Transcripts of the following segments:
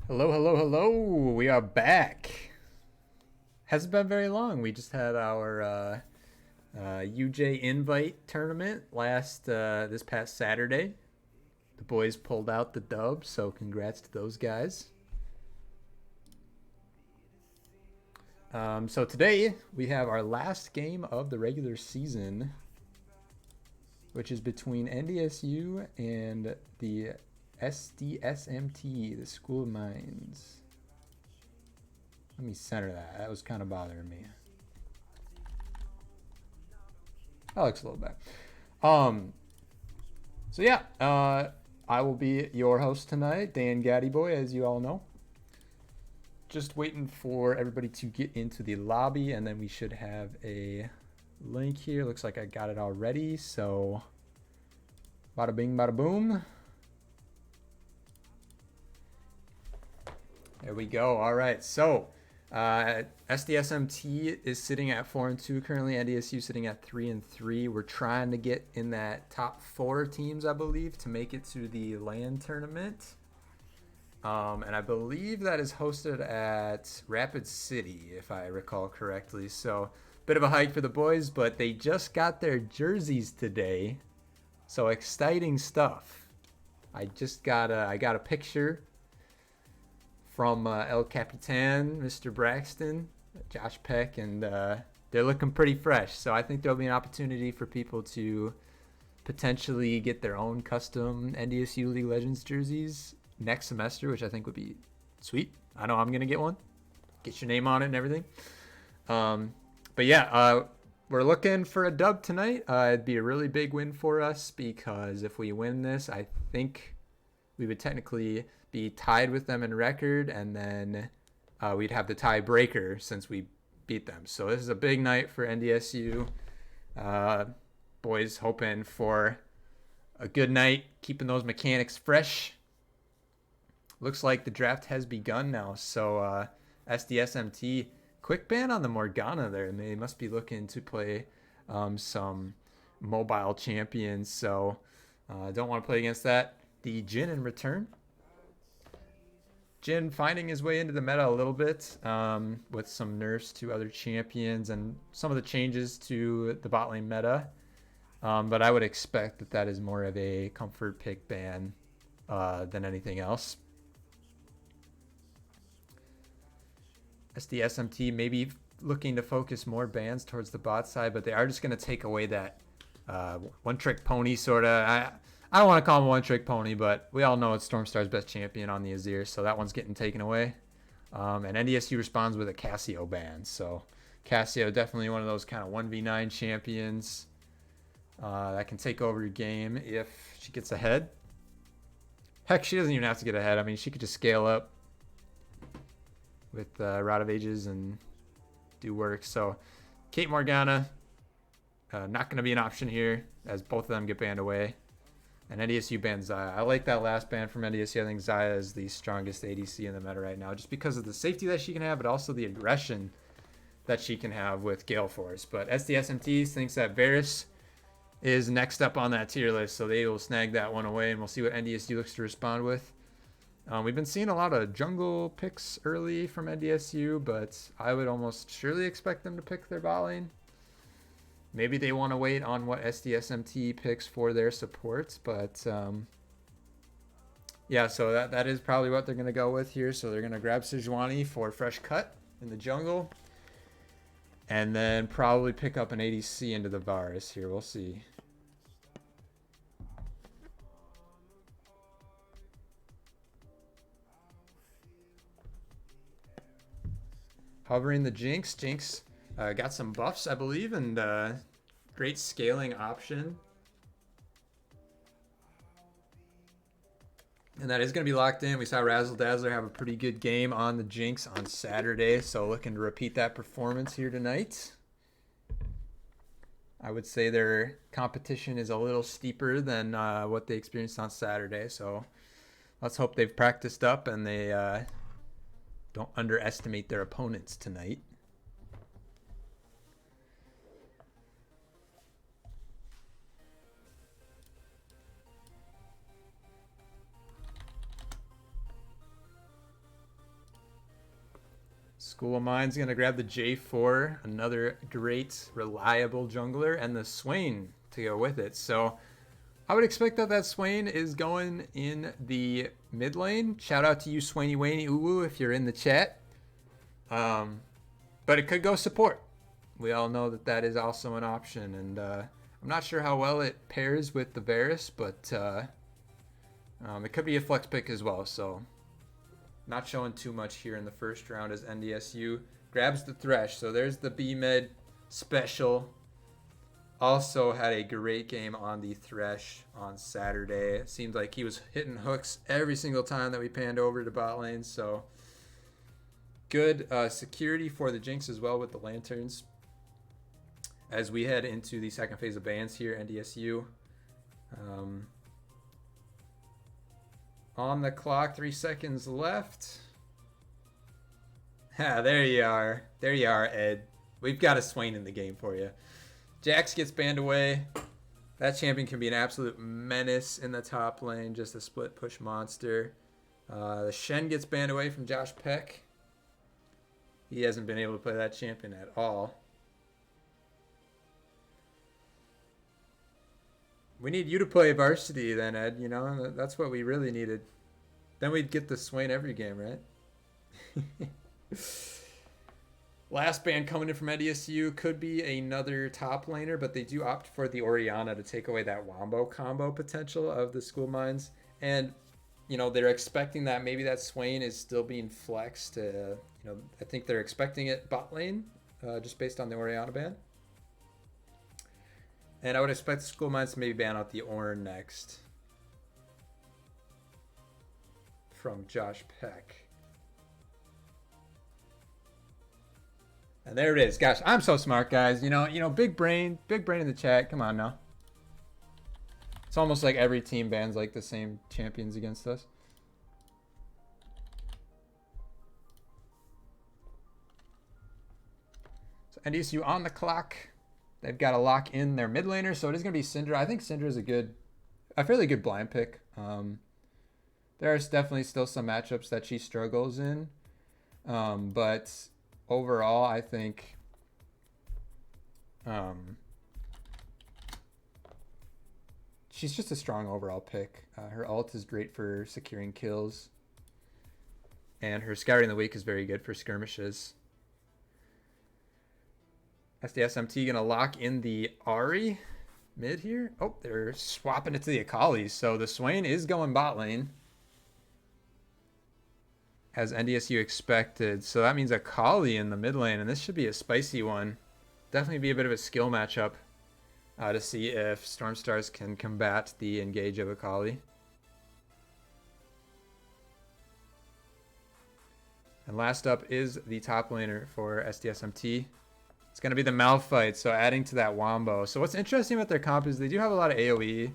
Hello, hello, hello. We are back. Hasn't been very long. We just had our UJ Invite tournament this past Saturday. The boys pulled out the dub, so congrats to those guys. So today we have our last game of the regular season, which is between NDSU and the SDSMT, the School of Mines. Let me center that. That was kind of bothering me. That looks a little better. So yeah, I will be your host tonight, Dan Gaddy Boy, as you all know. Just waiting for everybody to get into the lobby, and then we should have a link here. Looks like I got it already, so bada bing, bada boom. There we go. All right, so SDSMT is sitting at 4-2 currently. NDSU sitting at 3-3. We're trying to get in that top 4 teams, I believe, to make it to the LAN tournament. And I believe that is hosted at Rapid City, if I recall correctly. So, bit of a hike for the boys, but they just got their jerseys today. So exciting stuff. I got a picture from El Capitan, Mr. Braxton, Josh Peck, and they're looking pretty fresh. So I think there'll be an opportunity for people to potentially get their own custom NDSU League Legends jerseys next semester, which I think would be sweet. I know I'm going to get one. Get your name on it and everything. But yeah, we're looking for a dub tonight. It'd be a really big win for us because if we win this, I think we would technically be tied with them in record, and then we'd have the tiebreaker since we beat them. So this is a big night for NDSU. Boys hoping for a good night, keeping those mechanics fresh. Looks like the draft has begun now. So SDSMT, quick ban on the Morgana there, and they must be looking to play some mobile champions. So don't want to play against that. The Jin in return. Jin finding his way into the meta a little bit with some nerfs to other champions and some of the changes to the bot lane meta. But I would expect that is more of a comfort pick ban than anything else. SDSMT maybe looking to focus more bans towards the bot side, but they are just going to take away that one-trick pony sort of. I don't want to call him a one-trick pony, but we all know it's Stormstar's best champion on the Azir, so that one's getting taken away. And NDSU responds with a Cassio ban. So Cassio definitely one of those kind of 1v9 champions that can take over your game if she gets ahead. Heck, she doesn't even have to get ahead. I mean, she could just scale up with Rod of Ages and do work. So Kate Morgana, not going to be an option here as both of them get banned away. And NDSU bans Xayah. I like that last ban from NDSU. I think Xayah is the strongest ADC in the meta right now, just because of the safety that she can have, but also the aggression that she can have with Gale Force. But SDSMT thinks that Varus is next up on that tier list, so they will snag that one away, and we'll see what NDSU looks to respond with. We've been seeing a lot of jungle picks early from NDSU, but I would almost surely expect them to pick their bot lane. Maybe they want to wait on what SDSMT picks for their support, but yeah, so that is probably what they're going to go with here. So they're going to grab Sejuani for fresh cut in the jungle, and then probably pick up an ADC into the Varus here. We'll see. Hovering the Jinx. Jinx got some buffs, I believe, and great scaling option. And that is going to be locked in. We saw Razzle Dazzler have a pretty good game on the Jinx on Saturday, so looking to repeat that performance here tonight. I would say their competition is a little steeper than what they experienced on Saturday, so let's hope they've practiced up and they don't underestimate their opponents tonight. School of Mine's going to grab the J4, another great, reliable jungler, and the Swain to go with it. So I would expect that Swain is going in the mid lane. Shout out to you, Swainy Waney Uwu, if you're in the chat. But it could go support. We all know that is also an option. And I'm not sure how well it pairs with the Varus, but it could be a flex pick as well. So not showing too much here in the first round as NDSU grabs the Thresh. So there's the B-Med special. Also had a great game on the Thresh on Saturday. It seemed like he was hitting hooks every single time that we panned over to bot lane. So good security for the Jinx as well with the lanterns. As we head into the second phase of bans here, NDSU. On the clock, 3 seconds left. There you are. There you are, Ed. We've got a Swain in the game for you. Jax gets banned away. That champion can be an absolute menace in the top lane. Just a split push monster. The Shen gets banned away from Josh Peck. He hasn't been able to play that champion at all. We need you to play varsity then, Ed. You know, that's what we really needed. Then we'd get the Swain every game, right? Last ban coming in from NDSU could be another top laner, but they do opt for the Orianna to take away that Wombo combo potential of the School Mines. And, you know, they're expecting that maybe that Swain is still being flexed. I think they're expecting it bot lane, just based on the Orianna ban. And I would expect School Mines to maybe ban out the Ornn next. From Josh Peck. And there it is. Gosh, I'm so smart, guys. You know, big brain in the chat. Come on now. It's almost like every team bans like the same champions against us. So NDSU on the clock. They've got to lock in their mid laner, so it is going to be Syndra. I think Syndra is a fairly good blind pick. There are definitely still some matchups that she struggles in, but overall, I think she's just a strong overall pick. Her ult is great for securing kills, and her Scouting the Weak is very good for skirmishes. SDSMT gonna lock in the Ahri mid here. Oh, they're swapping it to the Akali. So the Swain is going bot lane, as NDSU expected. So that means Akali in the mid lane, and this should be a spicy one. Definitely be a bit of a skill matchup to see if Stormstars can combat the engage of Akali. And last up is the top laner for SDSMT. It's going to be the Malphite, so adding to that Wombo. So what's interesting with their comp is they do have a lot of AoE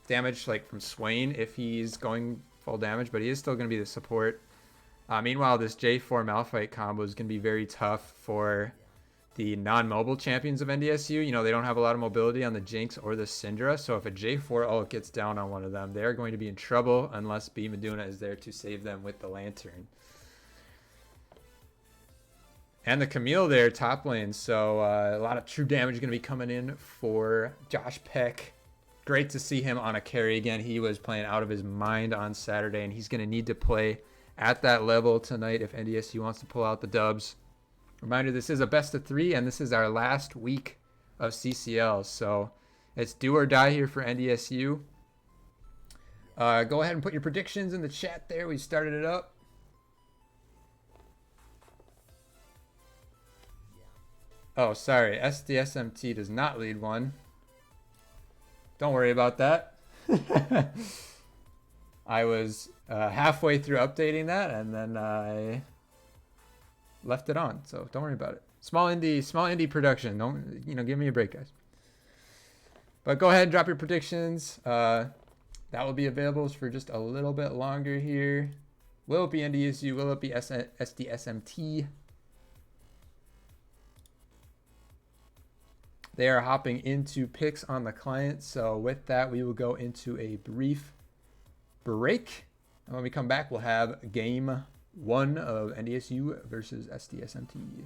damage, like from Swain if he's going full damage, but he is still going to be the support. Meanwhile, this J4 Malphite combo is going to be very tough for the non-mobile champions of NDSU. You know, they don't have a lot of mobility on the Jinx or the Syndra, so if a J4 ult gets down on one of them, they're going to be in trouble unless B Maduna is there to save them with the Lantern. And the Camille there, top lane. So a lot of true damage going to be coming in for Josh Peck. Great to see him on a carry again. He was playing out of his mind on Saturday, and he's going to need to play at that level tonight if NDSU wants to pull out the dubs. Reminder, this is a best of 3, and this is our last week of CCL. So it's do or die here for NDSU. Go ahead and put your predictions in the chat there. We started it up. Oh, sorry. SDSMT does not lead one. Don't worry about that. I was halfway through updating that, and then I left it on. So don't worry about it. Small indie production. Don't, give me a break, guys. But go ahead and drop your predictions. That will be available for just a little bit longer here. Will it be NDSU? Will it be SDSMT? They are hopping into picks on the client. So with that, we will go into a brief break. And when we come back, we'll have game 1 of NDSU versus SDSMT.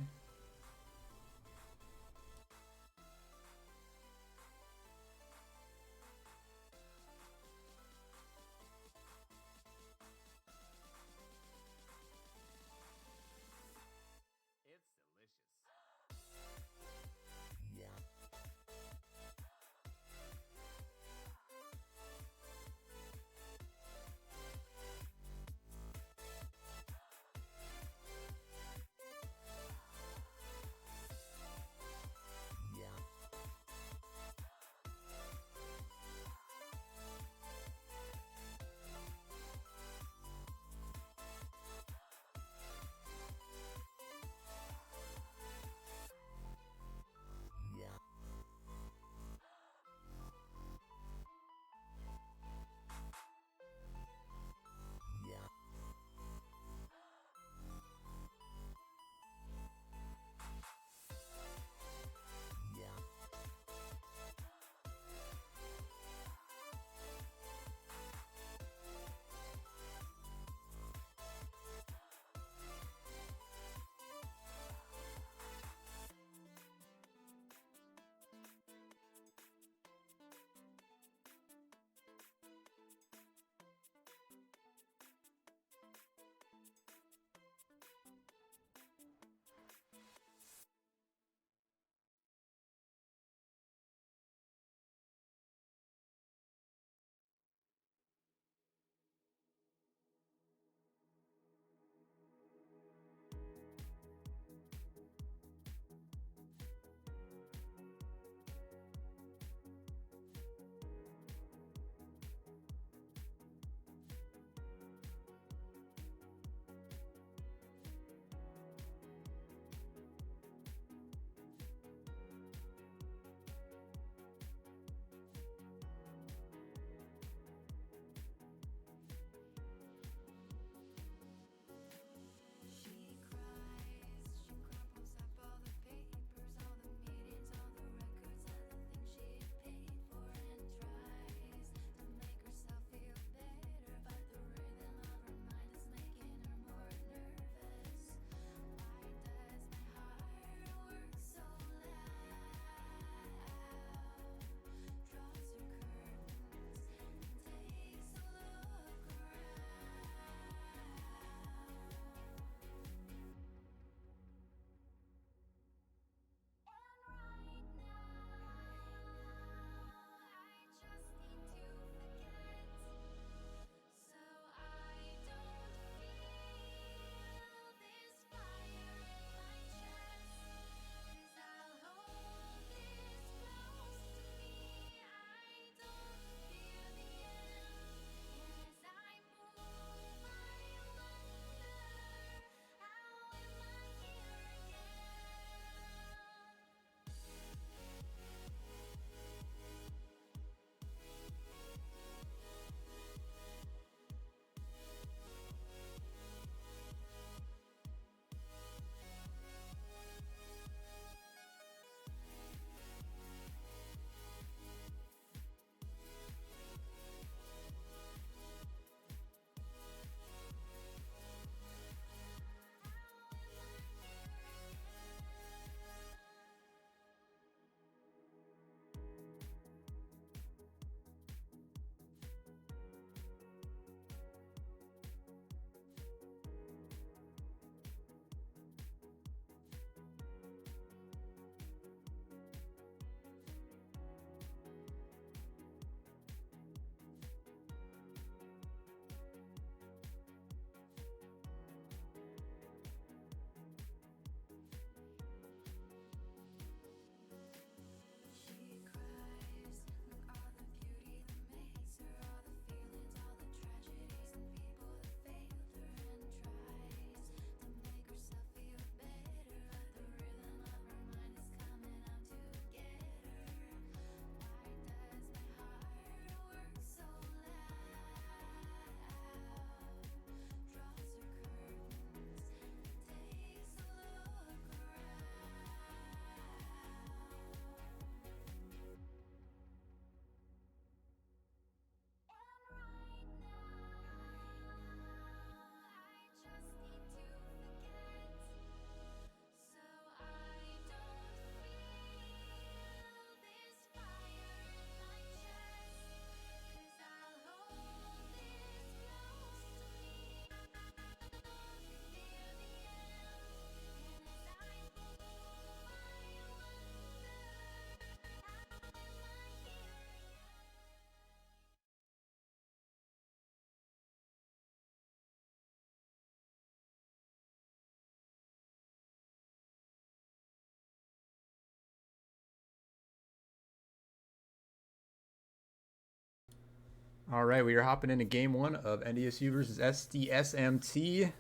All right, we are hopping into game one of NDSU versus SDSMT.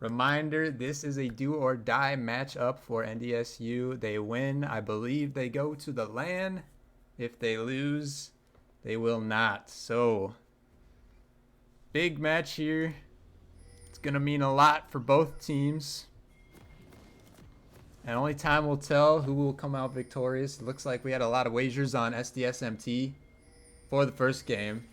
Reminder, this is a do or die matchup for NDSU. They win, I believe they go to the LAN. If they lose, they will not. So, big match here. It's going to mean a lot for both teams. And only time will tell who will come out victorious. It looks like we had a lot of wagers on SDSMT for the first game.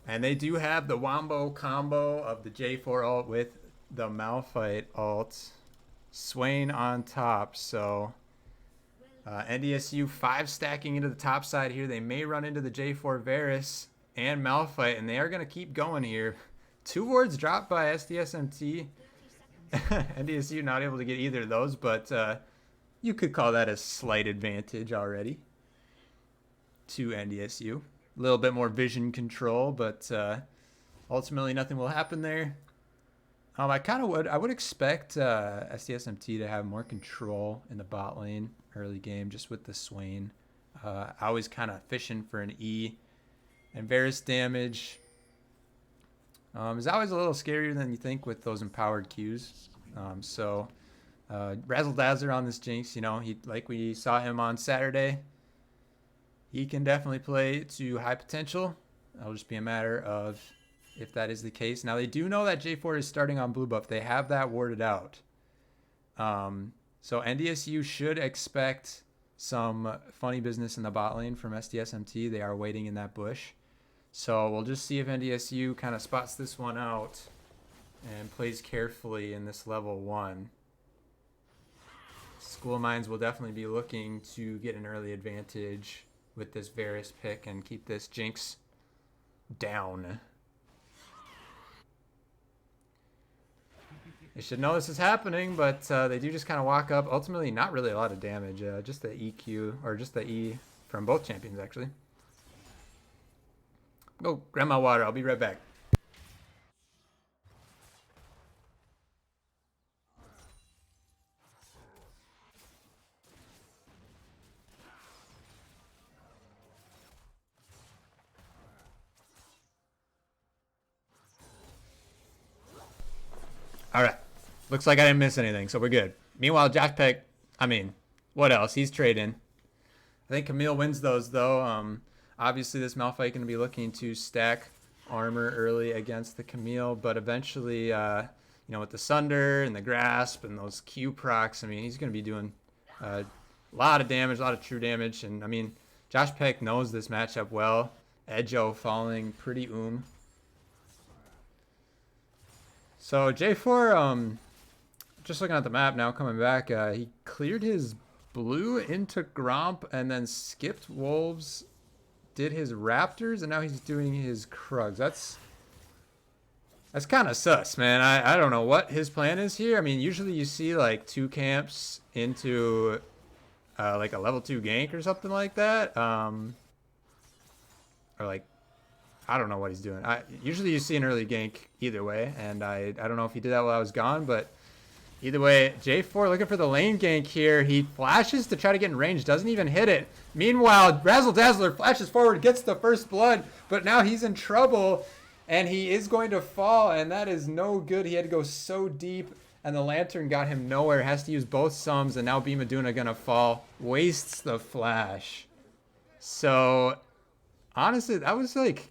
And they do have the wombo combo of the J4 ult with the Malphite ult. Swain on top, so NDSU 5 stacking into the top side here. They may run into the J4 Varus and Malphite, and they are going to keep going here. 2 wards dropped by SDSMT. NDSU not able to get either of those, but you could call that a slight advantage already to NDSU. A little bit more vision control, but ultimately nothing will happen there. I would expect SDSMT to have more control in the bot lane early game, just with the Swain. I was kind of fishing for an E, and Varus damage is always a little scarier than you think with those empowered Qs. Razzle Dazzler on this Jinx, you know, like we saw him on Saturday. He can definitely play to high potential. It'll just be a matter of if that is the case. Now, they do know that J4 is starting on blue buff. They have that warded out. So NDSU should expect some funny business in the bot lane from SDSMT. They are waiting in that bush. So we'll just see if NDSU kind of spots this one out and plays carefully in this level 1. School Mines will definitely be looking to get an early advantage with this Varus pick and keep this Jinx down. They should know this is happening, but they do just kind of walk up. Ultimately, not really a lot of damage. Just the EQ, or just the E from both champions, actually. Go grab my water. I'll be right back. All right. Looks like I didn't miss anything, so we're good. Meanwhile, Josh Peck, I mean, what else? He's trading. I think Camille wins those, though. Obviously, this Malphite going to be looking to stack armor early against the Camille, but eventually, you know, with the Sunder and the Grasp and those Q procs, I mean, he's going to be doing a lot of damage, a lot of true damage. And, I mean, Josh Peck knows this matchup well. Edjo falling pretty So J4, just looking at the map now, coming back, he cleared his blue into Gromp and then skipped Wolves, did his Raptors, and now he's doing his Krugs. That's kind of sus, man. I don't know what his plan is here. I mean, usually you see like 2 camps into like a level 2 gank or something like that. Or like, I don't know what he's doing. Usually you see an early gank either way, and I don't know if he did that while I was gone, but either way, J4 looking for the lane gank here. He flashes to try to get in range, doesn't even hit it. Meanwhile, Razzle Dazzler flashes forward, gets the first blood, but now he's in trouble, and he is going to fall, and that is no good. He had to go so deep, and the Lantern got him nowhere. Has to use both sums, and now Beam Aduna gonna fall. Wastes the flash. So, honestly, that was like...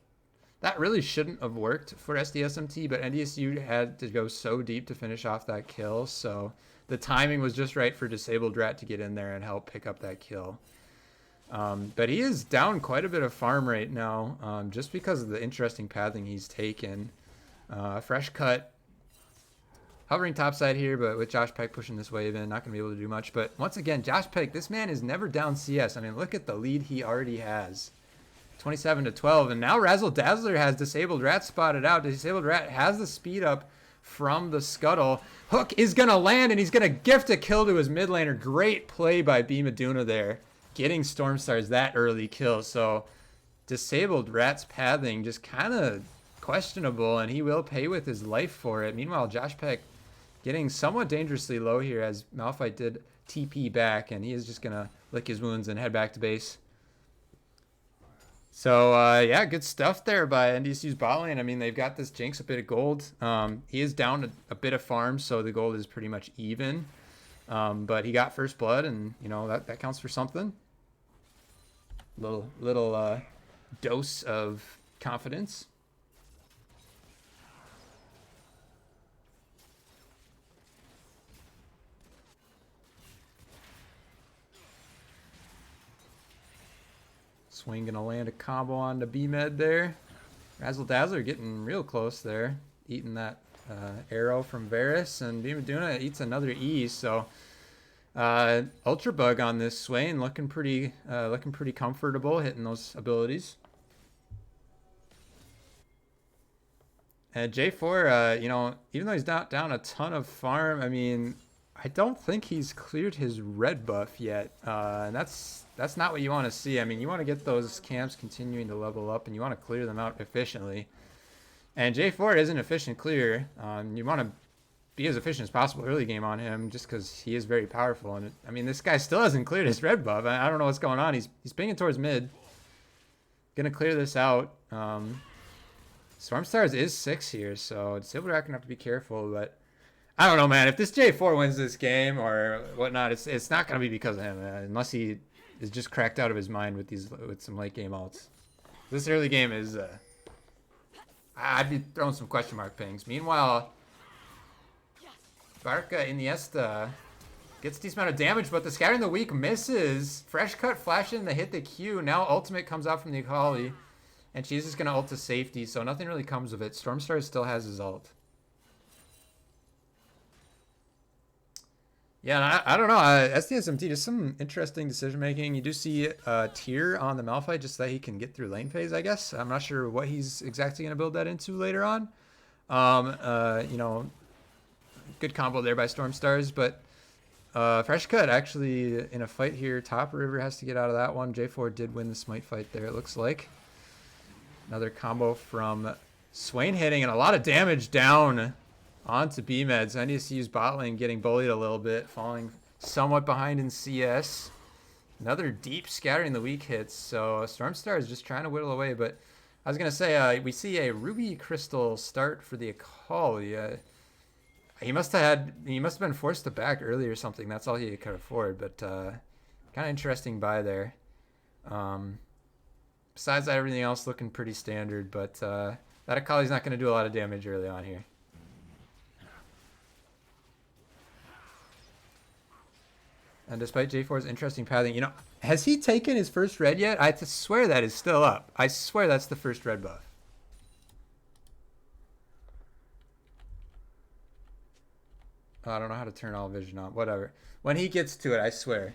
That really shouldn't have worked for SDSMT, but NDSU had to go so deep to finish off that kill, so the timing was just right for Disabled Rat to get in there and help pick up that kill. But he is down quite a bit of farm right now, just because of the interesting pathing he's taken. Fresh cut, hovering topside here, but with Josh Peck pushing this wave in, not going to be able to do much. But once again, Josh Peck, this man is never down CS. I mean, look at the lead he already has. 27-12, and now Razzle Dazzler has Disabled Rat spotted out. Disabled Rat has the speed up from the Scuttle. Hook is going to land, and he's going to gift a kill to his mid laner. Great play by Beam Aduna there, getting Stormstars that early kill. So Disabled Rat's pathing just kind of questionable, and he will pay with his life for it. Meanwhile, Josh Peck getting somewhat dangerously low here as Malphite did TP back, and he is just going to lick his wounds and head back to base. So yeah, good stuff there by NDSU's bot lane. I mean, they've got this Jinx, a bit of gold. He is down a bit of farm, so the gold is pretty much even. But he got first blood, and you know that counts for something. Little dose of confidence. Swing gonna land a combo on the B-Med there. Razzle Dazzler getting real close there. Eating that arrow from Varus, and Beamaduna eats another E, so Ultra Bug on this Swain looking pretty comfortable hitting those abilities. And J4, you know, even though he's not down a ton of farm, I mean, I don't think he's cleared his red buff yet. And that's not what you want to see. I mean, you want to get those camps continuing to level up, and you want to clear them out efficiently. And J4 is an efficient clear. You want to be as efficient as possible early game on him, just because he is very powerful. And I mean, this guy still hasn't cleared his red buff. I don't know what's going on. He's pinging towards mid. Gonna clear this out. Stormstars is 6 here, so Silverback gonna have to be careful. But I don't know, man. If this J4 wins this game or whatnot, it's not gonna be because of him, unless he is just cracked out of his mind with some late game ults. This early game is I'd be throwing some question mark pings. Meanwhile, Barca Iniesta gets a decent amount of damage, but the Scattering the Weak misses. Fresh Cut flash in to hit the Q. Now ultimate comes out from the Akali, and she's just gonna ult to safety, so nothing really comes of it. Stormstar still has his ult. Yeah, I don't know. SDSMT, just some interesting decision making. You do see Tier on the Malphite just so that he can get through lane phase, I guess. I'm not sure what he's exactly going to build that into later on. You know, good combo there by Stormstars, but Fresh Cut actually in a fight here. Top River has to get out of that one. J4 did win the smite fight there, it looks like. Another combo from Swain hitting, and a lot of damage down onto B-Meds. NDSU's bot lane getting bullied a little bit, falling somewhat behind in CS. Another deep Scattering the Weak hits, so Stormstar is just trying to whittle away. But I was going to say, we see a Ruby Crystal start for the Akali. He must have been forced to back early or something. That's all he could afford, but kind of interesting buy there. Besides that, everything else looking pretty standard, but that Akali's not going to do a lot of damage early on here. And despite J4's interesting pathing, you know, has he taken his first red yet? I swear that is still up. I swear that's the first red buff. Oh, I don't know how to turn all vision on. Whatever. When he gets to it, I swear.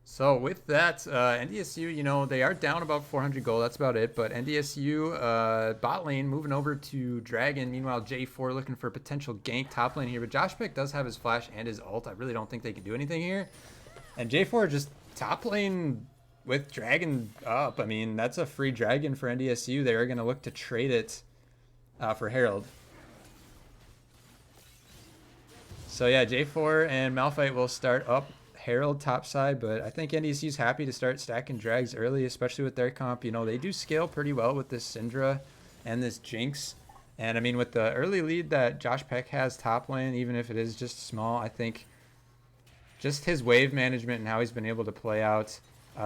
So with that, NDSU, you know, they are down about 400 gold. That's about it. But NDSU bot lane moving over to Dragon. Meanwhile, J4 looking for a potential gank top lane here. But Josh Pick does have his flash and his ult. I really don't think they can do anything here. And J4 just top lane with Dragon up. I mean, that's a free Dragon for NDSU. They're going to look to trade it for Herald. So yeah, J4 and Malphite will start up Herald topside, but I think NDSU's happy to start stacking drags early, especially with their comp. You know, they do scale pretty well with this Syndra and this Jinx. And I mean, with the early lead that Josh Peck has top lane, even if it is just small, I think just his wave management and how he's been able to play out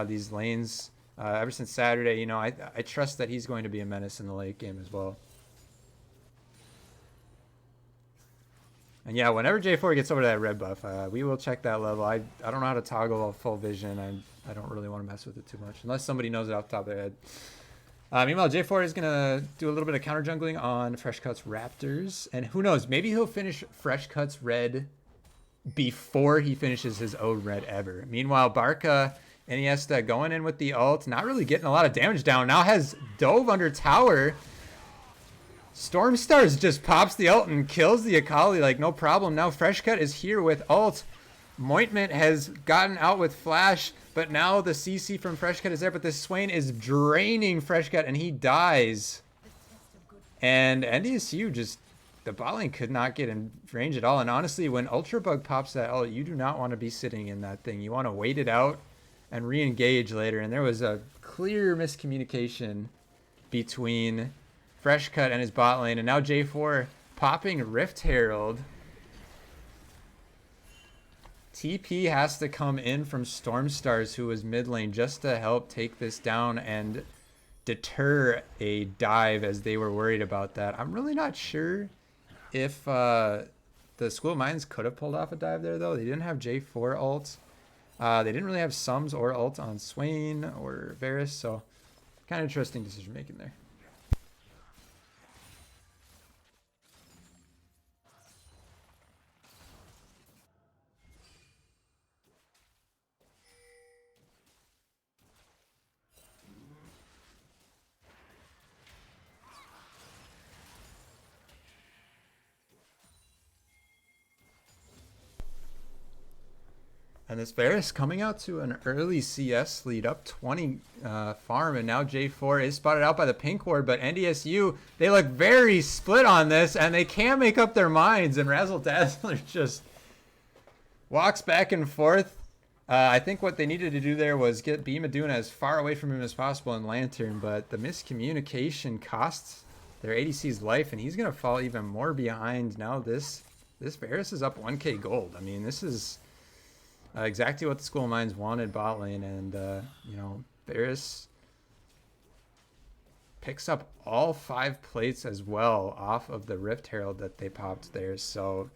these lanes ever since Saturday, you know, I trust that he's going to be a menace in the late game as well. And yeah, whenever J4 gets over to that red buff, we will check that level. I don't know how to toggle a full vision. I don't really want to mess with it too much, unless somebody knows it off the top of their head. Meanwhile, J4 is going to do a little bit of counter jungling on Fresh Cuts Raptors. And who knows, maybe he'll finish Fresh Cuts red before he finishes his own red ever. Meanwhile, Barca Iniesta going in with the ult, not really getting a lot of damage down. Now has dove under tower. Stormstars just pops the ult and kills the Akali like no problem. Now Freshcut is here with ult. Mointment has gotten out with flash, but now the CC from Freshcut is there, but this Swain is draining Freshcut and he dies. And NDSU just the bot lane could not get in range at all. And honestly, when Ultra Bug pops that ult, you do not want to be sitting in that thing. You want to wait it out and re-engage later. And there was a clear miscommunication between Freshcut and his bot lane. And now J4 popping Rift Herald. TP has to come in from Stormstars, who was mid lane, just to help take this down and deter a dive, as they were worried about that. I'm really not sure if the School of Mines could have pulled off a dive there, though. They didn't have J4 ult. They didn't really have Sums or ult on Swain or Varus, so kind of interesting decision making there. And this Varus coming out to an early CS lead, up 20 farm, and now J4 is spotted out by the pink ward, but NDSU, they look very split on this, and they can't make up their minds, and Razzle Dazzler just walks back and forth. I think what they needed to do there was get B Maduna as far away from him as possible in Lantern, but the miscommunication costs their ADC's life, and he's going to fall even more behind. Now this Varus is up 1k gold. I mean, this is exactly what the School of Mines wanted bot lane, and you know, Varus picks up all 5 plates as well off of the Rift Herald that they popped there. So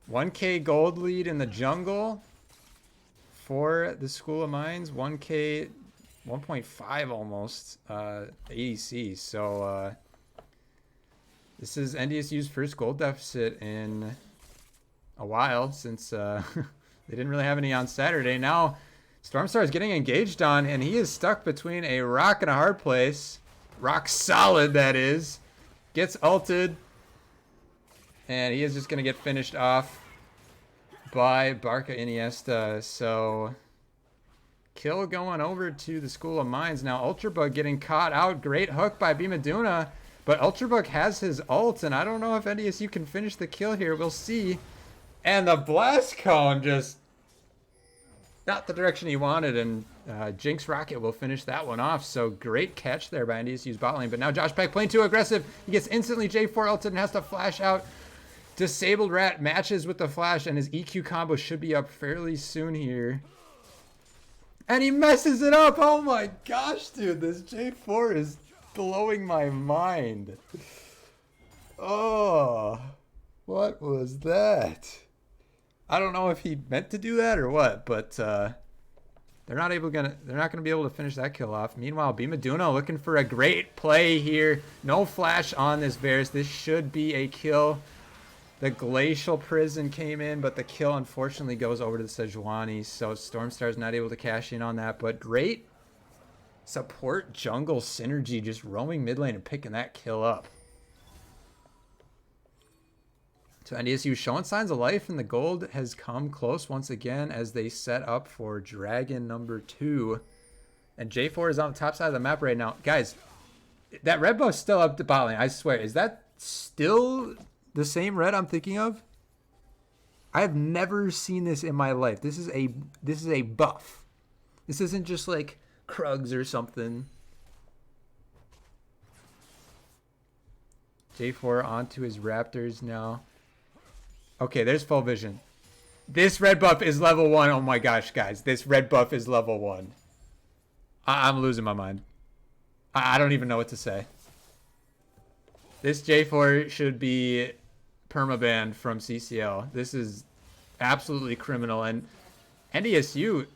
1k gold lead in the jungle for the School of Mines, 1k 1.5 almost ADC. So this is NDSU's first gold deficit in a while, since they didn't really have any on Saturday. Now Stormstar is getting engaged on, and he is stuck between a rock and a hard place. Rock solid, that is. Gets ulted, and he is just going to get finished off by Barca Iniesta. So kill going over to the School of Mines. Now Ultrabug getting caught out. Great hook by B Maduna, but Ultrabug has his ult, and I don't know if NDSU can finish the kill here. We'll see. And the blast cone just not the direction he wanted, and Jinx Rocket will finish that one off. So great catch there by NDSU's bot lane. But now Josh Peck playing too aggressive. He gets instantly J4 ulted and has to flash out. Disabled Rat matches with the flash, and his EQ combo should be up fairly soon here. And he messes it up. Oh my gosh, dude. This J4 is blowing my mind. Oh, what was that? I don't know if he meant to do that or what, but they're not gonna be able to finish that kill off. Meanwhile, B Maduna looking for a great play here. No flash on this Varus. This should be a kill. The Glacial Prison came in, but the kill unfortunately goes over to the Sejuani, so Stormstar's not able to cash in on that. But great support jungle synergy, just roaming mid lane and picking that kill up. So NDSU showing signs of life, and the gold has come close once again as they set up for Dragon number 2. And J4 is on the top side of the map right now. Guys, that red buff's still up to bot lane, I swear. Is that still the same red I'm thinking of? I have never seen this in my life. This is a buff. This isn't just like Krugs or something. J4 onto his Raptors now. Okay, there's full vision. This red buff is level 1. Oh my gosh, guys. This red buff is level 1. I'm losing my mind. I don't even know what to say. This J4 should be permabanned from CCL. This is absolutely criminal. And NDSU,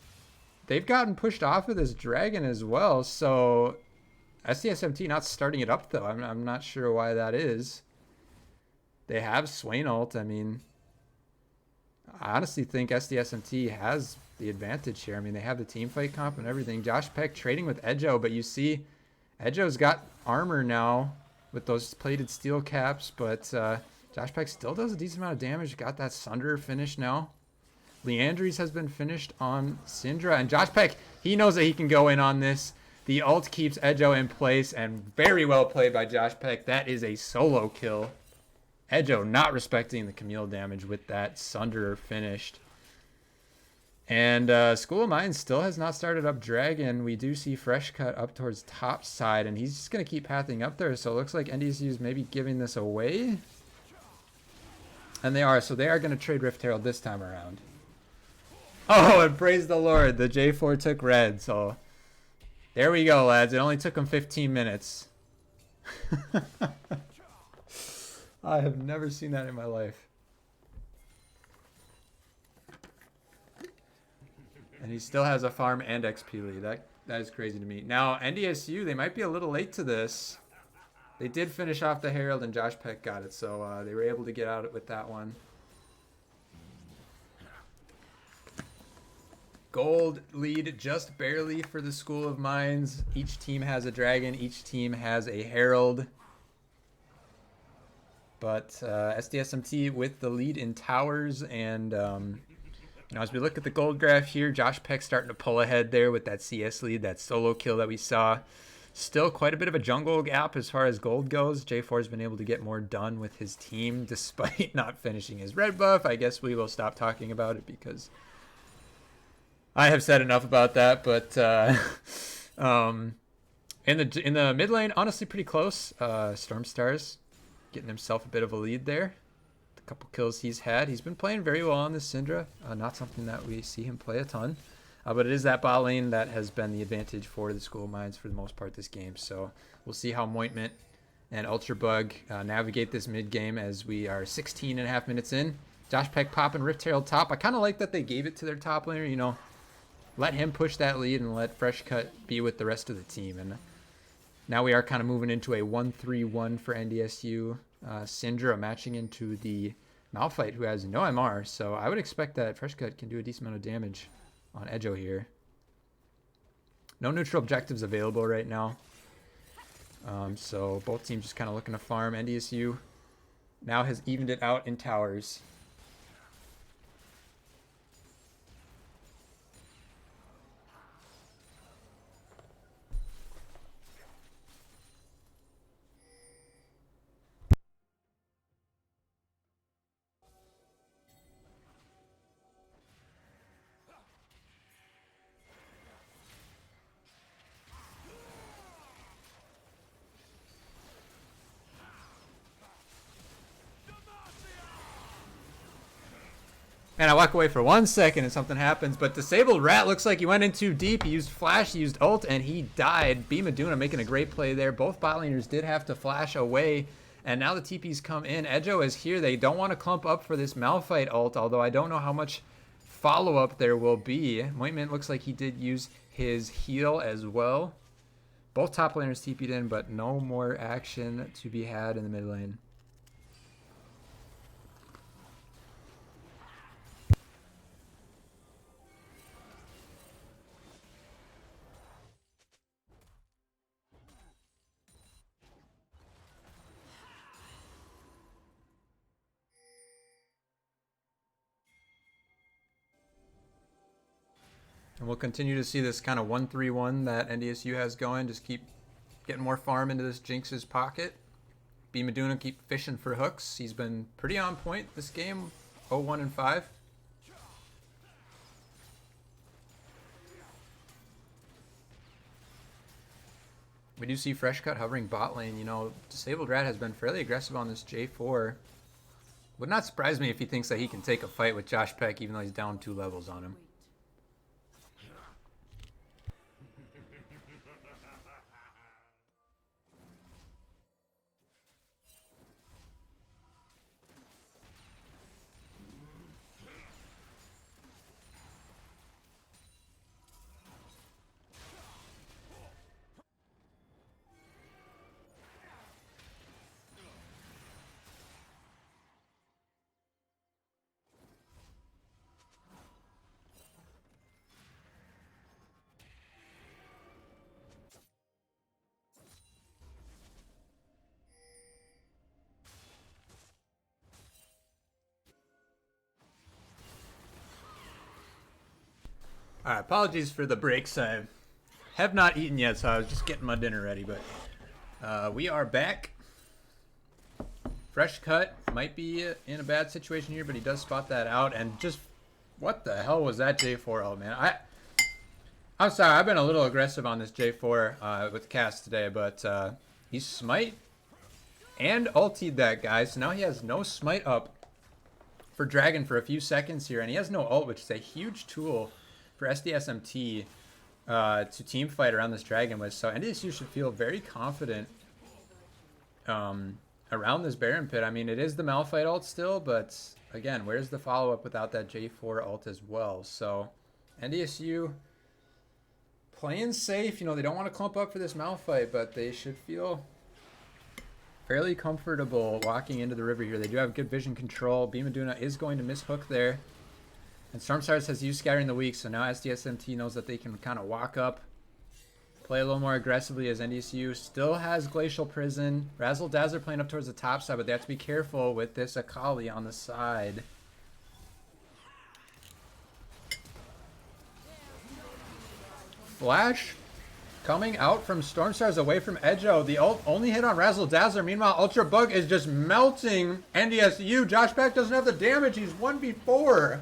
they've gotten pushed off of this dragon as well. So SDSMT not starting it up, though. I'm not sure why that is. They have Swain ult. I mean, I honestly think SDSMT has the advantage here. I mean, they have the team fight comp and everything. Josh Peck trading with Edjo, but you see Edjo's got armor now with those plated steel caps, but Josh Peck still does a decent amount of damage. Got that Sunder finish now. Leandries has been finished on Syndra, and Josh Peck, he knows that he can go in on this. The ult keeps Edjo in place, and very well played by Josh Peck. That is a solo kill. Edjo not respecting the Camille damage with that Sunder finished. And School of Mines still has not started up Dragon. We do see Fresh Cut up towards top side, and he's just going to keep pathing up there. So it looks like NDSU is maybe giving this away. And they are. So they are going to trade Rift Herald this time around. Oh, and praise the Lord. The J4 took red. So there we go, lads. It only took them 15 minutes. I have never seen that in my life. And he still has a farm and XP lead. That is crazy to me. Now, NDSU, they might be a little late to this. They did finish off the Herald, and Josh Peck got it. So they were able to get out with that one. Gold lead just barely for the School of Mines. Each team has a Dragon. Each team has a Herald. But SDSMT with the lead in towers. And as we look at the gold graph here, Josh Peck starting to pull ahead there with that CS lead, that solo kill that we saw. Still quite a bit of a jungle gap as far as gold goes. J4 has been able to get more done with his team despite not finishing his red buff. I guess we will stop talking about it because I have said enough about that. But in the mid lane, honestly pretty close. Stormstars getting himself a bit of a lead there. The couple kills he's had. He's been playing very well on this Syndra. Not something that we see him play a ton. But it is that bot lane that has been the advantage for the School of Mines for the most part this game. So we'll see how Mointment and Ultrabug navigate this mid game as we are 16.5 minutes in. Josh Peck popping Rift Herald top. I kind of like that they gave it to their top laner, you know. Let him push that lead and let Fresh Cut be with the rest of the team. And now we are kind of moving into a 1-3-1 for NDSU. Syndra matching into the Malphite, who has no MR. So I would expect that Fresh Cut can do a decent amount of damage on Edjo here. No neutral objectives available right now. So both teams just kind of looking to farm. NDSU now has evened it out in towers. And I walk away for 1 second and something happens, but Disabled Rat looks like he went in too deep. He used flash, he used ult, and he died. Beamaduna making a great play there. Both bot laners did have to flash away, and now the TPs come in. Edjo is here. They don't want to clump up for this Malphite ult, although I don't know how much follow-up there will be. Mointment looks like he did use his heal as well. Both top laners TP'd in, but no more action to be had in the mid lane. And we'll continue to see this kind of 1-3-1 that NDSU has going. Just keep getting more farm into this Jinx's pocket. Beamaduna keep fishing for hooks. He's been pretty on point this game, 0-1-5. We do see Fresh Cut hovering bot lane. You know, Disabled Rat has been fairly aggressive on this J4. Would not surprise me if he thinks that he can take a fight with Josh Peck, even though he's down 2 levels on him. Alright, apologies for the breaks. I have not eaten yet, so I was just getting my dinner ready, but we are back. Fresh Cut might be in a bad situation here, but he does spot that out. And just, what the hell was that J4L, man? I'm sorry, I've been a little aggressive on this J4 with the cast today, but he smite and ultied that guy, so now he has no smite up for Dragon for a few seconds here, and he has no ult, which is a huge tool for SDSMT to team fight around this Dragon with. So NDSU should feel very confident around this Baron pit. I mean, it is the Malphite ult still, but again, where's the follow-up without that J4 ult as well? So NDSU playing safe. You know, they don't want to clump up for this Malphite, but they should feel fairly comfortable walking into the river here. They do have good vision control. Bimaduna is going to miss hook there. And Stormstars has used Scattering the Weak, so now SDSMT knows that they can kind of walk up, play a little more aggressively, as NDSU still has Glacial Prison. Razzle Dazzle playing up towards the top side, but they have to be careful with this Akali on the side. Flash coming out from Stormstars away from Edjo. The ult only hit on Razzle Dazzler. Meanwhile, Ultra Bug is just melting NDSU. Josh Peck doesn't have the damage. He's 1v4.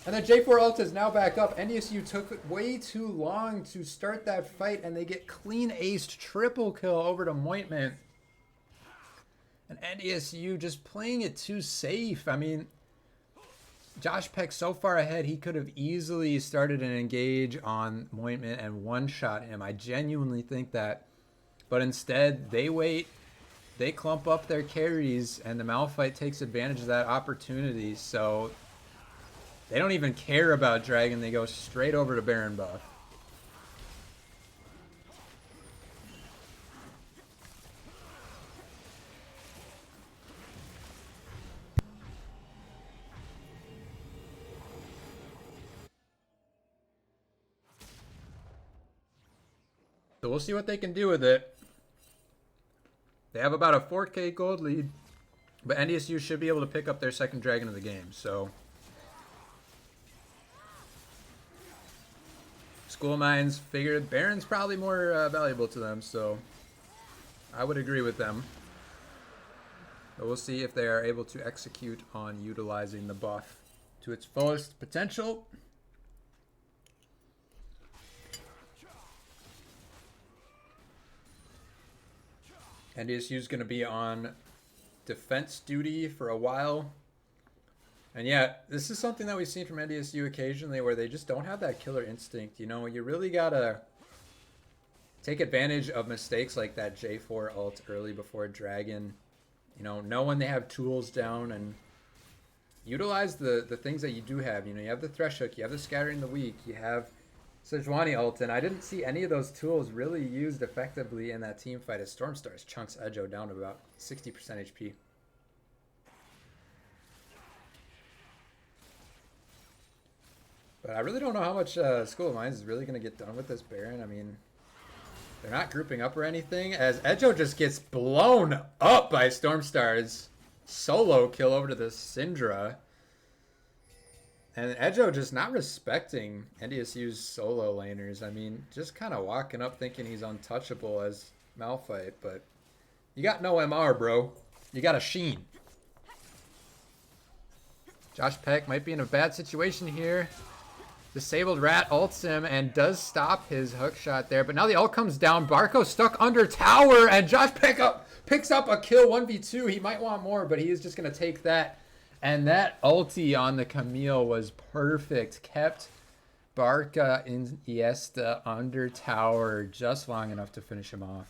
And the J4 ult is now back up. NDSU took way too long to start that fight, and they get clean aced triple kill over to Mointment. And NDSU just playing it too safe. I mean, Josh Peck so far ahead, he could have easily started an engage on Mointment and one-shot him. I genuinely think that. But instead, they wait, they clump up their carries, and the Malphite takes advantage of that opportunity. So they don't even care about Dragon. They go straight over to Baron buff. So we'll see what they can do with it. They have about a 4K gold lead, but NDSU should be able to pick up their second Dragon of the game. So School of Mines figured Baron's probably more valuable to them, so I would agree with them. But we'll see if they are able to execute on utilizing the buff to its fullest potential. NDSU is going to be on defense duty for a while. And yeah, this is something that we've seen from NDSU occasionally, where they just don't have that killer instinct. You know, you really got to take advantage of mistakes like that J4 ult early before Dragon. You know when they have tools down, and utilize the things that you do have. You know, you have the Thresh Hook, you have the Scattering the Weak, you have Sejuani ult, and I didn't see any of those tools really used effectively in that team fight as Stormstars chunks Edjo down to about 60% HP. But I really don't know how much School of Mines is really going to get done with this Baron. I mean, they're not grouping up or anything, as Edjo just gets blown up by Stormstars. Solo kill over to the Syndra. And Edjo just not respecting NDSU's solo laners. I mean, just kind of walking up thinking he's untouchable as Malphite, but you got no MR, bro. You got a Sheen. Josh Peck might be in a bad situation here. Disabled Rat ults him and does stop his hook shot there, but now the ult comes down. Barco stuck under tower, and Josh Peck picks up a kill 1v2. He might want more, but he is just going to take that. And that ulti on the Camille was perfect. Kept Barca in Iniesta under tower just long enough to finish him off.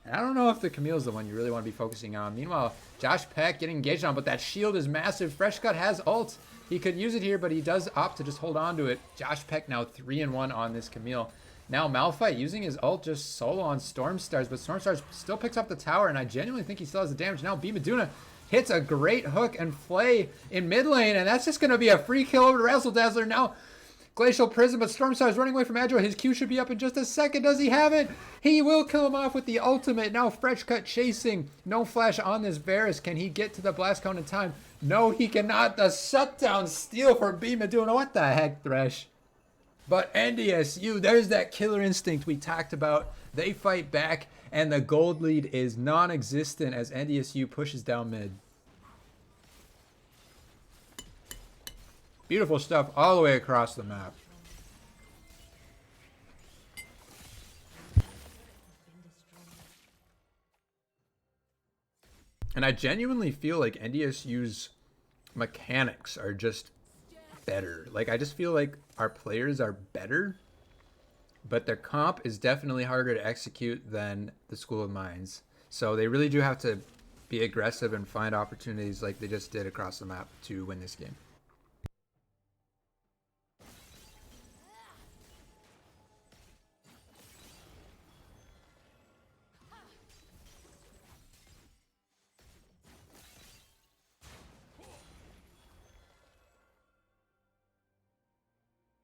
And I don't know if the Camille's the one you really want to be focusing on. Meanwhile, Josh Peck getting engaged on, but that shield is massive. Fresh Cut has ult. He could use it here, but he does opt to just hold on to it. Josh Peck now 3-1 on this Camille. Now Malphite using his ult just solo on Stormstars, but Stormstars still picks up the tower, and I genuinely think he still has the damage. Now Bimaduna hits a great hook and flay in mid lane, and that's just going to be a free kill over to Razzle Dazzler. Now Glacial Prison, but Stormstar is running away from Edjo. His Q should be up in just a second. Does he have it? He will kill him off with the ultimate. Now Fresh Cut chasing. No flash on this Varus. Can he get to the blast cone in time? No, he cannot. The shutdown steal for Bimaduna. What the heck, Thresh? But NDSU, there's that killer instinct we talked about. They fight back, and the gold lead is non-existent as NDSU pushes down mid. Beautiful stuff all the way across the map. And I genuinely feel like NDSU's mechanics are just better. Like, I just feel like our players are better, but their comp is definitely harder to execute than the School of Mines. So they really do have to be aggressive and find opportunities like they just did across the map to win this game.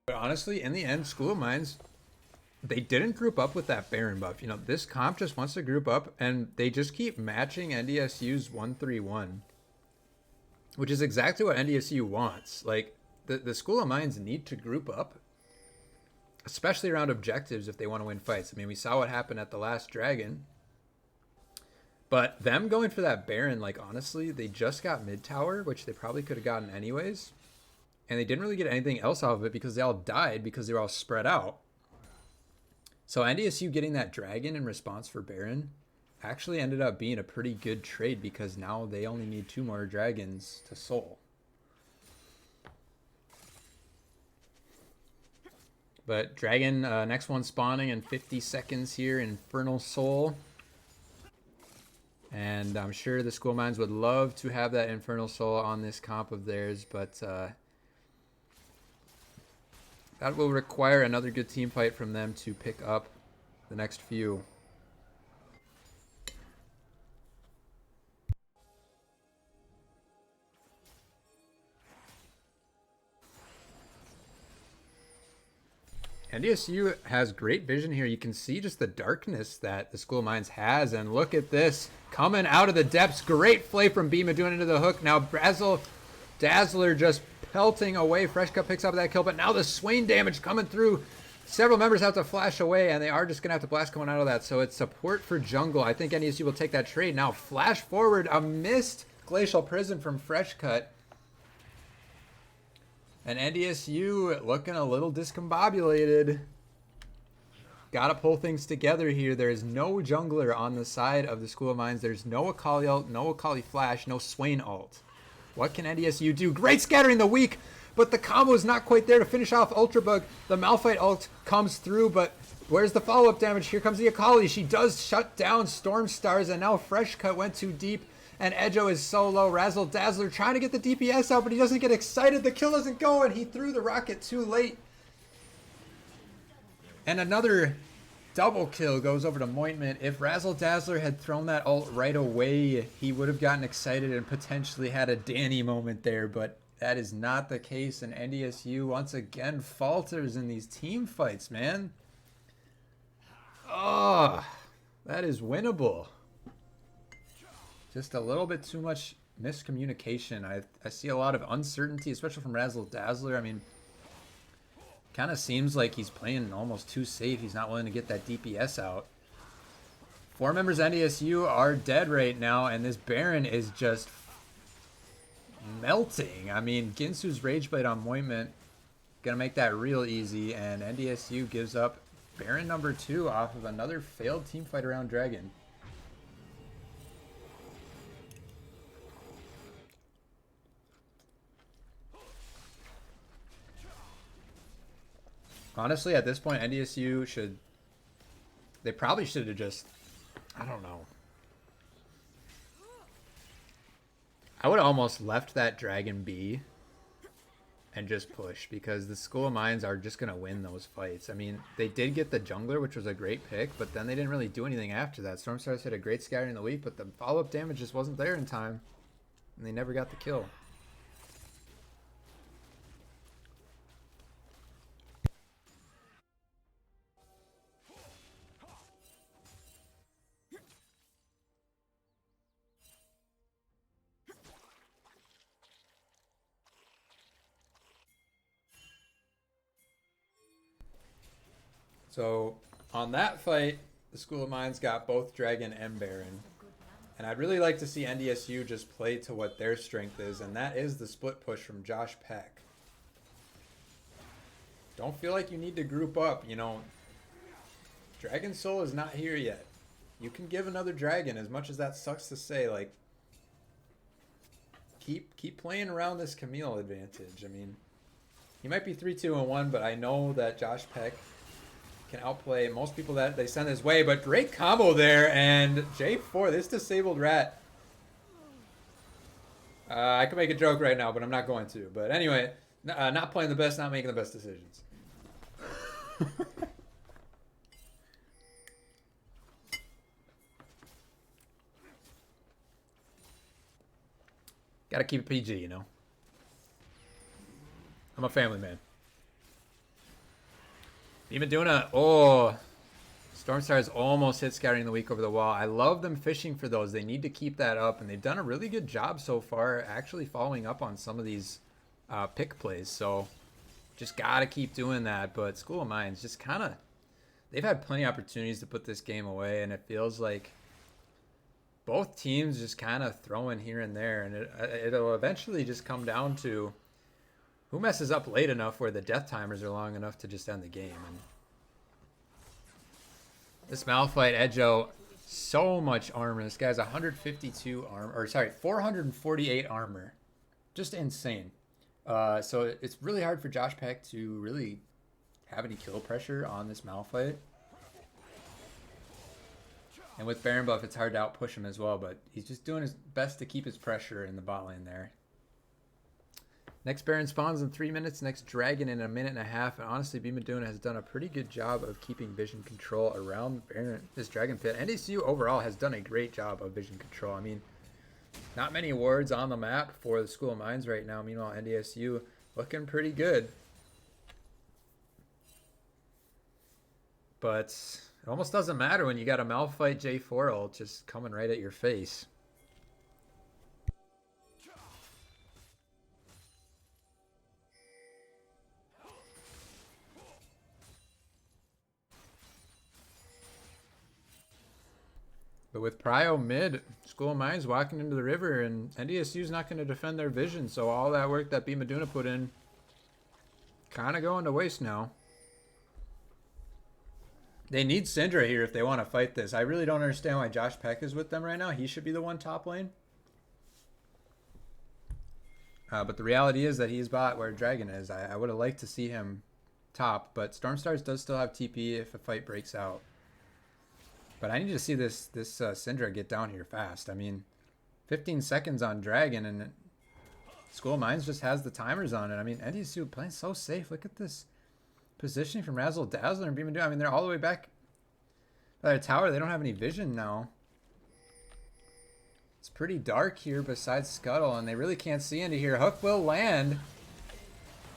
But honestly, in the end, School of Mines, they didn't group up with that Baron buff. You know, this comp just wants to group up, and they just keep matching NDSU's 1-3-1, which is exactly what NDSU wants. Like, the School of Mines need to group up, especially around objectives if they want to win fights. I mean, we saw what happened at the last Dragon. But them going for that Baron, like, honestly, they just got mid tower, which they probably could have gotten anyways. And they didn't really get anything else out of it because they all died because they were all spread out. So NDSU getting that Dragon in response for Baron actually ended up being a pretty good trade because now they only need 2 more Dragons to soul. But Dragon, next one spawning in 50 seconds here, Infernal Soul. And I'm sure the School Mines would love to have that Infernal Soul on this comp of theirs, but that will require another good team fight from them to pick up the next few. NDSU has great vision here. You can see just the darkness that the School of Mines has. And look at this. Coming out of the depths. Great play from Bima doing into the hook. Now Brazzle Dazzler just pelting away. Fresh Cut picks up that kill. But now the Swain damage coming through. Several members have to flash away. And they are just going to have to blast coming out of that. So it's support for jungle. I think NDSU will take that trade. Now flash forward. A missed Glacial Prison from Fresh Cut. And NDSU looking a little discombobulated. Gotta pull things together here. There is no jungler on the side of the School of Mines. There's no Akali ult, no Akali flash, no Swain ult. What can NDSU do? Great scattering the weak, but the combo is not quite there to finish off Ultra Bug. The Malphite ult comes through, but where's the follow-up damage? Here comes the Akali. She does shut down Storm Stars, and now Fresh Cut went too deep. And Edjo is solo. Razzle Dazzler trying to get the DPS out, but he doesn't get excited. The kill doesn't go, and he threw the rocket too late. And another double kill goes over to Mointment. If Razzle Dazzler had thrown that ult right away, he would have gotten excited and potentially had a Danny moment there, but that is not the case, and NDSU once again falters in these team fights, man. Oh, that is winnable. Just a little bit too much miscommunication. I see a lot of uncertainty, especially from Razzle Dazzler. I mean, kind of seems like he's playing almost too safe. He's not willing to get that DPS out. 4 members of NDSU are dead right now, and this Baron is just melting. I mean, Ginsu's Rageblade on Mointment gonna make that real easy, and NDSU gives up Baron number 2 off of another failed team fight around Dragon. Honestly, at this point, NDSU should... They probably should have just... I don't know. I would have almost left that Dragon be and just push, because the School of Mines are just going to win those fights. I mean, they did get the jungler, which was a great pick, but then they didn't really do anything after that. Stormstars had a great scattering in the week, but the follow-up damage just wasn't there in time, and they never got the kill. So on that fight, the School of Mines got both Dragon and Baron. And I'd really like to see NDSU just play to what their strength is, and that is the split push from Josh Peck. Don't feel like you need to group up, you know. Dragon Soul is not here yet. You can give another dragon, as much as that sucks to say. Like, keep playing around this Camille advantage. I mean, he might be 3-2-1, but I know that Josh Peck can outplay most people that they send his way. But great combo there, and J4, this disabled rat. I could make a joke right now, but I'm not going to. But anyway, not playing the best, not making the best decisions. Gotta keep it PG, you know. I'm a family man. Even doing Stormstars almost hit Scattering the Weak over the wall. I love them fishing for those. They need to keep that up, and they've done a really good job so far actually following up on some of these pick plays. So just gotta keep doing that. But School of Mines just kind of, they've had plenty of opportunities to put this game away, and it feels like both teams just kind of throwing here and there, and it'll eventually just come down to who messes up late enough where the death timers are long enough to just end the game. And this Malphite Edjo, so much armor. This guy's 152 armor, or sorry, 448 armor. Just insane. So it's really hard for Josh Peck to really have any kill pressure on this Malphite. And with Baron buff, it's hard to outpush him as well, but he's just doing his best to keep his pressure in the bot lane there. Next Baron spawns in 3 minutes, next Dragon in 1.5 minutes, and honestly, Bimaduna has done a pretty good job of keeping vision control around Baron, this Dragon Pit. NDSU overall has done a great job of vision control. I mean, not many wards on the map for the School of Mines right now. Meanwhile, NDSU looking pretty good. But it almost doesn't matter when you got a Malphite J4 ult just coming right at your face. But with Prio mid, School of Mines walking into the river, and NDSU's not going to defend their vision, so all that work that Bimaduna put in kind of going to waste now. They need Syndra here if they want to fight this. I really don't understand why Josh Peck is with them right now. He should be the one top lane. But the reality is that he's bot where Dragon is. I would have liked to see him top, but Stormstars does still have TP if a fight breaks out. But I need to see this Syndra get down here fast. I mean, 15 seconds on Dragon, and School of Mines just has the timers on it. I mean, NDSU playing so safe. Look at this positioning from Razzle Dazzler and Bimaduna. I mean, they're all the way back by their tower. They don't have any vision now. It's pretty dark here besides Scuttle, and they really can't see into here. Hook will land.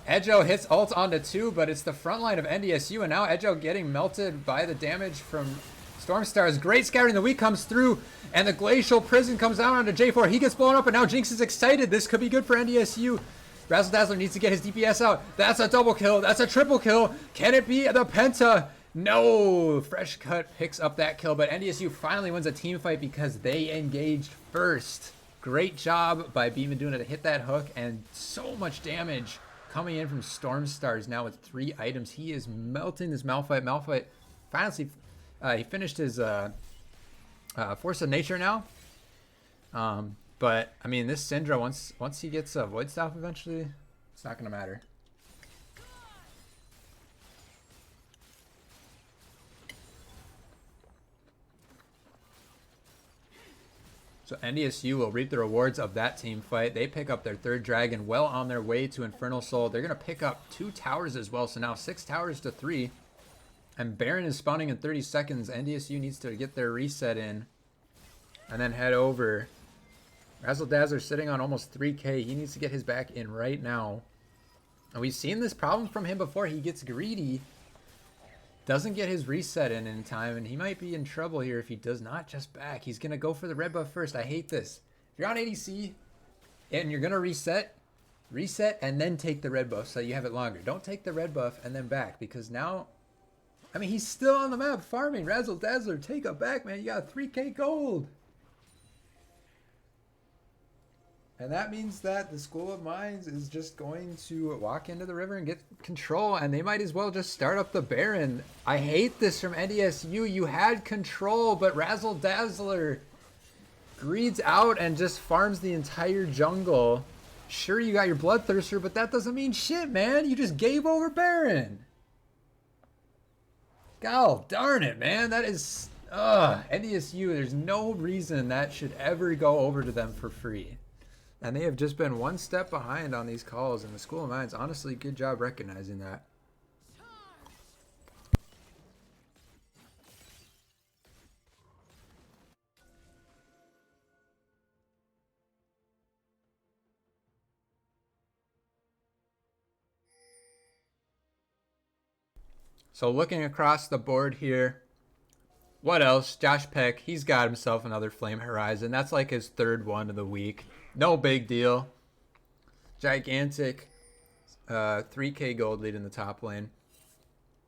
Edjo hits ult onto 2, but it's the front line of NDSU, and now Edjo getting melted by the damage from Stormstars. Great Scattering the Weak comes through, and the Glacial Prison comes down onto J4. He gets blown up, and now Jinx is excited. This could be good for NDSU. Razzle Dazzler needs to get his DPS out. That's a double kill. That's a triple kill. Can it be the Penta? No. Fresh Cut picks up that kill, but NDSU finally wins a team fight because they engaged first. Great job by Bimaduna to hit that hook, and so much damage coming in from Stormstars now with 3 items. He is melting this Malphite. Malphite finally, he finished his Force of Nature now. But, I mean, this Syndra, once he gets a Void Staff eventually, it's not going to matter. So NDSU will reap the rewards of that team fight. They pick up their 3rd Dragon, well on their way to Infernal Soul. They're going to pick up 2 towers as well, so now 6 towers to 3. And Baron is spawning in 30 seconds. NDSU needs to get their reset in and then head over. Razzle Dazzler sitting on almost 3k. He needs to get his back in right now. And we've seen this problem from him before. He gets greedy, doesn't get his reset in time, and he might be in trouble here if he does not just back. He's going to go for the red buff first. I hate this. If you're on ADC and you're going to reset and then take the red buff so you have it longer. Don't take the red buff and then back, because now, I mean, he's still on the map farming. Razzle Dazzler, take it back, man. You got 3K gold. And that means that the School of Mines is just going to walk into the river and get control, and they might as well just start up the Baron. I hate this from NDSU. You had control, but Razzle Dazzler greeds out and just farms the entire jungle. Sure, you got your Bloodthirster, but that doesn't mean shit, man. You just gave over Baron. God darn it, man. That is... NDSU, there's no reason that should ever go over to them for free. And they have just been one step behind on these calls, and the School of Mines, honestly, good job recognizing that. So looking across the board here, what else? Josh Peck, he's got himself another Flame Horizon. That's like his third one of the week. No big deal. Gigantic 3K gold lead in the top lane.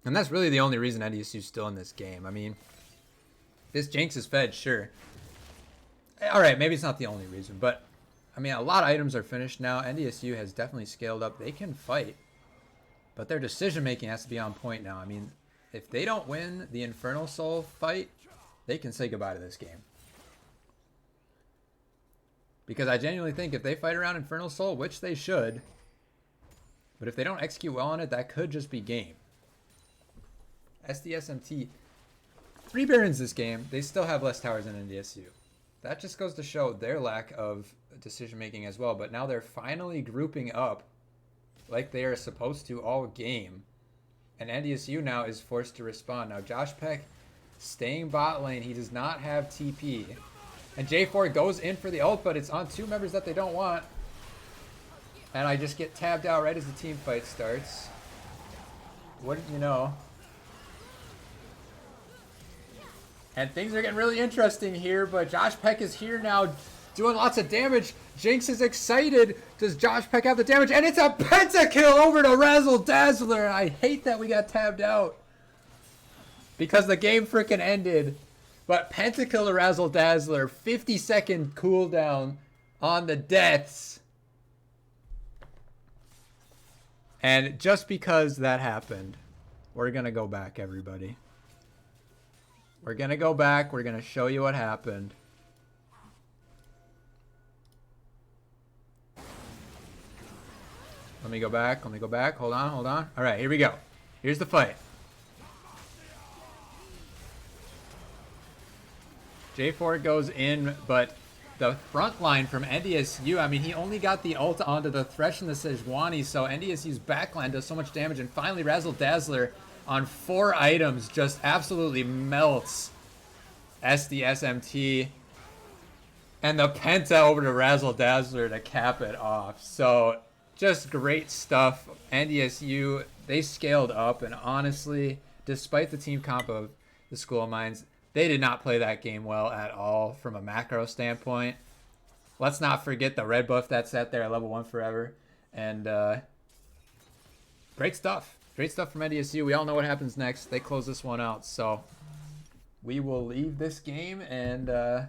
And that's really the only reason NDSU's still in this game. I mean, this Jinx is fed, sure. Alright, maybe it's not the only reason, but I mean, a lot of items are finished now. NDSU has definitely scaled up. They can fight, but their decision making has to be on point now. I mean, if they don't win the Infernal Soul fight, they can say goodbye to this game. Because I genuinely think if they fight around Infernal Soul, which they should, but if they don't execute well on it, that could just be game. SDSMT, 3 Barons this game. They still have less towers than NDSU. That just goes to show their lack of decision making as well. But now they're finally grouping up like they are supposed to all game. And NDSU now is forced to respond. Now Josh Peck staying bot lane. He does not have TP. And J4 goes in for the ult, but it's on 2 members that they don't want. And I just get tabbed out right as the team fight starts. Wouldn't you know? And things are getting really interesting here, but Josh Peck is here now doing lots of damage. Jinx is excited. Does Josh Peck have the damage? And it's a pentakill over to Razzle Dazzler. I hate that we got tabbed out because the game freaking ended. But pentakill to Razzle Dazzler, 50-second cooldown on the deaths. And just because that happened, we're going to go back, everybody. We're going to go back. We're going to show you what happened. Let me go back. Let me go back. Hold on. Hold on. All right, here we go. Here's the fight. J4 goes in, but the front line from NDSU, I mean, he only got the ult onto the Thresh and the Sejuani, so NDSU's backline does so much damage, and finally Razzle Dazzler on 4 items just absolutely melts SDSMT. And the Penta over to Razzle Dazzler to cap it off. So just great stuff. NDSU, they scaled up, and honestly, despite the team comp of the School of Mines, they did not play that game well at all from a macro standpoint. Let's not forget the red buff that sat there at level 1 forever. And great stuff. Great stuff from NDSU. We all know what happens next. They close this one out. So we will leave this game and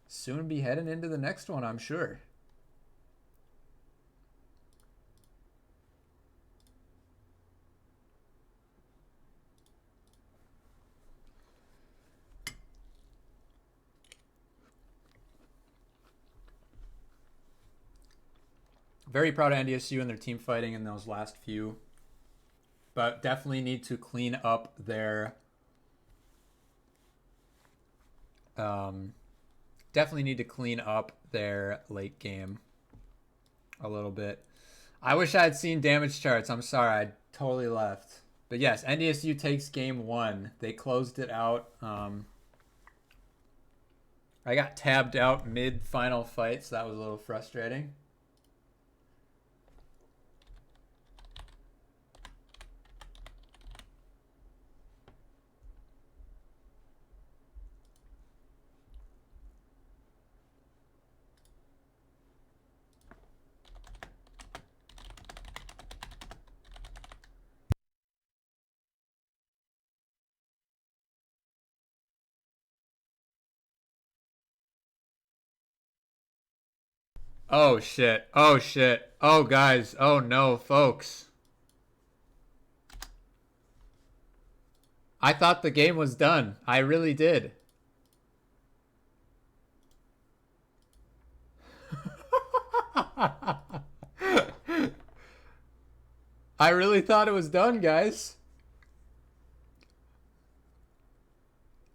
soon be heading into the next one, I'm sure. Very proud of NDSU and their team fighting in those last few. But definitely need to clean up their... definitely need to clean up their late game a little bit. I wish I had seen damage charts. I'm sorry, I totally left. But yes, NDSU takes game 1. They closed it out. I got tabbed out mid-final fight, so that was a little frustrating. Oh shit. Oh shit. Oh guys. Oh no, folks. I thought the game was done. I really did. I really thought it was done, guys.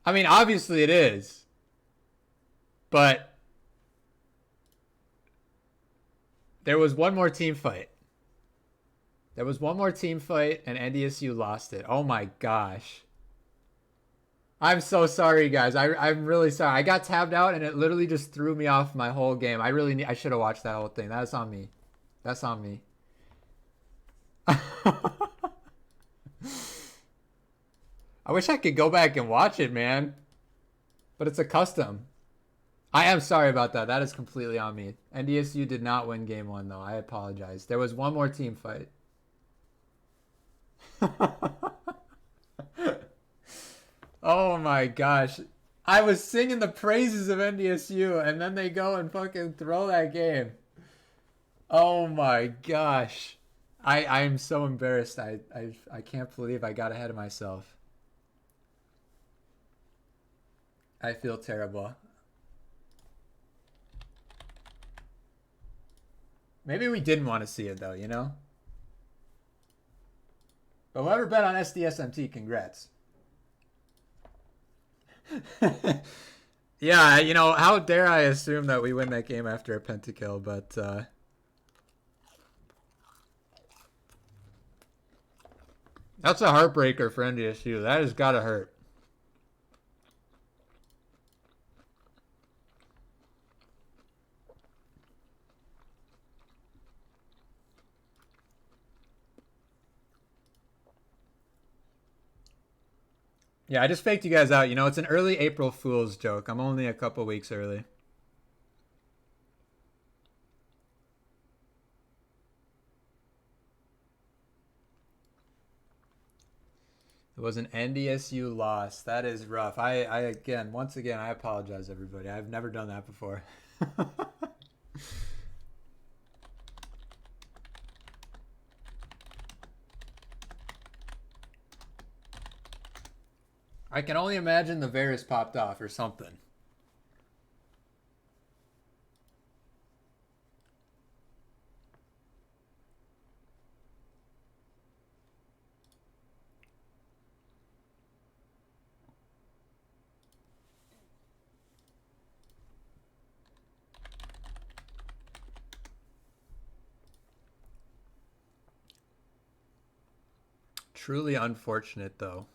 I mean, obviously it is. But there was one more team fight. There was one more team fight, and NDSU lost it. Oh my gosh. I'm so sorry, guys. I'm really sorry. I got tabbed out, and it literally just threw me off my whole game. I should have watched that whole thing. That's on me. That's on me. I wish I could go back and watch it, man. But it's a custom. I am sorry about that. That is completely on me. NDSU did not win game one, though. I apologize. There was one more team fight. Oh my gosh. I was singing the praises of NDSU, and then they go and fucking throw that game. Oh my gosh. I'm so embarrassed. I can't believe I got ahead of myself. I feel terrible. Maybe we didn't want to see it though, you know? But whoever bet on SDSMT, congrats. Yeah, you know, how dare I assume that we win that game after a pentakill, but that's a heartbreaker for NDSU. That has got to hurt. Yeah, I just faked you guys out. You know, it's an early April Fool's joke. I'm only a couple weeks early. It was an NDSU loss. That is rough. Once again, I apologize, everybody. I've never done that before. I can only imagine the virus popped off or something. Truly unfortunate, though.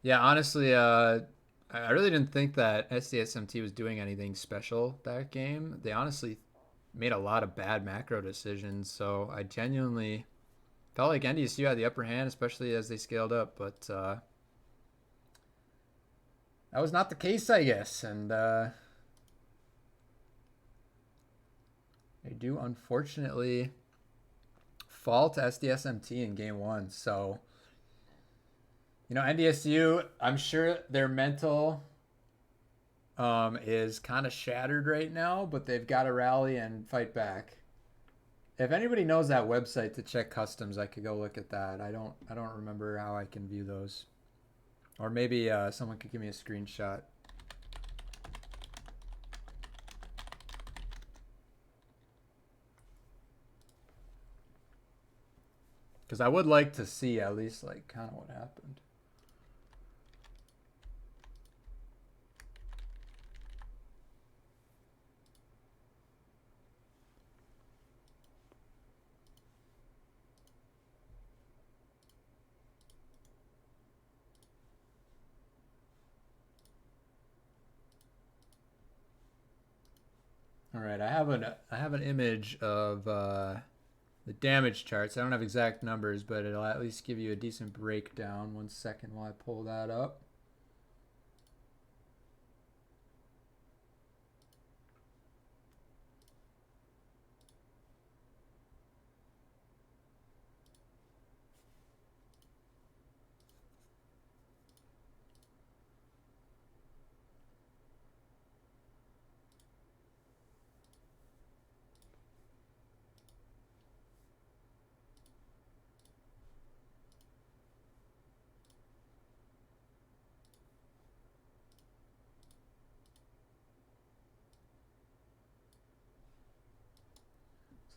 Yeah, honestly, I really didn't think that SDSMT was doing anything special that game. They honestly made a lot of bad macro decisions, so I genuinely felt like NDSU had the upper hand, especially as they scaled up, but that was not the case, I guess, and they do unfortunately fall to SDSMT in game one, so you know, NDSU, I'm sure their mental is kind of shattered right now, but they've got to rally and fight back. If anybody knows that website to check customs, I could go look at that. I don't remember how I can view those, or maybe someone could give me a screenshot. Because I would like to see at least like kind of what happened. All right, I have an image of the damage charts. I don't have exact numbers, but it'll at least give you a decent breakdown. 1 second while I pull that up.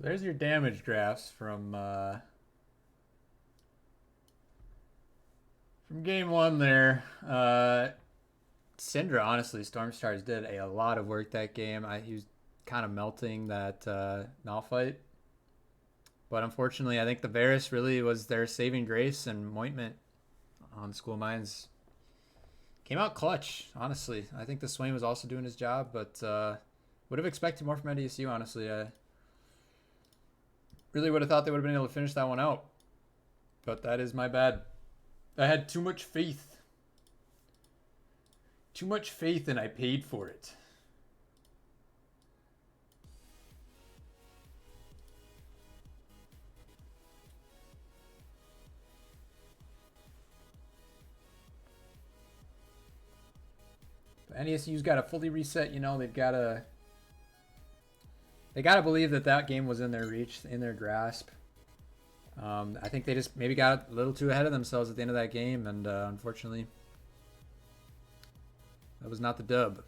So there's your damage graphs from game one there. Syndra, honestly, Storm Stars did a lot of work that game. He was kind of melting that Null fight. But unfortunately, I think the Varus really was their saving grace, and Mointment on School Mines came out clutch, honestly. I think the Swain was also doing his job, but would have expected more from NDSU, honestly. I really would have thought they would have been able to finish that one out. But that is my bad. I had too much faith. Too much faith, and I paid for it. NDSU's got to fully reset. You know, they gotta believe that game was in their reach, in their grasp. I think they just maybe got a little too ahead of themselves at the end of that game, and unfortunately, that was not the dub.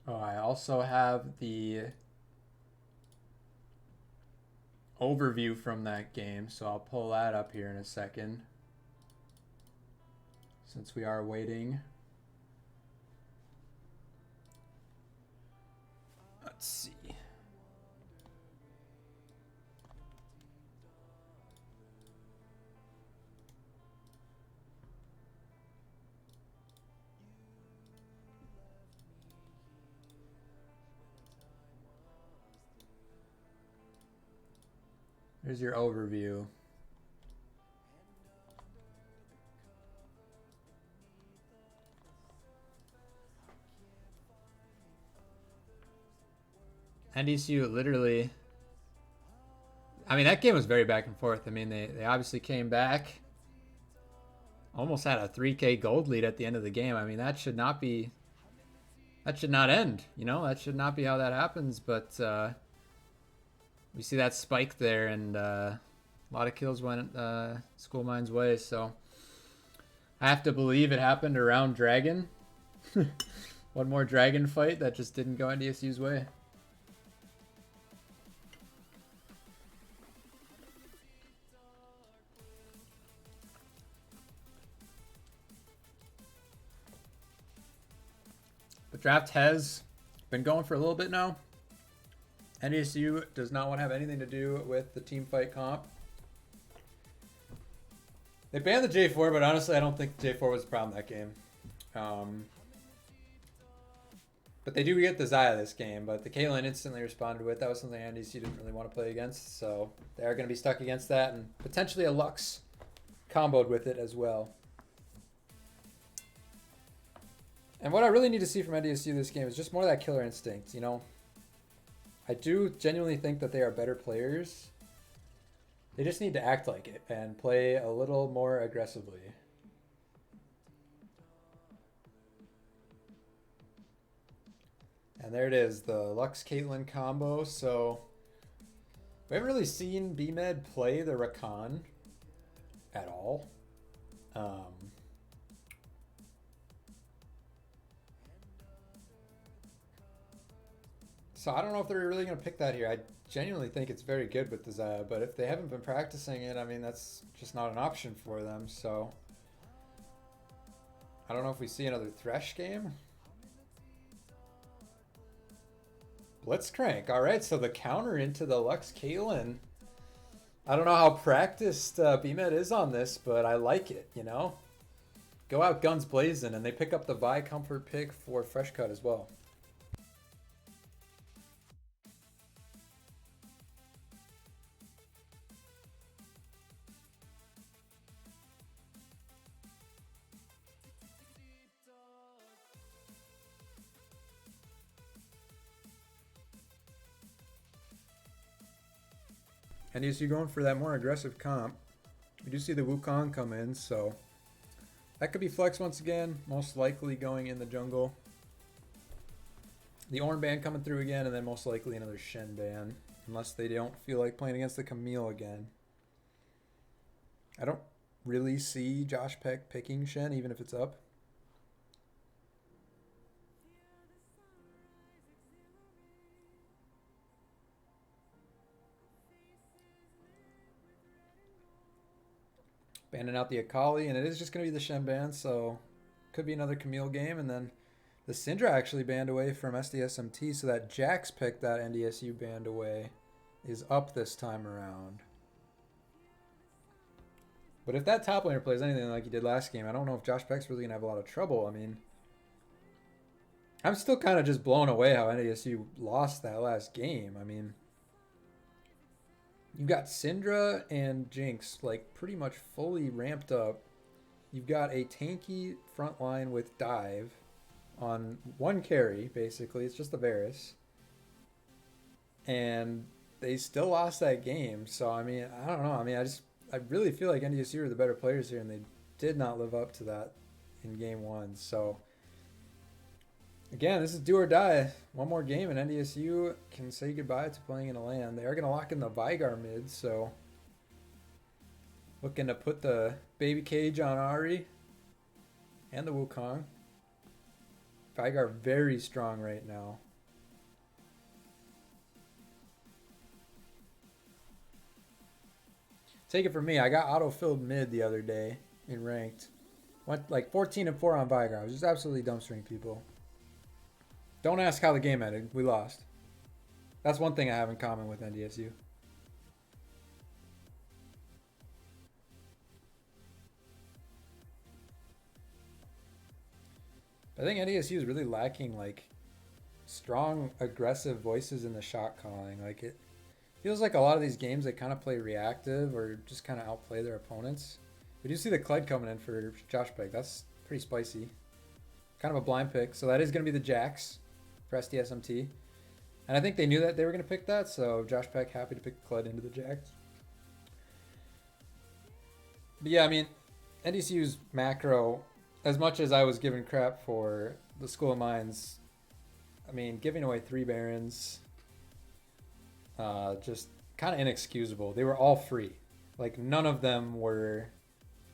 Oh, I also have the overview from that game, so I'll pull that up here in a second, since we are waiting. Let's see. Here's your overview. NDSU literally, I mean, that game was very back and forth. I mean, they obviously came back, almost had a 3K gold lead at the end of the game. I mean, that should not end, you know, that should not be how that happens, but we see that spike there, and a lot of kills went School Mine's way, so I have to believe it happened around Dragon. One more Dragon fight that just didn't go NDSU's way. The draft has been going for a little bit now. NDSU does not want to have anything to do with the team fight comp. They banned the J4, but honestly, I don't think the J4 was the problem that game. But they do get the Xayah this game, but the Caitlyn instantly responded with. That was something NDSU didn't really want to play against, so they're going to be stuck against that, and potentially a Lux comboed with it as well. And what I really need to see from NDSU this game is just more of that killer instinct, you know? I do genuinely think that they are better players. They just need to act like it and play a little more aggressively. And there it is, the Lux Caitlyn combo. So we haven't really seen BMed play the Rakan at all. So I don't know if they're really going to pick that here. I genuinely think it's very good with the Xayah, but if they haven't been practicing it, I mean, that's just not an option for them. So I don't know if we see another Thresh game. Blitzcrank. All right, so the counter into the Lux Caitlyn. I don't know how practiced BMed is on this, but I like it, you know? Go out guns blazing, and they pick up the Vi Comfort pick for Fresh Cut as well. NDSU going for that more aggressive comp. We do see the Wukong come in, so that could be flex once again, most likely going in the jungle. The Ornn ban coming through again, and then most likely another Shen ban, unless they don't feel like playing against the Camille again. I don't really see Josh Peck picking Shen, even if it's up. Banning out the Akali, and it is just going to be the Shen ban, so could be another Camille game. And then the Syndra actually banned away from SDSMT, so that Jax pick that NDSU banned away is up this time around. But if that top laner plays anything like he did last game, I don't know if Josh Peck's really going to have a lot of trouble. I mean, I'm still kind of just blown away how NDSU lost that last game. I mean, you've got Syndra and Jinx like pretty much fully ramped up. You've got a tanky front line with Dive on one carry, basically. It's just the Varus. And they still lost that game. So, I mean, I don't know. I mean, I really feel like NDSU are the better players here, and they did not live up to that in game one. So, again, this is do or die. One more game, and NDSU can say goodbye to playing in a LAN. They are going to lock in the Vigar mid, so looking to put the baby cage on Ahri and the Wukong. Vigar very strong right now. Take it from me, I got auto-filled mid the other day in ranked. Went like 14-4 on Vigar. I was just absolutely dumpstering people. Don't ask how the game ended. We lost. That's one thing I have in common with NDSU. I think NDSU is really lacking like strong, aggressive voices in the shot calling. Like it feels like a lot of these games they kind of play reactive or just kind of outplay their opponents. We do see the Kled coming in for Josh Peck. That's pretty spicy. Kind of a blind pick. So that is going to be the Jax for SDSMT. And I think they knew that they were going to pick that. So Josh Peck happy to pick Kled into the Jax. But yeah, I mean, NDSU's macro, as much as I was giving crap for the School of Mines, I mean, giving away 3 Barons, just kind of inexcusable. They were all free. Like, none of them were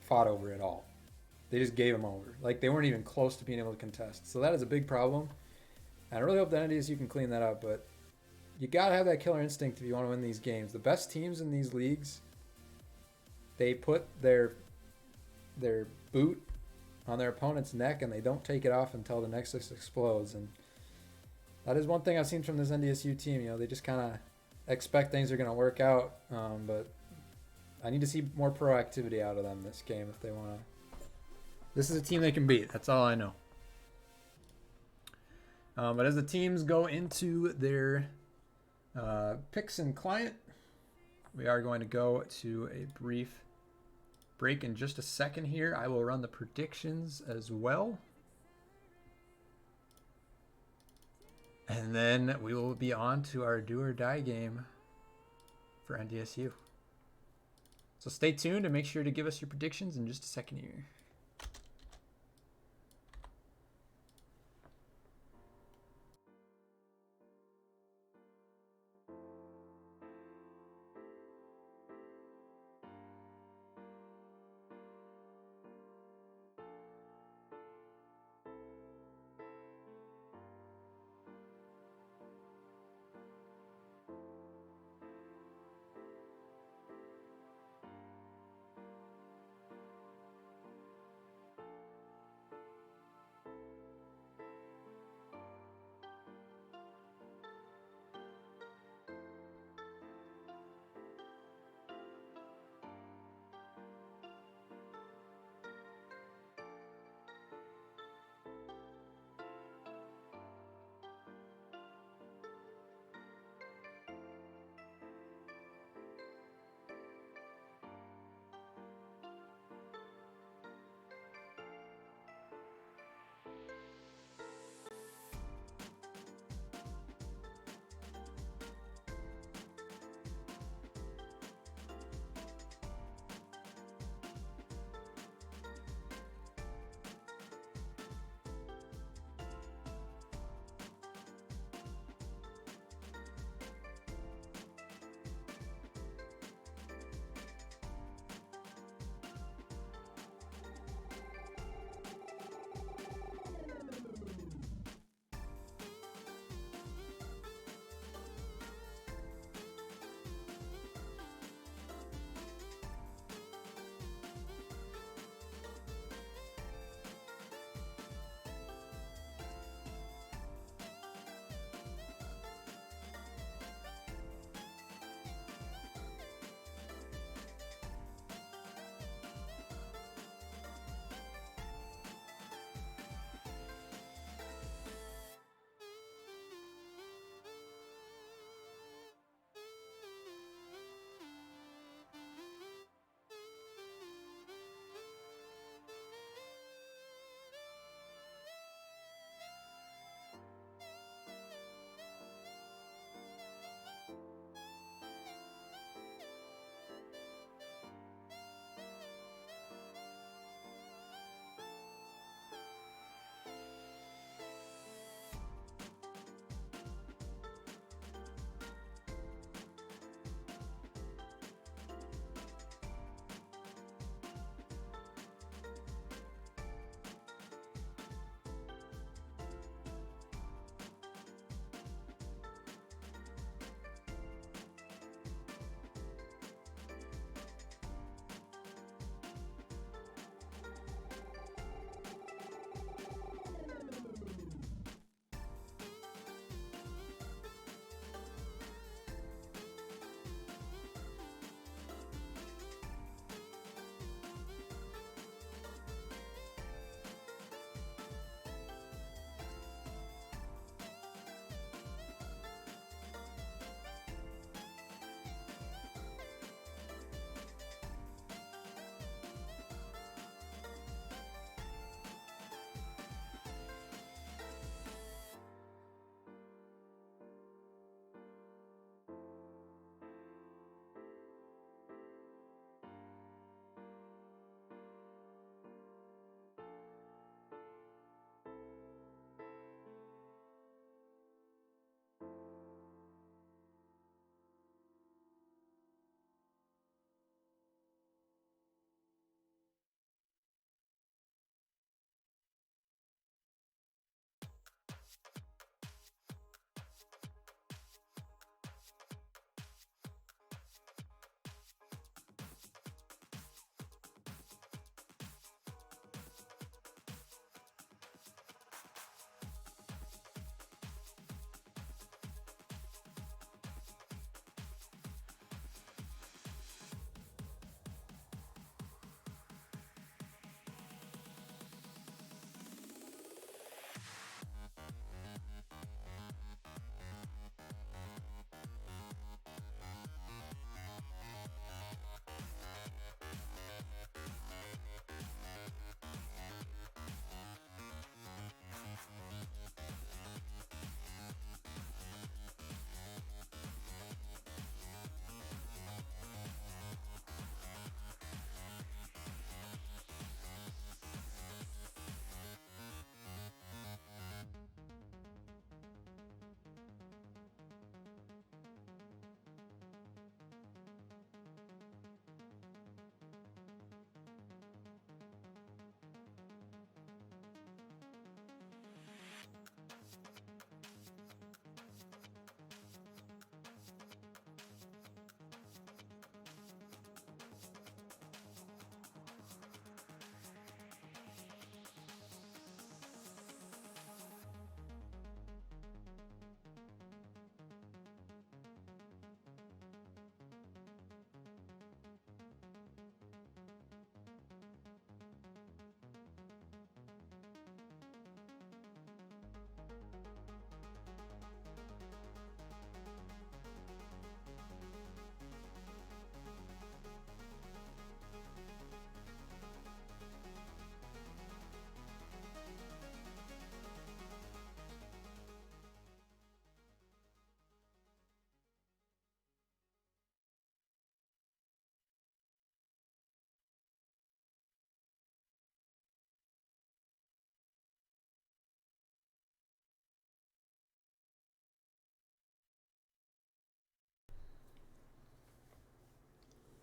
fought over at all. They just gave them over. Like, they weren't even close to being able to contest. So that is a big problem. And I really hope that NDSU can clean that up. But you got to have that killer instinct if you want to win these games. The best teams in these leagues, they put their boot on their opponent's neck and they don't take it off until the Nexus explodes. And that is one thing I've seen from this NDSU team. You know, they just kind of expect things are going to work out. But I need to see more proactivity out of them this game if they want to. This is a team they can beat. That's all I know. But as the teams go into their picks and client, we are going to go to a brief break in just a second here. I will run the predictions as well. And then we will be on to our do or die game for NDSU. So stay tuned and make sure to give us your predictions in just a second here.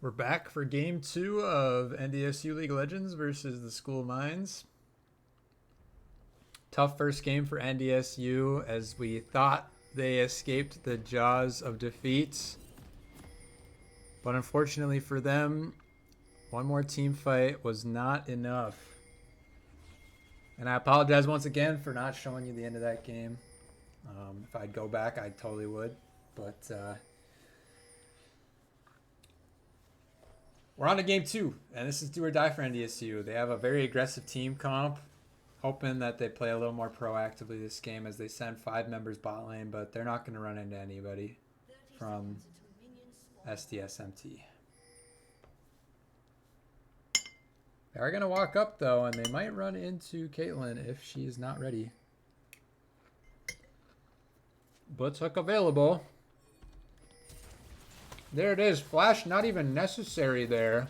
We're back for game 2 of NDSU League of Legends versus the School of Mines. Tough first game for NDSU as we thought they escaped the jaws of defeat. But unfortunately for them, one more team fight was not enough. And I apologize once again for not showing you the end of that game. If I'd go back, I totally would. But we're on to game 2, and this is do or die for NDSU. They have a very aggressive team comp, hoping that they play a little more proactively this game as they send 5 members bot lane, but they're not going to run into anybody from SDSMT. They are going to walk up, though, and they might run into Caitlyn if she is not ready. Blitz hook available. There it is. Flash not even necessary there.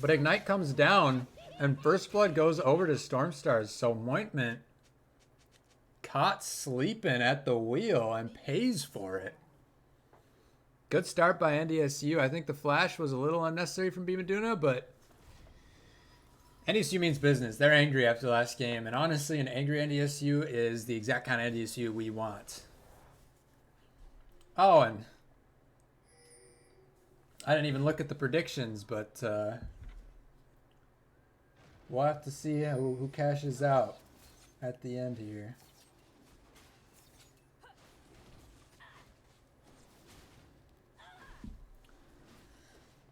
But Ignite comes down, and First Blood goes over to Stormstars. So Mointment caught sleeping at the wheel and pays for it. Good start by NDSU. I think the flash was a little unnecessary from Bimaduna, but NDSU means business. They're angry after the last game, and honestly, an angry NDSU is the exact kind of NDSU we want. Oh, and I didn't even look at the predictions, but we'll have to see who cashes out at the end here.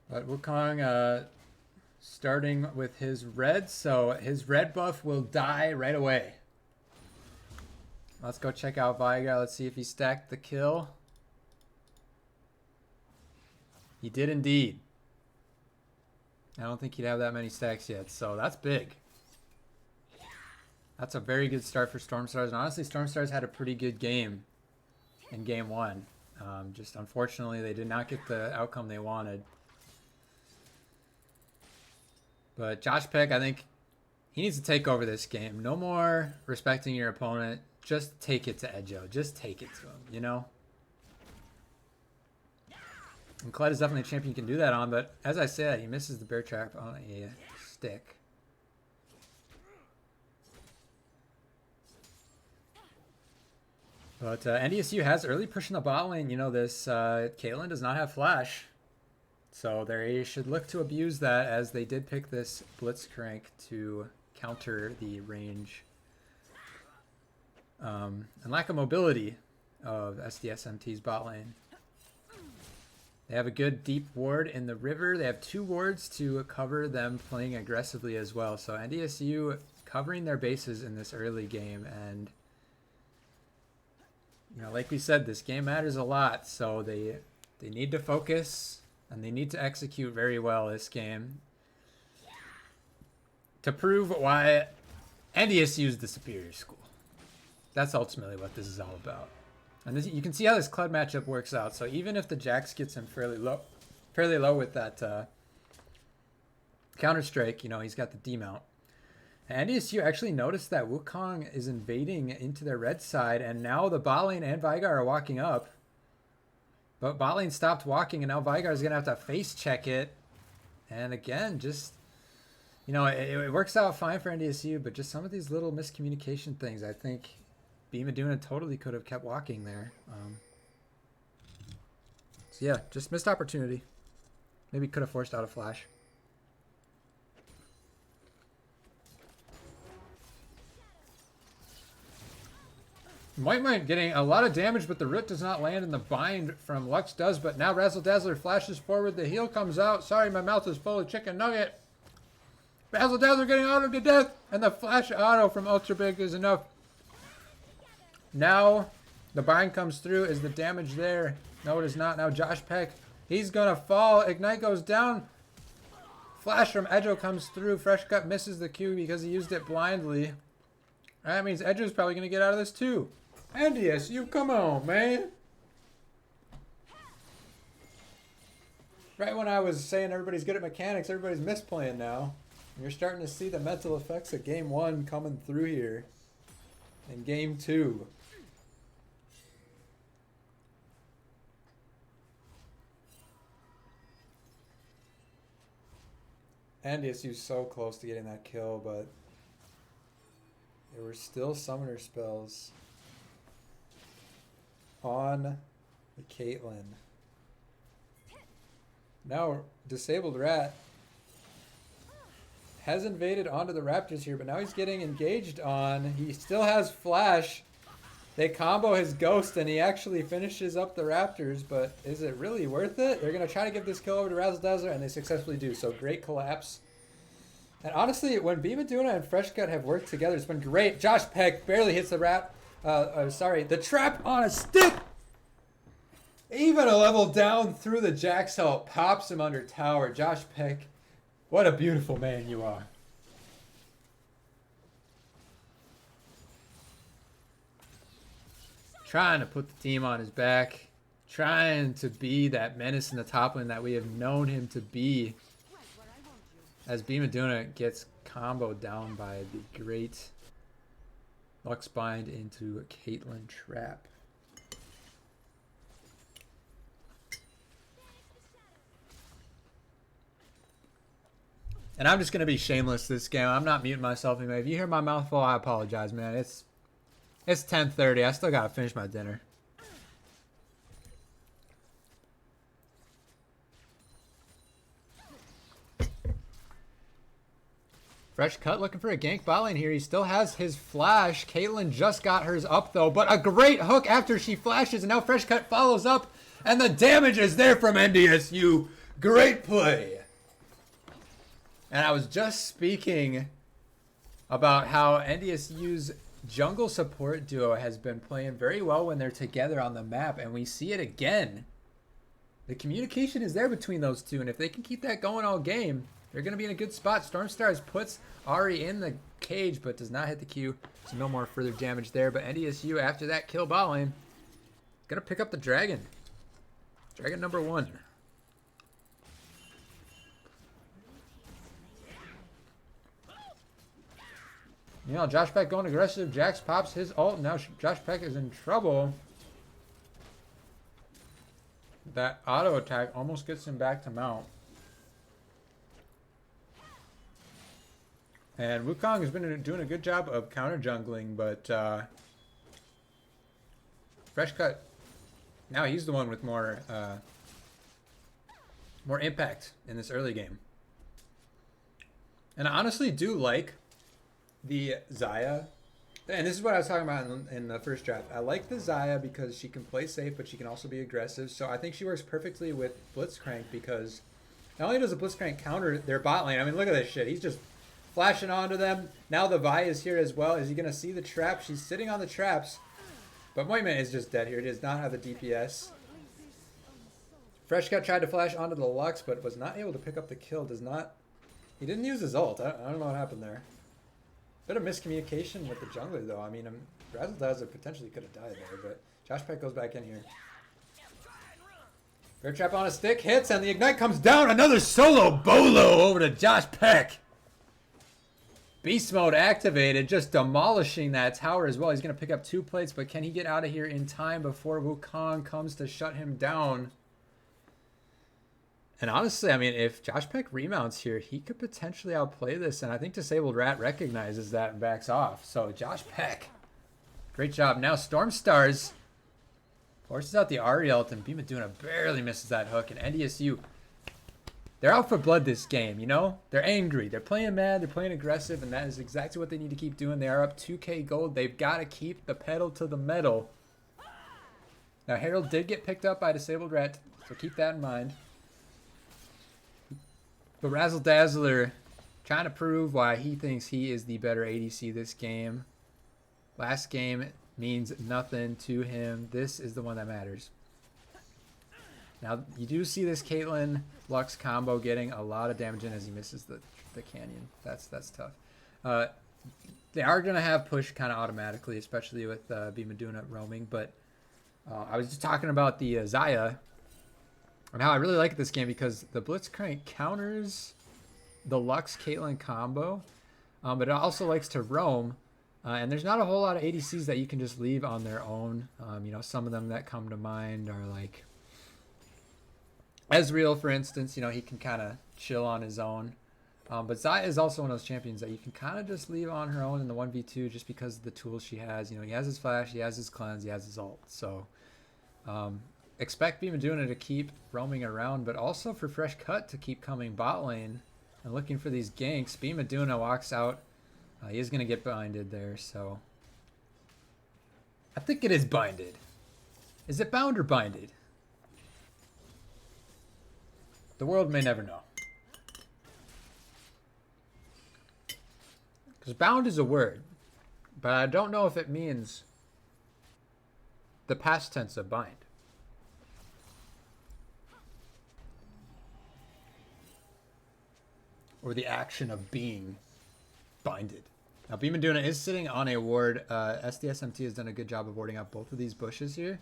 But Wukong starting with his red, so his red buff will die right away. Let's go check out Vigar. Let's see if he stacked the kill. He did indeed. I don't think he'd have that many stacks yet, so that's big. That's a very good start for Stormstars, and honestly, Stormstars had a pretty good game in game 1. Just unfortunately, they did not get the outcome they wanted. But Josh Peck, I think he needs to take over this game. No more respecting your opponent. Just take it to Edjo. Just take it to him, you know? And Kled is definitely a champion you can do that on, but as I said, he misses the bear trap on a stick. But NDSU has early push in the bot lane. You know, this Caitlyn does not have flash. So they should look to abuse that, as they did pick this Blitzcrank to counter the range and lack of mobility of SDSMT's bot lane. They have a good deep ward in the river. They have 2 wards to cover them playing aggressively as well. So NDSU covering their bases in this early game. And, you know, like we said, this game matters a lot. So they need to focus and they need to execute very well this game to prove why NDSU is the superior school. That's ultimately what this is all about. And this, you can see how this Kled matchup works out. So even if the Jax gets him fairly low with that counter strike, you know, he's got the demount. And NDSU actually noticed that Wukong is invading into their red side, and now the bot lane and Vigar are walking up. But bot lane stopped walking, and now Vigar is gonna have to face check it. And again, just, you know, it works out fine for NDSU, but just some of these little miscommunication things, I think Bimaduna totally could have kept walking there. So yeah, just missed opportunity. Maybe could have forced out a flash. Mointment getting a lot of damage, but the root does not land, and the bind from Lux does. But now Razzle Dazzler flashes forward. The heal comes out. Sorry, my mouth is full of chicken nugget. Razzle Dazzler getting autoed to death, and the flash auto from Ultra Big is enough Now the bind comes through. Is the damage there? No, it is not. Now Josh Peck, he's gonna fall. Ignite goes down. Flash from Edjo comes through. Fresh Cut misses the Q because he used it blindly. That means Edjo's probably gonna get out of this too. NDSU, come on, man. Right when I was saying everybody's good at mechanics, everybody's misplaying now. You're starting to see the mental effects of game 1 coming through here. In game 2. NDSU's so close to getting that kill, but there were still summoner spells on the Caitlyn. Now, Disabled Rat has invaded onto the Raptors here, but now he's getting engaged on. He still has Flash. They combo his Ghost, and he actually finishes up the Raptors, but is it really worth it? They're going to try to give this kill over to Razzle Dazzler, and they successfully do. So, great collapse. And honestly, when Beamaduna and Fresh Cut have worked together, it's been great. Josh Peck barely hits the the trap on a stick. Even a level down through the Jack's help pops him under tower. Josh Peck, what a beautiful man you are. Trying to put the team on his back. Trying to be that menace in the top lane that we have known him to be. As Beamaduna gets comboed down by the great Lux Bind into a Caitlyn trap. And I'm just going to be shameless this game. I'm not muting myself anyway. If you hear my mouth fall, I apologize, man. It's 10:30. I still got to finish my dinner. Fresh Cut looking for a gank bot lane here. He still has his flash. Caitlyn just got hers up, though. But a great hook after she flashes. And now Fresh Cut follows up. And the damage is there from NDSU. Great play. And I was just speaking about how NDSU's jungle support duo has been playing very well when they're together on the map. And we see it again. The communication is there between those two. And if they can keep that going all game, they're going to be in a good spot. Stormstars puts Ari in the cage, but does not hit the Q. So no more further damage there. But NDSU, after that kill bot lane, going to pick up the dragon. Dragon number 1. You know, Josh Peck going aggressive. Jax pops his ult. Now Josh Peck is in trouble. That auto attack almost gets him back to mount. And Wukong has been doing a good job of counter jungling, but Fresh Cut, now he's the one with more impact in this early game. And I honestly do like the Xayah, and this is what I was talking about in the first draft. I like the Xayah because she can play safe, but she can also be aggressive. So I think she works perfectly with Blitzcrank because not only does a Blitzcrank counter their bot lane, I mean, look at this shit. He's just flashing onto them. Now the Vi is here as well. Is he going to see the trap? She's sitting on the traps. But Moyman is just dead here. He does not have the DPS. Fresh Cut tried to flash onto the Lux, but was not able to pick up the kill. He didn't use his ult. I don't know what happened there. Bit of miscommunication with the jungler, though. I mean, Razzle Dazzler potentially could have died there, but Josh Peck goes back in here. Bear Trap on a stick, hits, and the Ignite comes down. Another solo bolo over to Josh Peck. Beast Mode activated, just demolishing that tower as well. He's going to pick up 2 plates, but can he get out of here in time before Wukong comes to shut him down? And honestly, I mean, if Josh Peck remounts here, he could potentially outplay this. And I think Disabled Rat recognizes that and backs off. So Josh Peck, great job. Now Stormstars forces out the Ari ult, and Beamaduna barely misses that hook. And NDSU, they're out for blood this game, you know? They're angry. They're playing mad. They're playing aggressive. And that is exactly what they need to keep doing. They are up 2K gold. They've got to keep the pedal to the metal. Now, Herald did get picked up by Disabled Rat, so keep that in mind. But Razzle Dazzler trying to prove why he thinks he is the better ADC this game. Last game, means nothing to him. This is the one that matters. Now, you do see this Caitlyn Lux combo getting a lot of damage in as he misses the canyon. That's tough. They are going to have push kind of automatically, especially with Bimaduna roaming. But I was just talking about the Xayah and how I really like this game because the Blitzcrank counters the Lux Caitlyn combo, but it also likes to roam. And there's not a whole lot of ADCs that you can just leave on their own. You know, some of them that come to mind are like Ezreal, for instance. You know, he can kind of chill on his own. But Xayah is also one of those champions that you can kind of just leave on her own in the 1v2 just because of the tools she has. You know, he has his flash, he has his cleanse, he has his ult. So expect Bimaduna to keep roaming around, but also for Fresh Cut to keep coming bot lane and looking for these ganks. Bimaduna walks out. He is going to get binded there, so I think it is binded. Is it bound or binded? The world may never know. Because bound is a word, but I don't know if it means the past tense of bind. Or the action of being binded. Now, Bimaduna is sitting on a ward. SDSMT has done a good job of warding out both of these bushes here.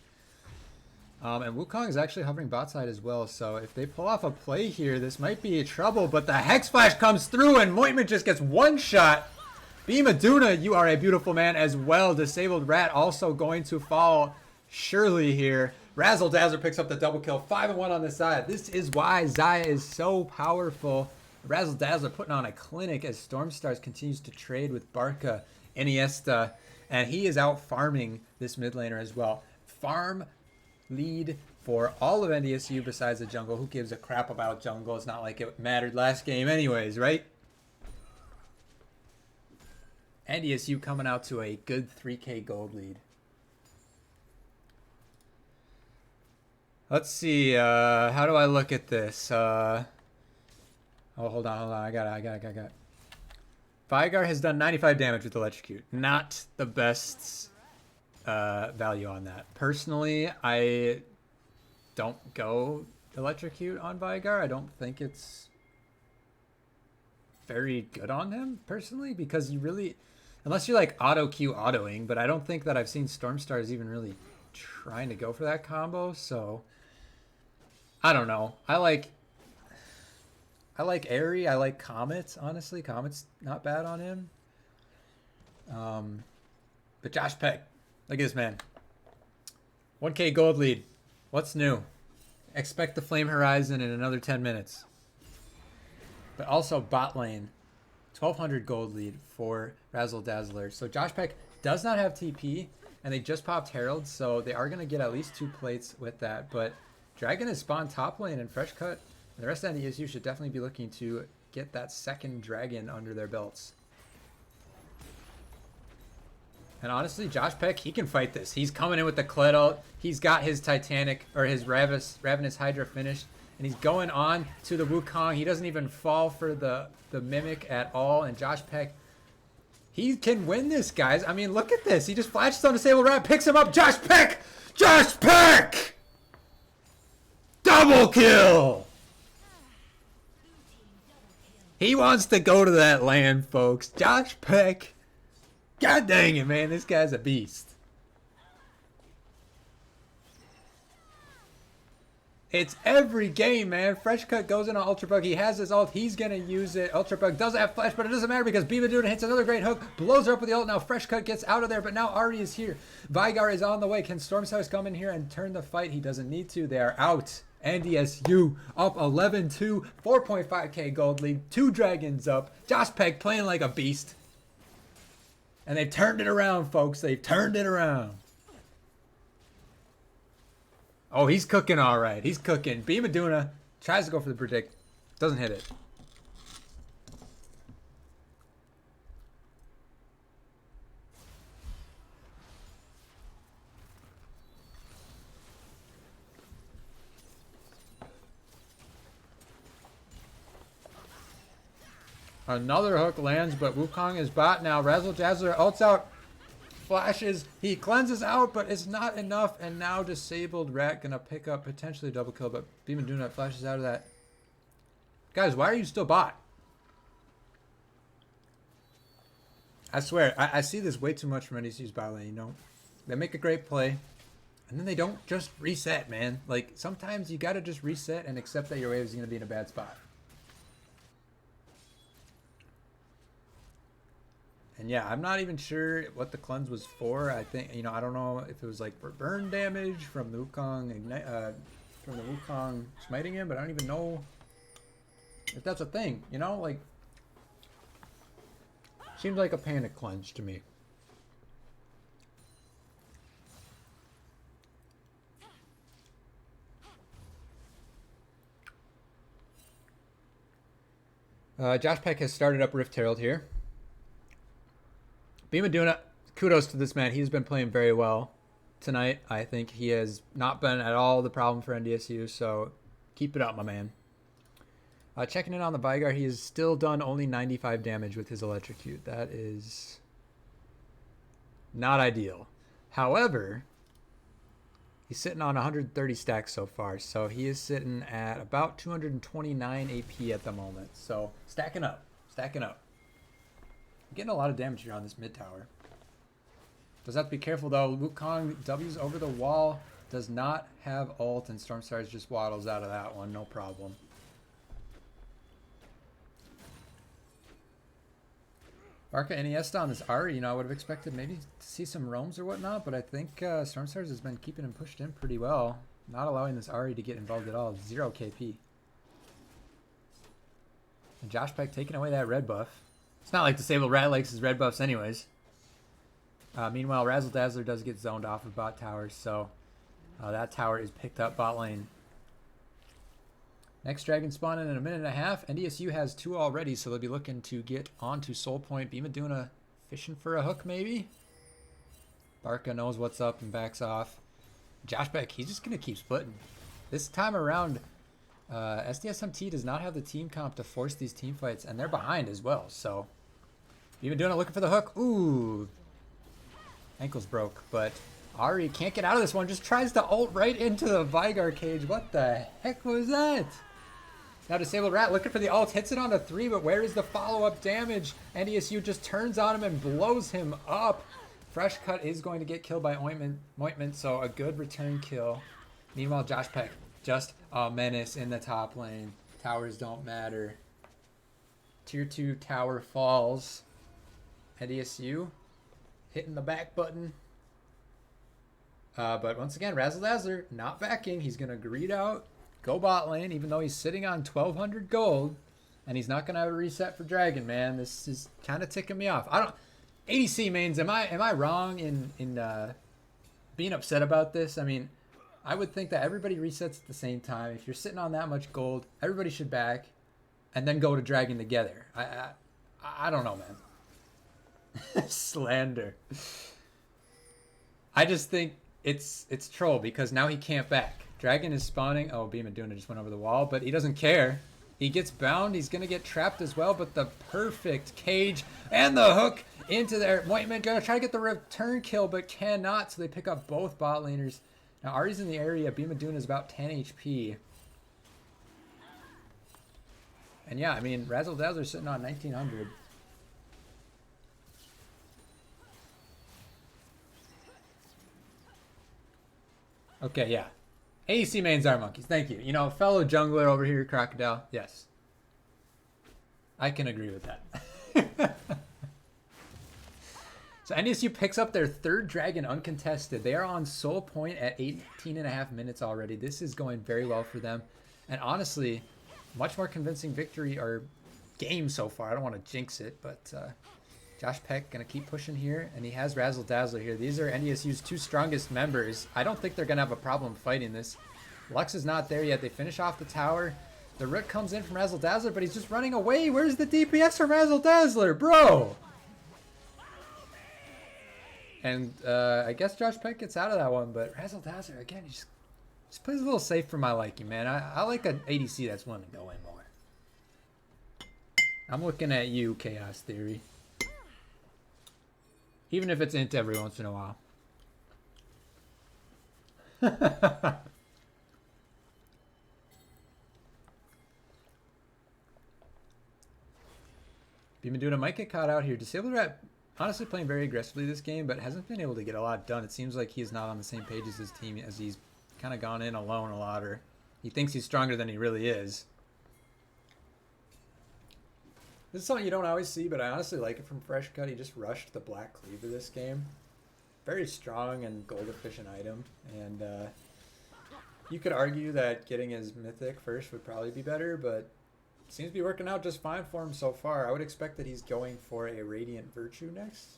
And Wukong is actually hovering bot side as well. So if they pull off a play here, this might be trouble. But the Hex Flash comes through and Moitman just gets one shot. Bimaduna, you are a beautiful man as well. Disabled Rat also going to fall surely here. Razzle Dazzle picks up the double kill. 5-1 on the side. This is why Xayah is so powerful. Razzle Dazzle putting on a clinic as Stormstars continues to trade with Barca, Iniesta, and he is out farming this mid laner as well. Farm lead for all of NDSU besides the jungle. Who gives a crap about jungle? It's not like it mattered last game anyways, right? NDSU coming out to a good 3k gold lead. Let's see, how do I look at this? Oh, hold on. I got it. Veigar has done 95 damage with Electrocute. Not the best value on that. Personally, I don't go Electrocute on Veigar. I don't think it's very good on him, personally, because you really... Unless you're like auto-Q autoing, but I don't think that I've seen Stormstars even really trying to go for that combo, so... I don't know. I like Airy. I like Comet, honestly. Comet's not bad on him. But Josh Peck, look at this man. 1k gold lead. What's new? Expect the Flame Horizon in another 10 minutes. But also bot lane. 1200 gold lead for Razzle Dazzler. So Josh Peck does not have TP, and they just popped Herald, so they are going to get at least 2 plates with that. But Dragon is spawned top lane, and Fresh Cut and the rest of NDSU should definitely be looking to get that second Dragon under their belts. And honestly, Josh Peck, he can fight this. He's coming in with the Kled ult. He's got his Titanic, or his Ravenous Hydra finished. And he's going on to the Wukong. He doesn't even fall for the Mimic at all. And Josh Peck, he can win this, guys. I mean, look at this. He just flashes on Disabled Rat, picks him up. Josh Peck! Josh Peck! Double kill! He wants to go to that land, folks. Josh Peck. God dang it, man. This guy's a beast. It's every game, man. Fresh Cut goes into Ultra Bug. He has his ult. He's going to use it. Ultra Bug doesn't have flash, but it doesn't matter because Bimaduna hits another great hook. Blows her up with the ult. Now Fresh Cut gets out of there, but now Ari is here. Veigar is on the way. Can Stormstars come in here and turn the fight? He doesn't need to. They are out. NDSU up 11-2. 4.5k gold lead. 2 dragons up. Josh Peck playing like a beast. And they've turned it around, folks. They've turned it around. Oh, he's cooking all right. He's cooking. Bimaduna tries to go for the predict. Doesn't hit it. Another hook lands, but Wukong is bot now. Razzle Dazzler ults out. flashes. He cleanses out, but it's not enough. And now disabled Rat gonna pick up potentially a double kill, but Beam and Duna flashes out of that. Guys, why are you still bot? I swear, I see this way too much from NDSU's bot lane, you know? They make a great play, and then they don't just reset, man. Like, sometimes you gotta just reset and accept that your wave is gonna be in a bad spot. And yeah, I'm not even sure what the cleanse was for. I think, you know, I don't know if it was like for burn damage from the Wukong from the Wukong smiting him, but I don't even know if that's a thing, you know? Like, seems like a panic cleanse to me. Josh Peck has started up Rift Herald here. Beam Aduna, kudos to this man. He's been playing very well tonight. I think he has not been at all the problem for NDSU, so keep it up, my man. Checking in on the Vigar, he has still done only 95 damage with his Electrocute. That is not ideal. However, he's sitting on 130 stacks so far, so he is sitting at about 229 AP at the moment. So stacking up, stacking up. Getting a lot of damage here on this mid tower. Does have to be careful though. Wukong W's over the wall, does not have ult, and Stormstars just waddles out of that one, no problem. Barca Iniesta on this Ari, you know, I would have expected maybe to see some roams or whatnot, but I think Stormstars has been keeping him pushed in pretty well. Not allowing this Ari to get involved at all. 0 KP. And Josh Peck taking away that red buff. It's not like Disabled Rat likes his red buffs anyways. Meanwhile, Razzle Dazzler does get zoned off of bot towers, so that tower is picked up bot lane. Next dragon spawn in a minute and a half. NDSU has 2 already, so they'll be looking to get onto Soul Point. Beam Aduna fishing for a hook, maybe? Barca knows what's up and backs off. Josh Beck, he's just going to keep splitting. This time around, SDSMT does not have the team comp to force these team fights, and they're behind as well, so Beam Aduna looking for the hook. Ooh. Ankle's broke, but Ari can't get out of this one. Just tries to ult right into the Vigar cage. What the heck was that? Now Disabled Rat looking for the ult. Hits it on a 3, but where is the follow-up damage? NDSU just turns on him and blows him up. Fresh Cut is going to get killed by Ointment, so a good return kill. Meanwhile, Josh Peck, just a menace in the top lane. Towers don't matter. Tier 2 tower falls. NDSU hitting the back button. But once again, Razzle Dazzler not backing. He's going to greed out, go bot lane, even though he's sitting on 1,200 gold. And he's not going to have a reset for Dragon, man. This is kind of ticking me off. ADC mains, am I wrong in being upset about this? I mean, I would think that everybody resets at the same time. If you're sitting on that much gold, everybody should back and then go to Dragon together. I don't know, man. Slander. I just think it's troll because now he can't back. Dragon is spawning. Oh, Beam Aduna just went over the wall, but he doesn't care. He gets bound. He's going to get trapped as well, but the perfect cage and the hook into there. Ointment going to try to get the return kill, but cannot, so they pick up both bot laners. Now, Ari's in the area. Beam Aduna is about 10 HP. And yeah, I mean, Razzle Dazzler sitting on 1,900. Okay, yeah. AEC mains are monkeys. Thank you. You know, fellow jungler over here, Crocodile. Yes. I can agree with that. So NDSU picks up their 3rd dragon uncontested. They are on Soul Point at 18.5 minutes already. This is going very well for them. And honestly, much more convincing victory or game so far. I don't want to jinx it, but Josh Peck going to keep pushing here, and he has Razzle Dazzler here. These are NDSU's 2 strongest members. I don't think they're going to have a problem fighting this. Lux is not there yet. They finish off the tower. The root comes in from Razzle Dazzler, but he's just running away. Where's the DPS from Razzle Dazzler, bro? And I guess Josh Peck gets out of that one, but Razzle Dazzler, again, he just plays a little safe for my liking, man. I like an ADC that's willing to go in more. I'm looking at you, Chaos Theory. Even if it's int every once in a while. Bimaduna might get caught out here. Disabled Rat honestly playing very aggressively this game, but hasn't been able to get a lot done. It seems like he's not on the same page as his team, as he's kind of gone in alone a lot, or he thinks he's stronger than he really is. This is something you don't always see, but I honestly like it from Fresh Cut. He just rushed the Black Cleaver this game. Very strong and gold efficient item, and you could argue that getting his Mythic first would probably be better, but seems to be working out just fine for him so far. I would expect that he's going for a Radiant Virtue next.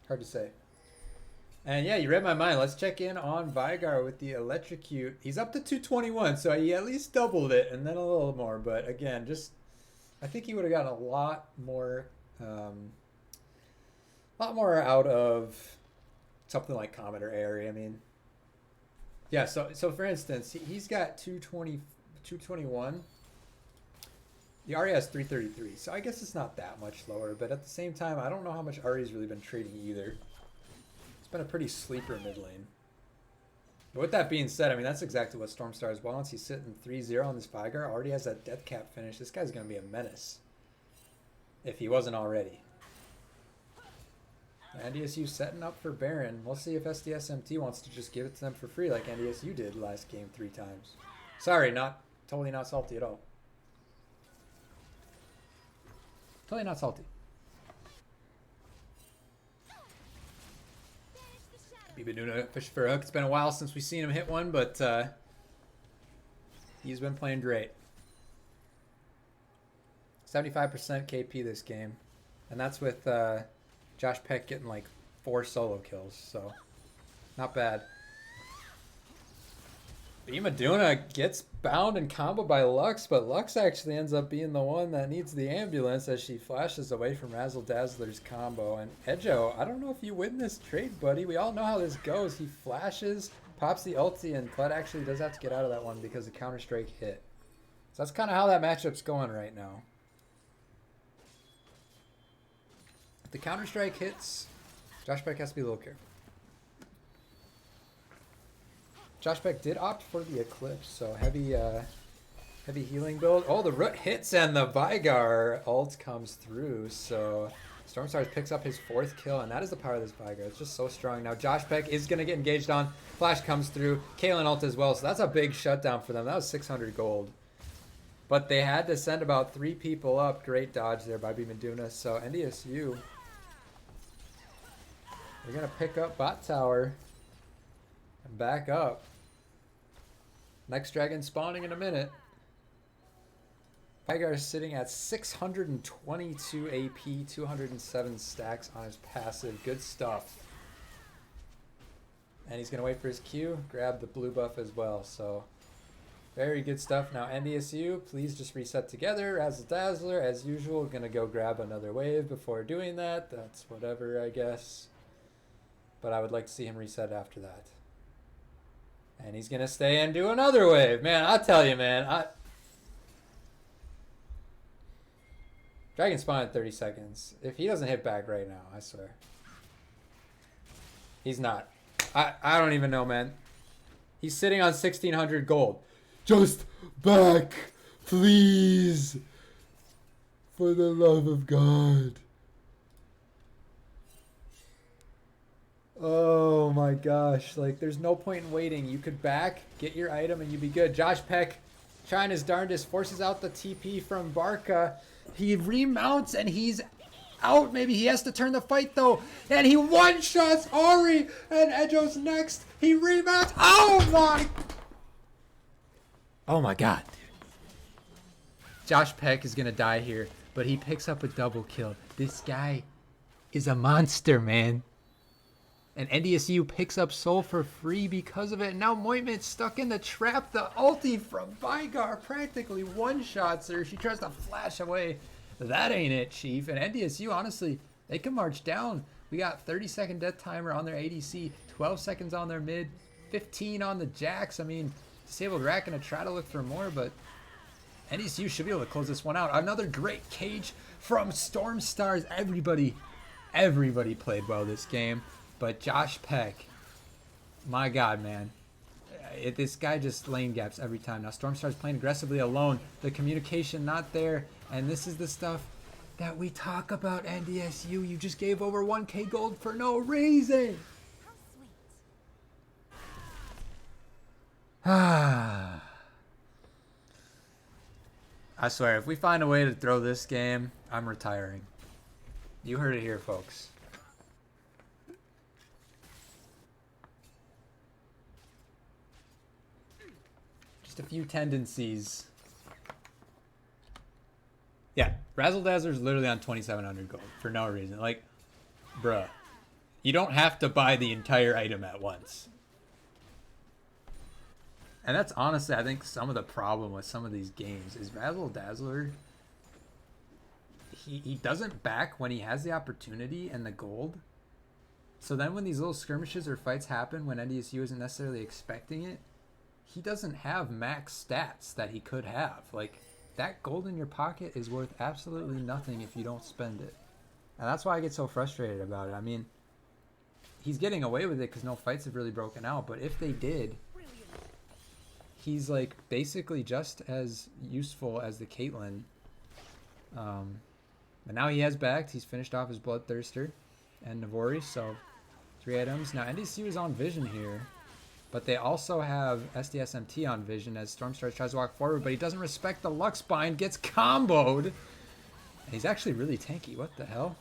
Hard to say. And yeah, you read my mind. Let's check in on Vigar with the Electrocute. He's up to 221, so he at least doubled it, and then a little more. But again, just I think he would have gotten a lot more out of something like Comet or Airy. I mean, yeah. So for instance, he's got 221. The Ari has 333, so I guess it's not that much lower, but at the same time, I don't know how much Ari's really been trading either. It's been a pretty sleeper mid lane. But with that being said, I mean, that's exactly what Stormstar wants. He's sitting 3-0 on this Vigar, already has that death cap finish. This guy's going to be a menace, if he wasn't already. NDSU setting up for Baron. We'll see if SDSMT wants to just give it to them for free like NDSU did last game 3 times. Sorry, totally not salty at all. Totally not salty. Bimaduna fish for a hook. It's been a while since we've seen him hit one, but he's been playing great. 75% KP this game. And that's with Josh Peck getting like 4 solo kills, so not bad. Bimaduna gets bound and comboed by Lux, but Lux actually ends up being the one that needs the ambulance as she flashes away from Razzle Dazzler's combo. And Edjo, I don't know if you win this trade, buddy. We all know how this goes. He flashes, pops the ulti, and Kled actually does have to get out of that one because the Counter-Strike hit. So that's kind of how that matchup's going right now. If the Counter-Strike hits, Josh Peck has to be a little careful. Josh Peck did opt for the Eclipse, so heavy healing build. Oh, the Root hits and the Vigar ult comes through, so Stormstars picks up his 4th kill, and that is the power of this Vigar. It's just so strong. Now Josh Peck is going to get engaged on. Flash comes through. Kaelin ult as well, so that's a big shutdown for them. That was 600 gold. But they had to send about 3 people up. Great dodge there by Bimaduna. So NDSU, they're going to pick up bot tower and back up. Next dragon spawning in a minute. Vigar is sitting at 622 AP, 207 stacks on his passive. Good stuff. And he's going to wait for his Q, grab the blue buff as well. So, very good stuff. Now, NDSU, please just reset together. Razzle Dazzler, as usual, going to go grab another wave before doing that. That's whatever, I guess. But I would like to see him reset after that. And he's going to stay and do another wave. Man, I'll tell you, man. Dragon spawn in 30 seconds. If he doesn't hit back right now, I swear. He's not. I don't even know, man. He's sitting on 1,600 gold. Just back, please. For the love of God. Oh my gosh, like there's no point in waiting. You could back, get your item, and you'd be good. Josh Peck trying his darndest, forces out the TP from Barca. He remounts and he's out. Maybe he has to turn the fight though. And he one-shots Ari, and Edjo's next. He remounts. Oh my god, dude. Josh Peck is gonna die here, but he picks up a double kill. This guy is a monster, man. And NDSU picks up Soul for free because of it. And now Moitman's stuck in the trap. The ulti from Vigar practically one-shots her. She tries to flash away. That ain't it, Chief. And NDSU, honestly, they can march down. We got 30-second death timer on their ADC, 12 seconds on their mid, 15 on the Jax. I mean, Disabled Rat gonna try to look for more, but NDSU should be able to close this one out. Another great cage from Stormstars. Everybody Everybody played well this game, but Josh Peck, my God, man. This guy just lane gaps every time. Now Stormstar's playing aggressively alone. The communication not there, and this is the stuff that we talk about, NDSU. You just gave over 1K gold for no reason. I swear, if we find a way to throw this game, I'm retiring. You heard it here, folks. Just a few tendencies. Yeah, Razzle Dazzler's literally on 2,700 gold for no reason. Like, bruh, you don't have to buy the entire item at once. And that's honestly, I think, some of the problem with some of these games is Razzle Dazzler. He doesn't back when he has the opportunity and the gold. So then when these little skirmishes or fights happen when NDSU isn't necessarily expecting it, he doesn't have max stats that he could have. Like, that gold in your pocket is worth absolutely nothing if you don't spend it. And that's why I get so frustrated about it. I mean, he's getting away with it because no fights have really broken out. But if they did, he's like basically just as useful as the Caitlyn. But now he has backed. He's finished off his Bloodthirster and Navori, so 3 items. Now NDSU is on Vision here, but they also have SDSMT on Vision as Stormstar tries to walk forward, but he doesn't respect the Lux Bind, gets comboed. And he's actually really tanky. What the hell?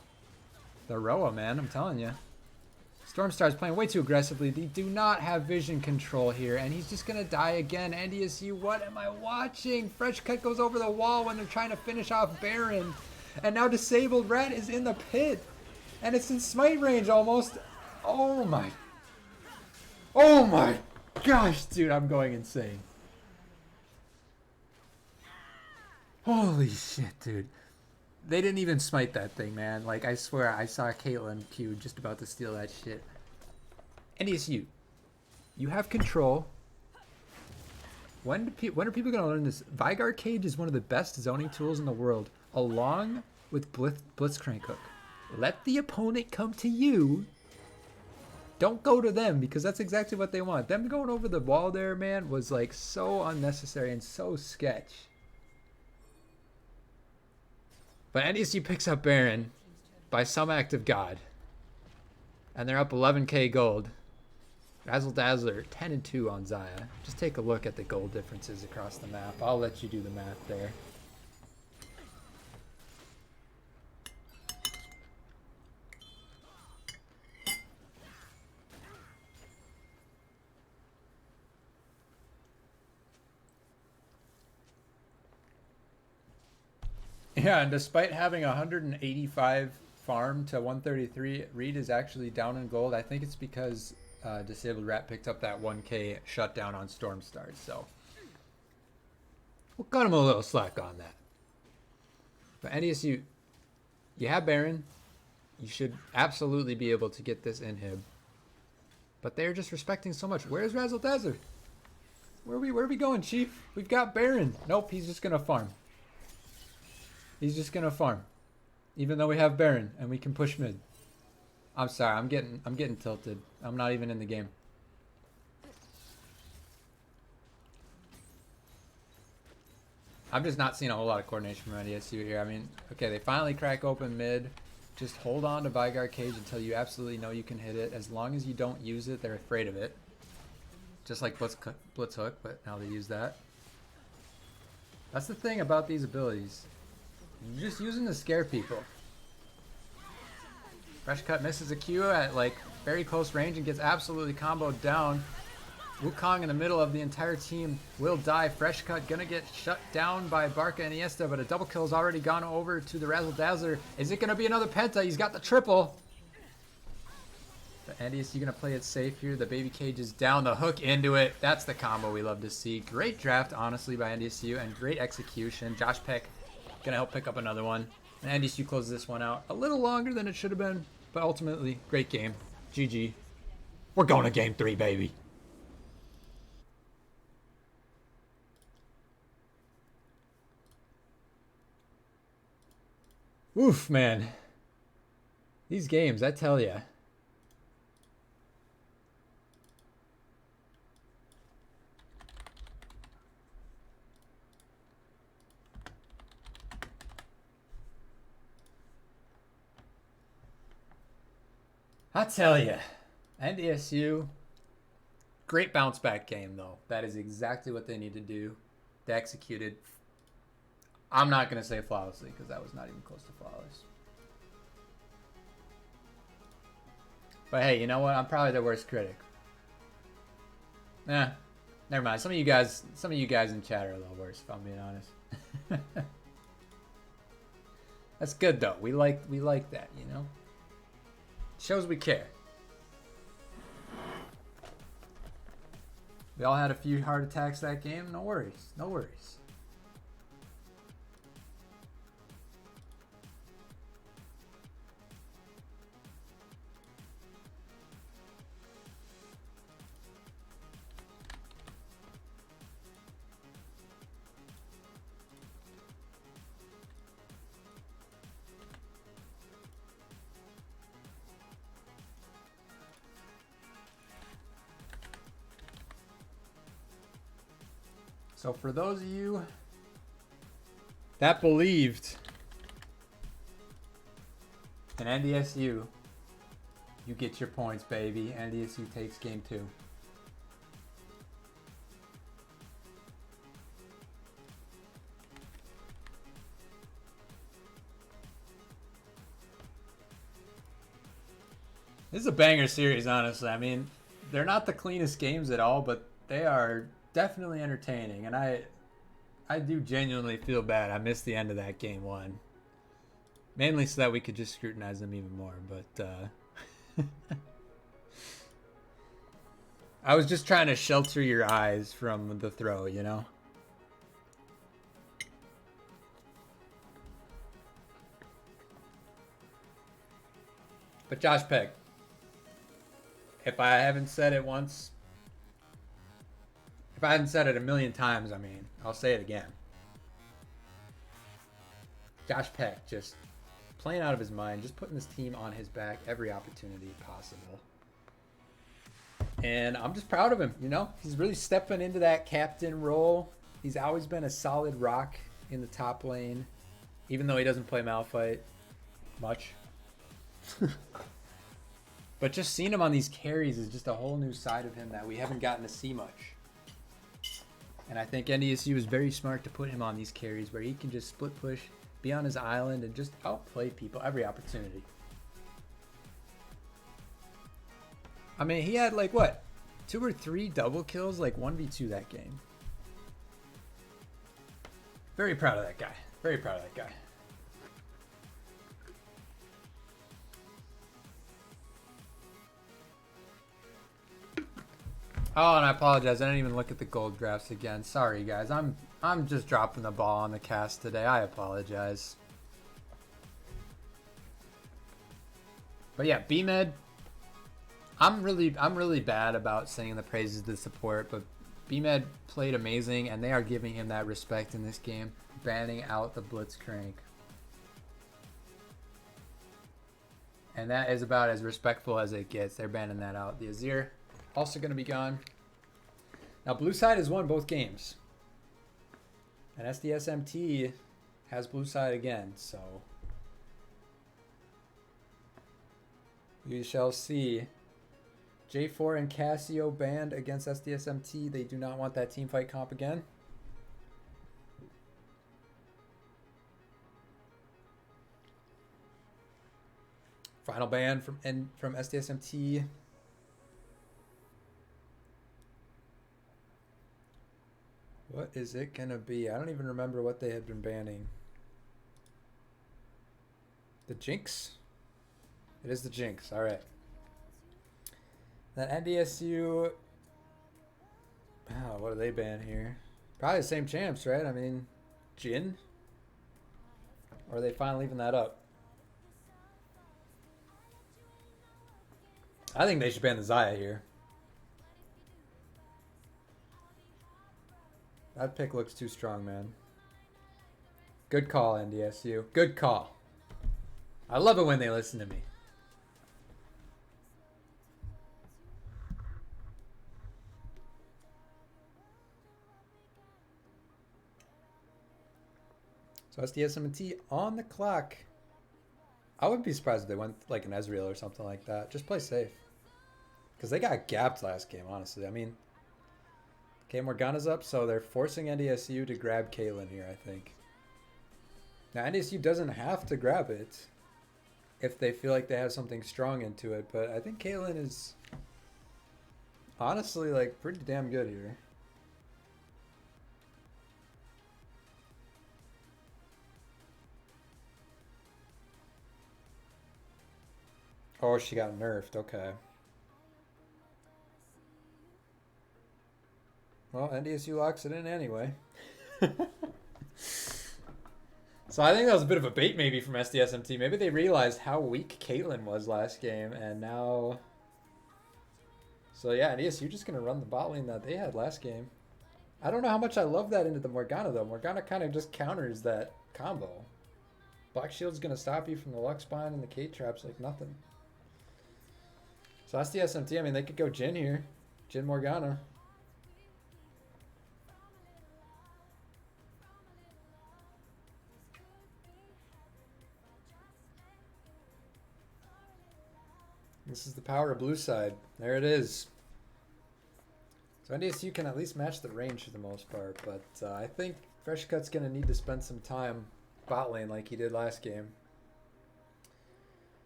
The Roa, man, I'm telling you. Stormstar's playing way too aggressively. They do not have vision control here, and he's just going to die again. NDSU, what am I watching? Fresh Cut goes over the wall when they're trying to finish off Baron. And now Disabled Rat is in the pit. And it's in smite range almost. Oh my. Oh my gosh, dude, I'm going insane. Holy shit, dude. They didn't even smite that thing, man. Like, I swear, I saw Caitlyn Q just about to steal that shit. NDSU, you have control. When are people going to learn this? Vygar Cage is one of the best zoning tools in the world, along with Blitzcrank Hook. Let the opponent come to you. Don't go to them, because that's exactly what they want. Them going over the wall there, man, was like so unnecessary and so sketch. But NDSU picks up Baron by some act of God. And they're up 11k gold. Razzle Dazzler 10-2 on Xayah. Just take a look at the gold differences across the map. I'll let you do the math there. Yeah, and despite having 185 farm to 133, Reed is actually down in gold. I think it's because Disabled Rat picked up that 1k shutdown on Stormstar, so we'll cut him a little slack on that. But NDSU, you have Baron. You should absolutely be able to get this inhib. But they're just respecting so much. Where's Razzle Dazzler? Where are we going, Chief? We've got Baron. Nope, he's just gonna farm. He's just gonna farm, even though we have Baron and we can push mid. I'm sorry, I'm getting tilted. I'm not even in the game. I'm just not seeing a whole lot of coordination from NDSU here. I mean, okay, they finally crack open mid. Just hold on to Vygar Cage until you absolutely know you can hit it. As long as you don't use it, they're afraid of it. Just like Blitz Hook, but now they use that. That's the thing about these abilities. You're just using to scare people. Fresh Cut misses a Q at like very close range and gets absolutely comboed down. Wukong in the middle of the entire team will die. Fresh Cut gonna get shut down by Barca and Iniesta, but a double kill has already gone over to the Razzle Dazzler. Is it gonna be another Penta? He's got the triple. But NDSU gonna play it safe here. The baby cage is down, the hook into it. That's the combo we love to see. Great draft, honestly, by NDSU, and great execution. Josh Peck gonna help pick up another one. And NDSU closes this one out a little longer than it should have been, but ultimately, great game. GG. We're going to game 3, baby. Oof, man. These games, I tell ya. I tell ya. NDSU, great bounce back game, though. That is exactly what they need to do. They executed. I'm not going to say flawlessly because that was not even close to flawless. But hey, you know what? I'm probably the worst critic. Never mind. Some of you guys in chat are a little worse, if I'm being honest. That's good though. We like that, you know? Shows we care. We all had a few heart attacks that game. No worries. No worries. So for those of you that believed in NDSU, you get your points, baby. NDSU takes game 2. This is a banger series, honestly. I mean, they're not the cleanest games at all, but they are definitely entertaining, and I do genuinely feel bad I missed the end of that game 1, mainly so that we could just scrutinize them even more, but I was just trying to shelter your eyes from the throw, you know. But Josh Peck, if I haven't said it once, if I hadn't said it a million times, I mean, I'll say it again. Josh Peck just playing out of his mind, just putting this team on his back every opportunity possible. And I'm just proud of him, you know? He's really stepping into that captain role. He's always been a solid rock in the top lane, even though he doesn't play Malphite much. But just seeing him on these carries is just a whole new side of him that we haven't gotten to see much. And I think NDSU is very smart to put him on these carries where he can just split push, be on his island, and just outplay people every opportunity. I mean, he had like what? 2 or 3 double kills, like 1v2 that game. Very proud of that guy. Very proud of that guy. Oh, and I apologize. I didn't even look at the gold drafts again. Sorry, guys. I'm just dropping the ball on the cast today. I apologize. But yeah, BMed. I'm really bad about saying the praises of the support, but BMed played amazing, and they are giving him that respect in this game, banning out the Blitzcrank. And that is about as respectful as it gets. They're banning that out. The Azir also going to be gone. Now, Blue Side has won both games. And SDSMT has Blue Side again, so we shall see. J4 and Casio banned against SDSMT. They do not want that team fight comp again. Final ban from SDSMT. What is it gonna be? I don't even remember what they had been banning. The Jinx? It is the Jinx. All right. That NDSU. Oh, what do they ban here? Probably the same champs, right? I mean, Jin? Or are they finally leaving that up? I think they should ban the Xayah here. That pick looks too strong, man. Good call, NDSU. Good call. I love it when they listen to me. So SDSMT on the clock. I wouldn't be surprised if they went like an Ezreal or something like that. Just play safe. Because they got gapped last game, honestly. I mean, okay, Morgana's up, so they're forcing NDSU to grab Caitlyn here, I think. Now, NDSU doesn't have to grab it if they feel like they have something strong into it, but I think Caitlyn is honestly like pretty damn good here. Oh, she got nerfed. Okay. Well, NDSU locks it in anyway. So I think that was a bit of a bait maybe from SDSMT. Maybe they realized how weak Caitlyn was last game, and now... So yeah, NDSU just going to run the bot lane that they had last game. I don't know how much I love that into the Morgana, though. Morgana kind of just counters that combo. Black Shield's going to stop you from the Lux Bind and the Kate Traps like nothing. So SDSMT, I mean, they could go Jhin here. Jhin Morgana. This is the power of blue side. There it is. So NDSU can at least match the range for the most part, but I think Freshcut's going to need to spend some time bot lane like he did last game.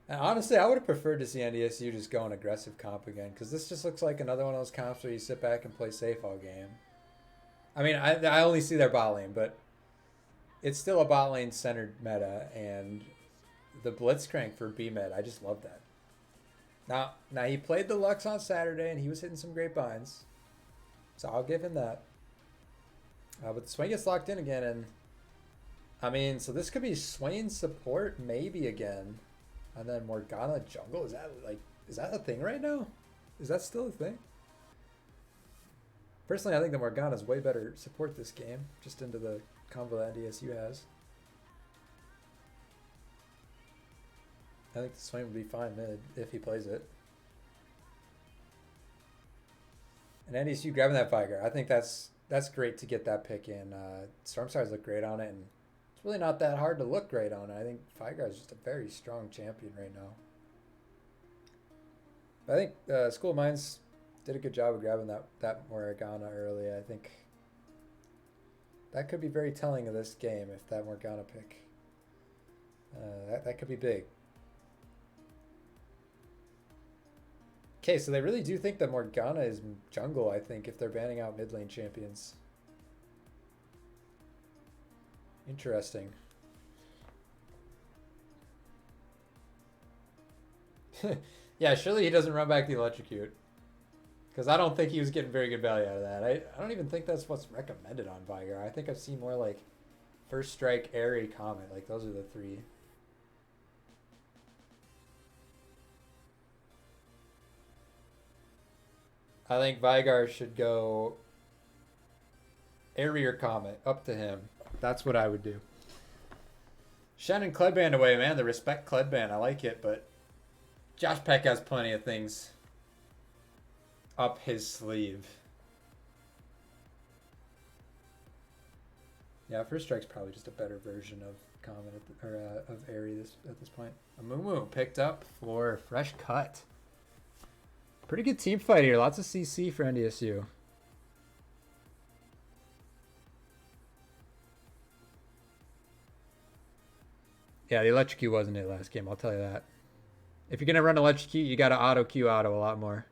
And honestly, I would have preferred to see NDSU just go an aggressive comp again, because this just looks like another one of those comps where you sit back and play safe all game. I mean, I only see their bot lane, but it's still a bot lane centered meta, and the Blitzcrank for B mid, I just love that. Now he played the Lux on Saturday, and he was hitting some great binds. So I'll give him that. But the Swain gets locked in again, and I mean, so this could be Swain support maybe again, and then Morgana jungle. Is that a thing right now? Is that still a thing? Personally, I think the Morgana's way better support this game, just into the combo that NDSU has. I think the Swain would be fine mid if he plays it. And NDSU grabbing that Vigar. I think that's great to get that pick in. Stormstars look great on it, and it's really not that hard to look great on it. I think Vigar is just a very strong champion right now. I think School of Mines did a good job of grabbing that Morgana early. I think that could be very telling of this game if that Morgana pick. That could be big. Okay, so they really do think that Morgana is jungle, I think, if they're banning out mid lane champions. Interesting. Yeah, surely he doesn't run back the electrocute. Because I don't think he was getting very good value out of that. I don't even think that's what's recommended on Vigar. I think I've seen more like First Strike, Airy, Comet. Like, those are the three. I think Vigar should go Airy or Comet. Up to him. That's what I would do. Shannon Cledband away, man. The respect Cledband. I like it, but Josh Peck has plenty of things up his sleeve. Yeah, First Strike's probably just a better version of Comet of Airy at this point. Amumu picked up for Fresh Cut. Pretty good team fight here. Lots of CC for NDSU. Yeah, the electrocute wasn't it last game, I'll tell you that. If you're going to run electrocute, you got to auto Q auto a lot more.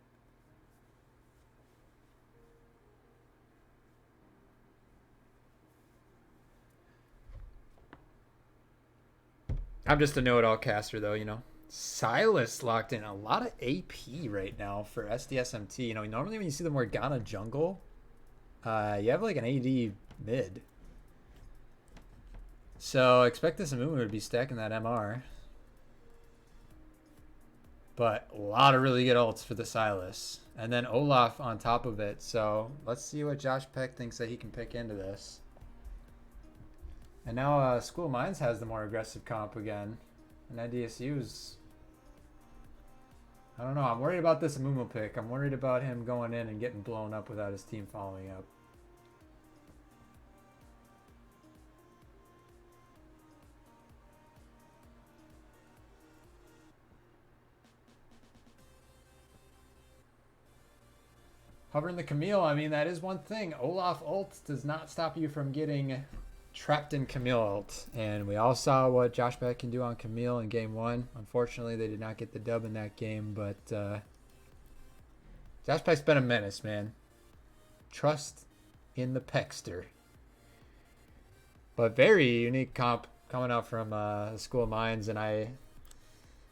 I'm just a know-it-all caster, though, you know. Silas locked in. A lot of AP right now for SDSMT. You know, normally when you see the Morgana jungle, you have like an AD mid. So expect this Amumu to be stacking that MR. But a lot of really good ults for the Silas. And then Olaf on top of it. So let's see what Josh Peck thinks that he can pick into this. And now School of Mines has the more aggressive comp again. And NDSU's... I don't know. I'm worried about this Amumu pick. I'm worried about him going in and getting blown up without his team following up. Hovering the Camille, I mean, that is one thing. Olaf ult does not stop you from getting trapped in Camille ult. And we all saw what Josh Beck can do on Camille in game 1. Unfortunately, they did not get the dub in that game, but Josh Beck's been a menace, man. Trust in the Peckster. But very unique comp coming out from School of Mines, and I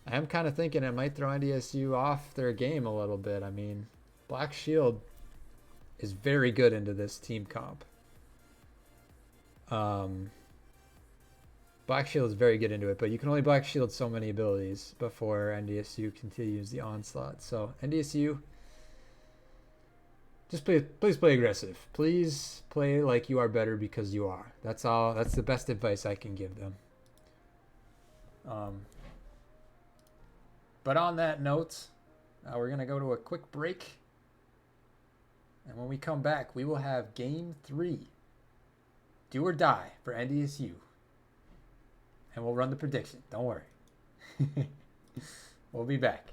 am kind of thinking it might throw NDSU off their game a little bit. I mean, Black Shield is very good into this team comp. Black Shield is very good into it, but you can only Black Shield so many abilities before NDSU continues the onslaught. So NDSU, just please play aggressive. Please play like you are better because you are. That's all. That's the best advice I can give them. But on that note, we're going to go to a quick break. And when we come back, we will have Game 3. Do or die for NDSU. And we'll run the prediction. Don't worry. We'll be back.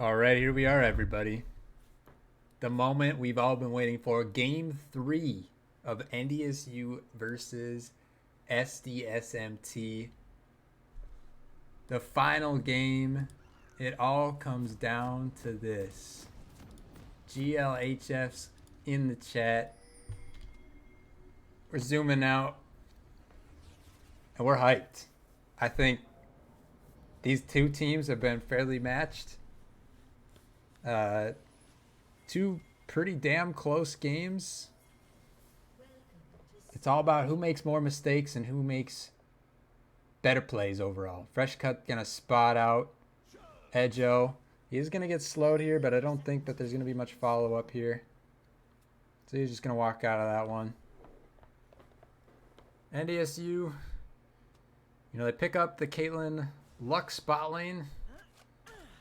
All right, here we are, everybody. The moment we've all been waiting for. Game 3 of NDSU versus SDSMT. The final game. It all comes down to this. GLHF's in the chat. We're zooming out. And we're hyped. I think these two teams have been fairly matched. Two pretty damn close games. It's all about who makes more mistakes and who makes better plays overall. Fresh Cut gonna spot out Edjo. He is gonna get slowed here, but I don't think that there's gonna be much follow up here. So he's just gonna walk out of that one. NDSU, they pick up the Caitlyn Luck spot lane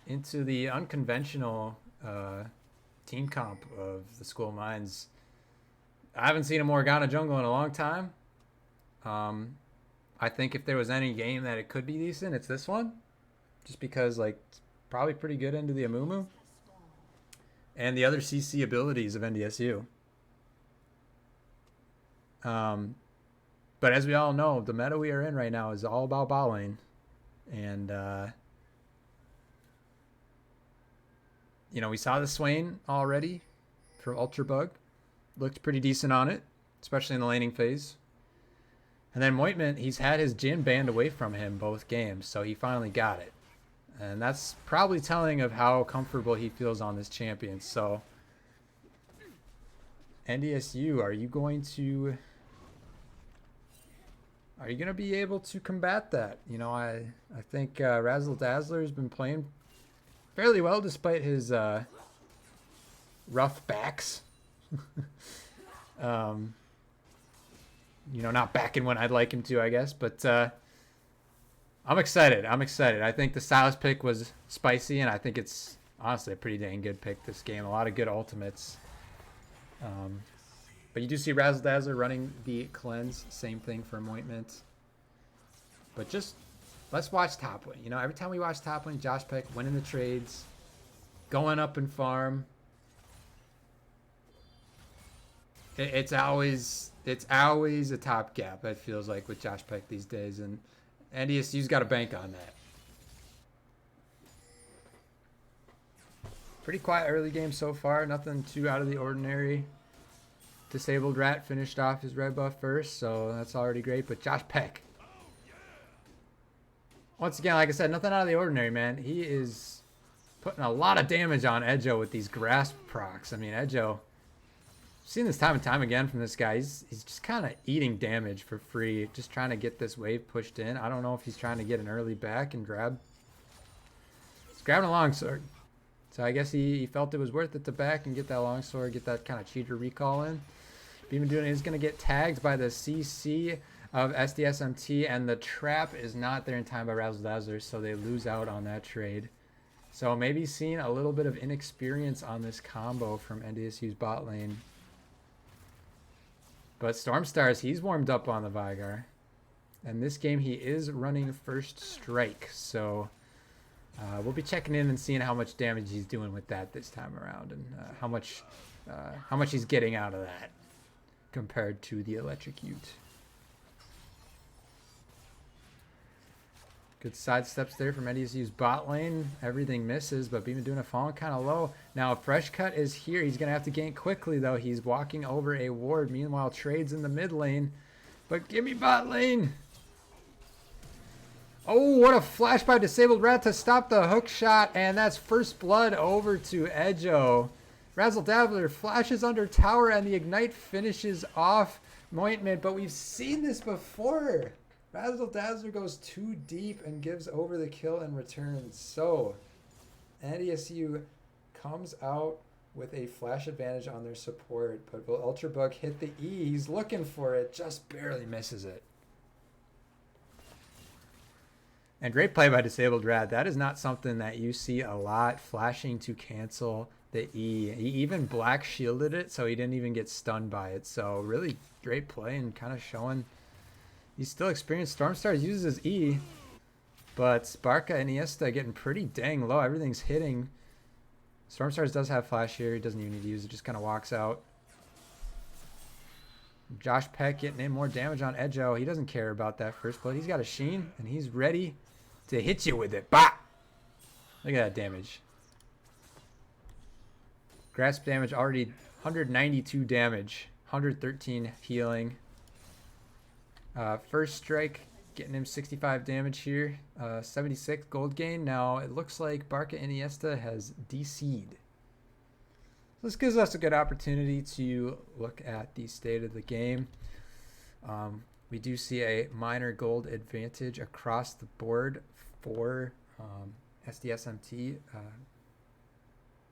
into the unconventional team comp of the School of Mines. I haven't seen a Morgana jungle in a long time. I think if there was any game that it could be decent, it's this one. Just because, it's probably pretty good into the Amumu. And the other CC abilities of NDSU. But as we all know, the meta we are in right now is all about bot lane. And, we saw the Swain already for Ultra Bug. Looked pretty decent on it, especially in the laning phase. And then Moitman, he's had his Jhin banned away from him both games, so he finally got it. And that's probably telling of how comfortable he feels on this champion. So, NDSU, are you going to be able to combat that? I think Razzle Dazzler has been playing fairly well despite his rough backs. Not backing when I'd like him to, I guess. But I'm excited. I think the Silas pick was spicy, and I think it's honestly a pretty dang good pick this game. A lot of good ultimates. But you do see Razzle Dazzler running the cleanse. Same thing for Anointment. But just let's watch top lane. Every time we watch top lane, Josh Peck winning the trades, going up in farm. It's always a top gap, it feels like, with Josh Peck these days, and NDSU's got to bank on that. Pretty quiet early game so far, nothing too out of the ordinary. Disabled Rat finished off his red buff first, so that's already great, but Josh Peck, once again, like I said, nothing out of the ordinary, man. He is putting a lot of damage on Edjo with these grasp procs. I mean, Edjo, seen this time and time again from this guy. He's just kind of eating damage for free, just trying to get this wave pushed in. I don't know if he's trying to get an early back and grab. He's grabbing a longsword. So I guess he felt it was worth it to back and get that longsword, get that kind of cheater recall in. Beam doing it is going to get tagged by the CC of SDSMT, and the trap is not there in time by Razzle Dazzler, so they lose out on that trade. So maybe seeing a little bit of inexperience on this combo from NDSU's bot lane. But Stormstars, he's warmed up on the Vigar. And this game, he is running first strike. So we'll be checking in and seeing how much damage he's doing with that this time around. And how much he's getting out of that compared to the Electrocute. Good side steps there from NDSU's bot lane. Everything misses, but Beam doing a falling kind of low. Now, Fresh Cut is here. He's going to have to gank quickly, though. He's walking over a ward. Meanwhile, Trade's in the mid lane. But give me bot lane. Oh, what a flash by Disabled Rat to stop the hook shot. And that's first blood over to Edjo. Razzle Dazzler flashes under tower, and the Ignite finishes off Mointman. But we've seen this before. Razzle Dazzler goes too deep and gives over the kill in return. So, NDSU comes out with a flash advantage on their support. But will Ultra Bug hit the E? He's looking for it, just barely misses it. And great play by Disabled Rat. That is not something that you see a lot, flashing to cancel the E. He even black shielded it, so he didn't even get stunned by it. So, really great play and kind of showing he's still experienced. Stormstars uses his E, but Sparka and Iniesta getting pretty dang low. Everything's hitting. Stormstars does have flash here. He doesn't even need to use it. Just kind of walks out. Josh Peck getting in more damage on Edjo. He doesn't care about that first blood. He's got a Sheen, and he's ready to hit you with it. Bah! Look at that damage. Grasp damage already 192 damage. 113 healing. First strike getting him 65 damage here. 76 gold gain. Now it looks like Barca Iniesta has DC'd. This gives us a good opportunity to look at the state of the game. We do see a minor gold advantage across the board for SDSMT,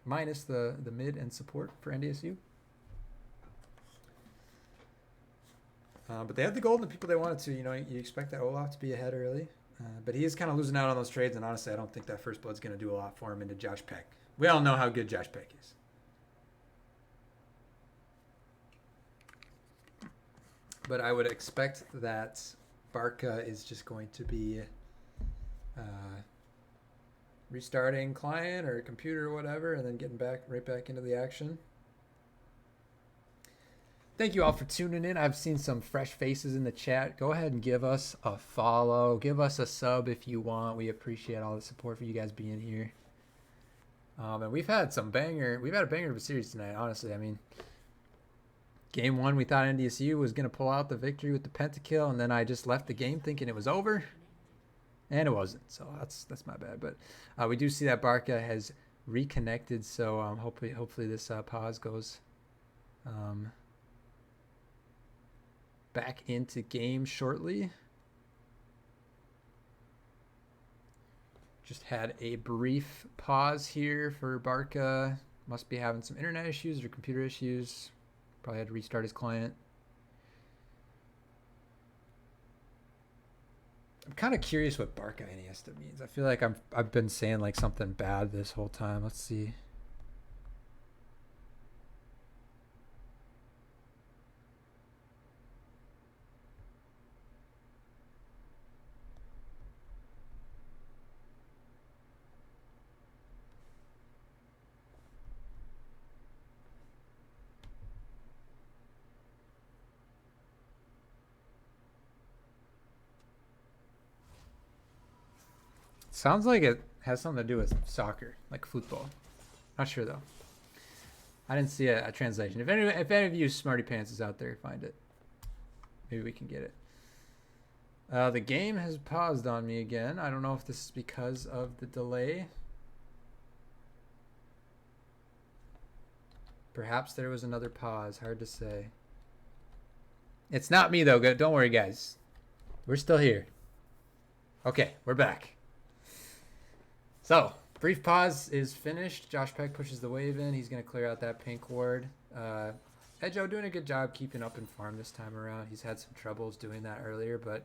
minus the mid and support for NDSU. But they had the gold and the people they wanted to. You know, you expect that Olaf to be ahead early. But he is kind of losing out on those trades, and honestly, I don't think that first blood's going to do a lot for him into Josh Peck. We all know how good Josh Peck is. But I would expect that Barca is just going to be restarting client or computer or whatever, and then getting right back into the action. Thank you all for tuning in. I've seen some fresh faces in the chat. Go ahead and give us a follow. Give us a sub if you want. We appreciate all the support for you guys being here. And we've had a banger of a series tonight, honestly. I mean, game one, we thought NDSU was going to pull out the victory with the pentakill, and then I just left the game thinking it was over, and it wasn't. So that's my bad. But we do see that Barca has reconnected, so hopefully this pause goes back into game shortly. Just had a brief pause here for Barca. Must be having some internet issues or computer issues. Probably had to restart his client. I'm kind of curious what Barca Iniesta means. I feel like I've been saying like something bad this whole time. Let's see. Sounds like it has something to do with soccer, like football. Not sure though. I didn't see a translation. If any of you smarty pants is out there, find it. Maybe we can get it. The game has paused on me again. I don't know if this is because of the delay. Perhaps there was another pause. Hard to say. It's not me though. Don't worry, guys. We're still here. Okay, we're back. So, brief pause is finished. Josh Peck pushes the wave in. He's going to clear out that pink ward. Edjo doing a good job keeping up in farm this time around. He's had some troubles doing that earlier, but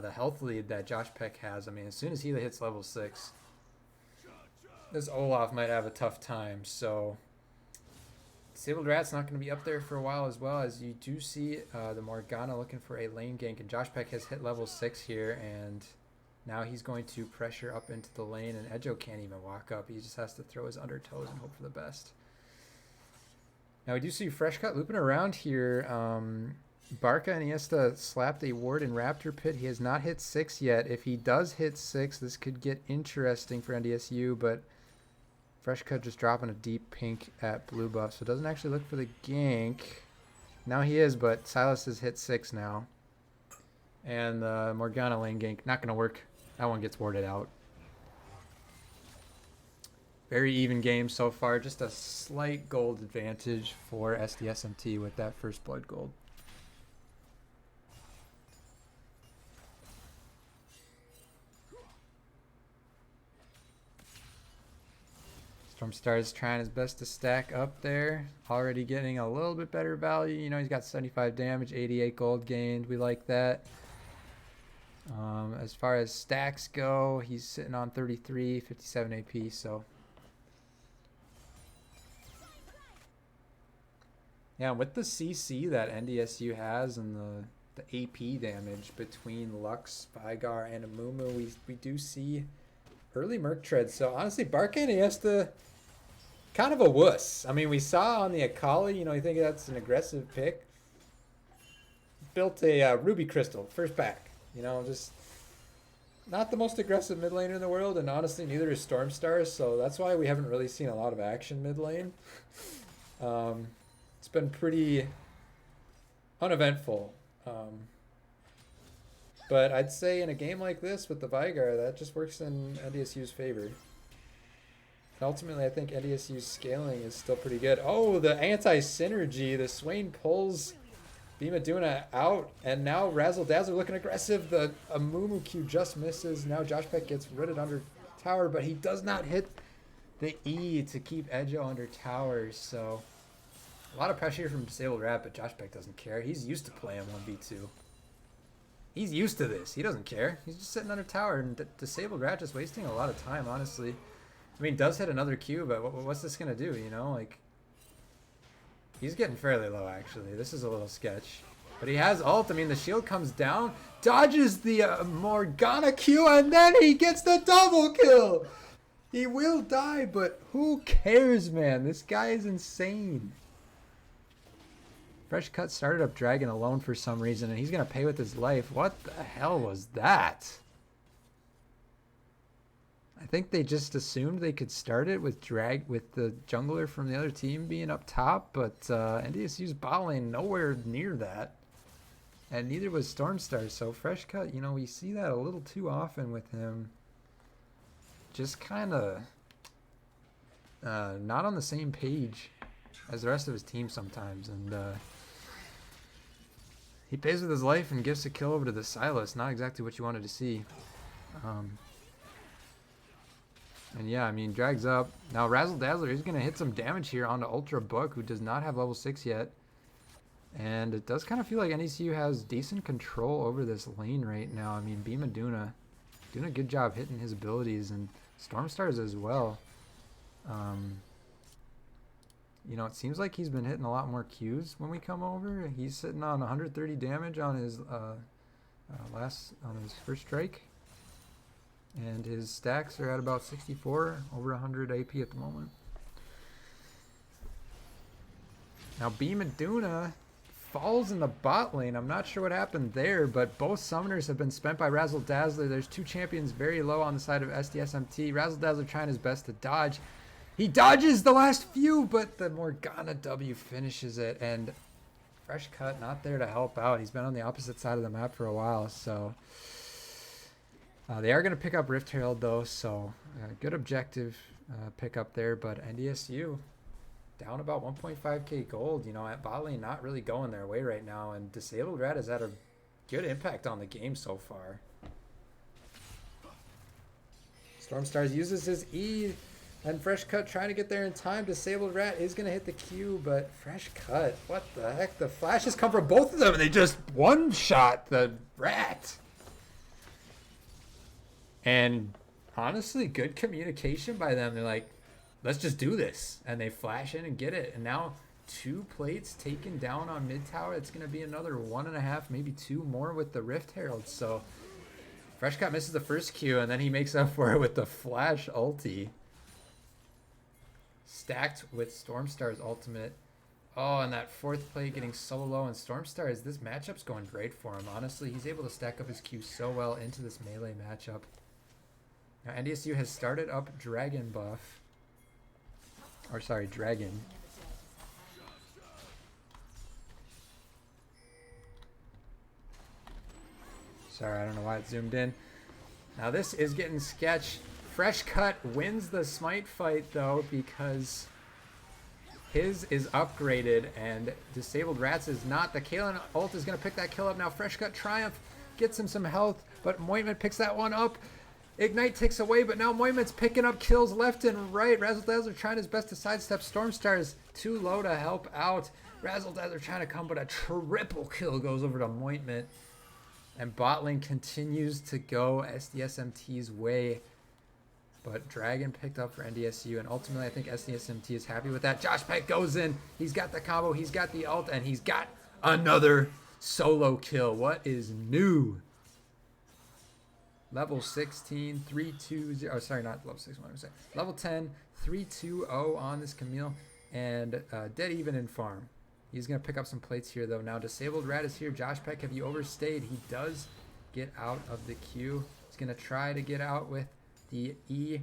the health lead that Josh Peck has, I mean, as soon as he hits level 6, this Olaf might have a tough time. So, Disabled Rat's not going to be up there for a while, as well as you do see the Morgana looking for a lane gank. And Josh Peck has hit level 6 here, and now he's going to pressure up into the lane, and Edjo can't even walk up. He just has to throw his undertoes and hope for the best. Now we do see Fresh Cut looping around here. Barca Iniesta slapped a ward in Raptor Pit. He has not hit 6 yet. If he does hit 6, this could get interesting for NDSU, but Fresh Cut just dropping a deep pink at blue buff, so doesn't actually look for the gank. Now he is, but Silas has hit 6 now. And the Morgana lane gank, not going to work. That one gets warded out. Very even game so far. Just a slight gold advantage for SDSMT with that first blood gold. Stormstar is trying his best to stack up there. Already getting a little bit better value. You know, he's got 75 damage, 88 gold gained. We like that. As far as stacks go, he's sitting on 33, 57 AP, so. Yeah, with the CC that NDSU has and the AP damage between Lux, Vigar, and Amumu, we do see early Merc treads. So honestly, Barca Iniesta kind of a wuss. I mean, we saw on the Akali, you know, you think that's an aggressive pick. Built a Ruby Crystal, first back. You know, just not the most aggressive mid laner in the world, and honestly, neither is Stormstar, so that's why we haven't really seen a lot of action mid lane. It's been pretty uneventful. But I'd say in a game like this with the Vigar, that just works in NDSU's favor. And ultimately, I think NDSU's scaling is still pretty good. Oh, the anti-synergy. The Swain pulls Bimaduna out, and now Razzle Dazzle looking aggressive. The Amumu Q just misses. Now Josh Peck gets rooted under tower, but he does not hit the E to keep Edjo under tower. So a lot of pressure from Disabled Rat, but Josh Peck doesn't care. He's used to playing 1v2. He's used to this. He doesn't care. He's just sitting under tower, and Disabled Rat just wasting a lot of time, honestly. I mean, does hit another Q, but what's this going to do, you know? Like, he's getting fairly low, actually. This is a little sketch. But he has ult. I mean, the shield comes down, dodges the Morgana Q, and then he gets the double kill! He will die, but who cares, man? This guy is insane. Fresh Cut started up Dragon alone for some reason, and he's going to pay with his life. What the hell was that? I think they just assumed they could start it with the jungler from the other team being up top, but NDSU's bot lane nowhere near that. And neither was Stormstar, so Fresh Cut, you know, we see that a little too often with him. Just kind of not on the same page as the rest of his team sometimes, and he pays with his life and gives a kill over to the Silas. Not exactly what you wanted to see. And yeah, I mean, drags up. Now Razzle Dazzler is going to hit some damage here onto Ultra Book, who does not have level 6 yet. And it does kind of feel like NDSU has decent control over this lane right now. I mean, Bimaduna doing a good job hitting his abilities, and Stormstars as well. You know, it seems like he's been hitting a lot more Qs when we come over. He's sitting on 130 damage on his his first strike. And his stacks are at about 64, over 100 AP at the moment. Now Bimaduna falls in the bot lane. I'm not sure what happened there, but both summoners have been spent by Razzle Dazzler. There's two champions very low on the side of SDSMT. Razzle Dazzler trying his best to dodge. He dodges the last few, but the Morgana W finishes it, and Fresh Cut not there to help out. He's been on the opposite side of the map for a while, so they are going to pick up Rift Herald though, so good objective pick up there, but NDSU down about 1.5k gold. You know, at bot lane not really going their way right now, and Disabled Rat has had a good impact on the game so far. Stormstars uses his E, and Fresh Cut trying to get there in time. Disabled Rat is going to hit the Q, but Fresh Cut, what the heck? The flashes come from both of them, and they just one-shot the Rat. And honestly, good communication by them. They're like, let's just do this. And they flash in and get it. And now 2 plates taken down on mid tower. It's going to be another 1.5, maybe 2 more with the Rift Herald. So Fresh Cut misses the first Q, and then he makes up for it with the flash ulti. Stacked with Stormstar's ultimate. Oh, and that 4th play getting so low, and Stormstars, this matchup's going great for him. Honestly, he's able to stack up his Q so well into this melee matchup. Now, NDSU has started up Dragon buff. Or, sorry, Dragon. Sorry, I don't know why it zoomed in. Now, this is getting sketch. Fresh Cut wins the smite fight, though, because his is upgraded, and Disabled Rats is not. The Kaelin ult is going to pick that kill up. Now, Fresh Cut Triumph gets him some health, but Moitman picks that one up. Ignite takes away, but now Moitman's picking up kills left and right. Razzle Dazzler trying his best to sidestep. Stormstars too low to help out. Razzle Dazzler trying to come, but a triple kill goes over to Moitman. And bot lane continues to go SDSMT's way. But Dragon picked up for NDSU, and ultimately I think SDSMT is happy with that. Josh Peck goes in. He's got the combo, he's got the ult, and he's got another solo kill. What is new? Level 16, 3-2-0. Oh, sorry, not level 6. What am I saying? Level 10, 3-2-0 on this Camille. And dead even in farm. He's going to pick up some plates here, though. Now, Disabled Rat is here. Josh Peck, have you overstayed? He does get out of the queue. He's going to try to get out with the E.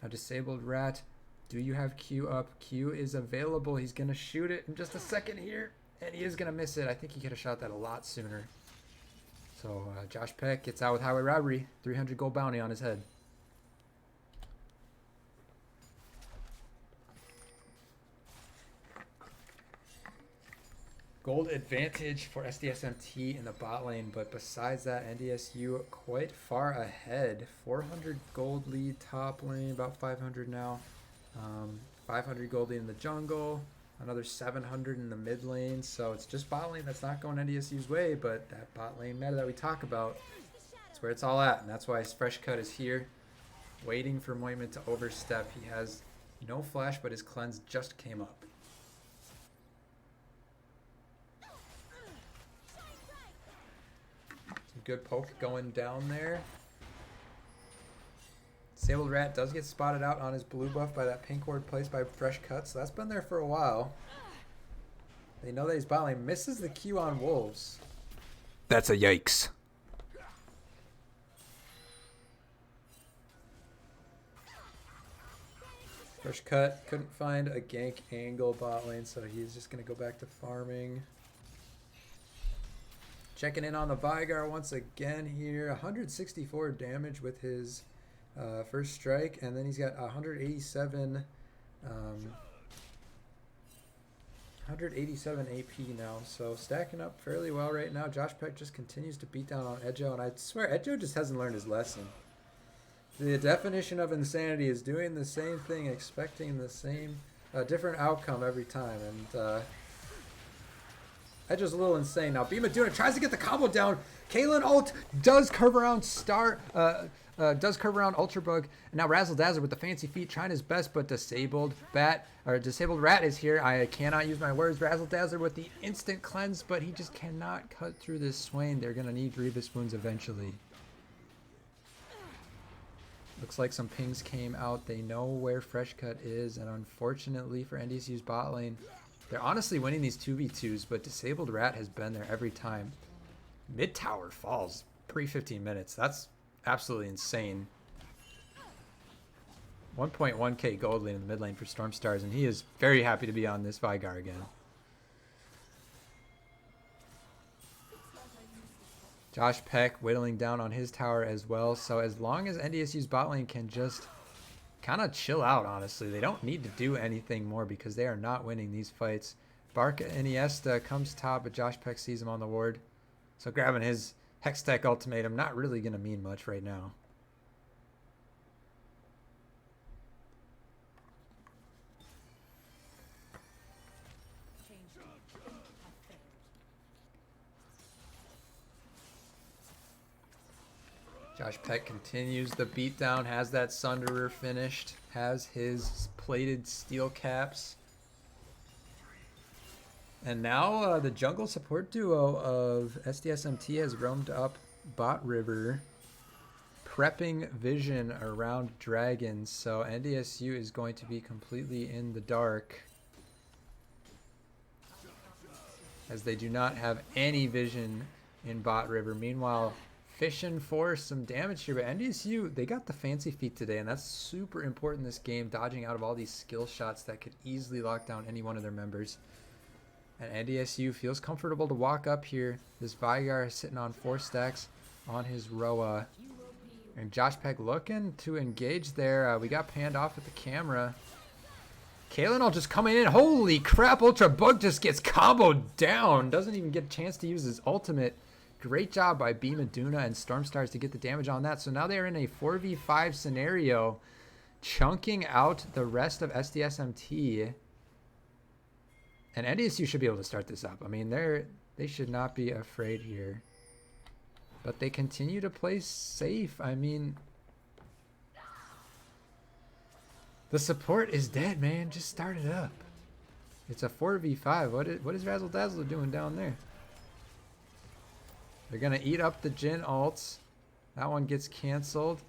Now, Disabled Rat, do you have Q up? Q is available. He's going to shoot it in just a second here. And he is going to miss it. I think he could have shot that a lot sooner. So Josh Peck gets out with highway robbery. 300 gold bounty on his head. Gold advantage for SDSMT in the bot lane, but besides that, NDSU quite far ahead. 400 gold lead top lane, about 500 now. 500 gold lead in the jungle, another 700 in the mid lane. So it's just bot lane that's not going NDSU's way, but that bot lane meta that we talk about, that's where it's all at, and that's why Fresh Cut is here, waiting for Moitman to overstep. He has no flash, but his cleanse just came up. Good poke going down there. Disabled Rat does get spotted out on his blue buff by that pink ward placed by Fresh Cut, so that's been there for a while. They know that he's bot lane. Misses the Q on Wolves. That's a yikes. Fresh Cut couldn't find a gank angle bot lane, so he's just going to go back to farming. Checking in on the Vigar once again here. 164 damage with his first strike, and then he's got 187 AP now, so stacking up fairly well right now. Josh Peck just continues to beat down on Edjo, and I swear Edjo just hasn't learned his lesson. The definition of insanity is doing the same thing, expecting the same different outcome every time, and Edge's a little insane now. Bimaduna tries to get the combo down. Kaylin ult does curve around Ultra Bug. And now Razzle Dazzle with the fancy feet trying his best, but Disabled Rat is here. I cannot use my words. Razzle Dazzle with the instant cleanse, but he just cannot cut through this Swain. They're gonna need Reba Spoons eventually. Looks like some pings came out. They know where Fresh Cut is, and unfortunately for NDSU's bot lane, they're honestly winning these 2v2s, but Disabled Rat has been there every time. Mid tower falls pre-15 minutes. That's absolutely insane. 1.1k gold lane in the mid lane for Storm Stars, and he is very happy to be on this Vigar again. Josh Peck whittling down on his tower as well. So as long as NDSU's bot lane can just kind of chill out, honestly. They don't need to do anything more because they are not winning these fights. Barca Iniesta comes top, but Josh Peck sees him on the ward. So grabbing his Hextech ultimatum, not really going to mean much right now. Josh Peck continues the beatdown, has that Sunderer finished, has his plated steel caps. And now the jungle support duo of SDSMT has roamed up bot river, prepping vision around dragons. So NDSU is going to be completely in the dark, as they do not have any vision in bot river. Meanwhile, fishing for some damage here, but NDSU, they got the fancy feet today, and that's super important in this game, dodging out of all these skill shots that could easily lock down any one of their members. And NDSU feels comfortable to walk up here. This Vigar is sitting on 4 stacks on his Roa. And Josh Peck looking to engage there. We got panned off with the camera. Kalenol just coming in. Holy crap, Ultra Bug just gets comboed down. Doesn't even get a chance to use his ultimate. Great job by Bimaduna and Stormstars to get the damage on that. So now they're in a 4v5 scenario, chunking out the rest of SDSMT. And NDSU should be able to start this up. I mean, they should not be afraid here. But they continue to play safe. I mean, the support is dead, man. Just start it up. It's a 4v5. What is Razzle Dazzle doing down there? They're going to eat up the Jhin ults. That one gets canceled.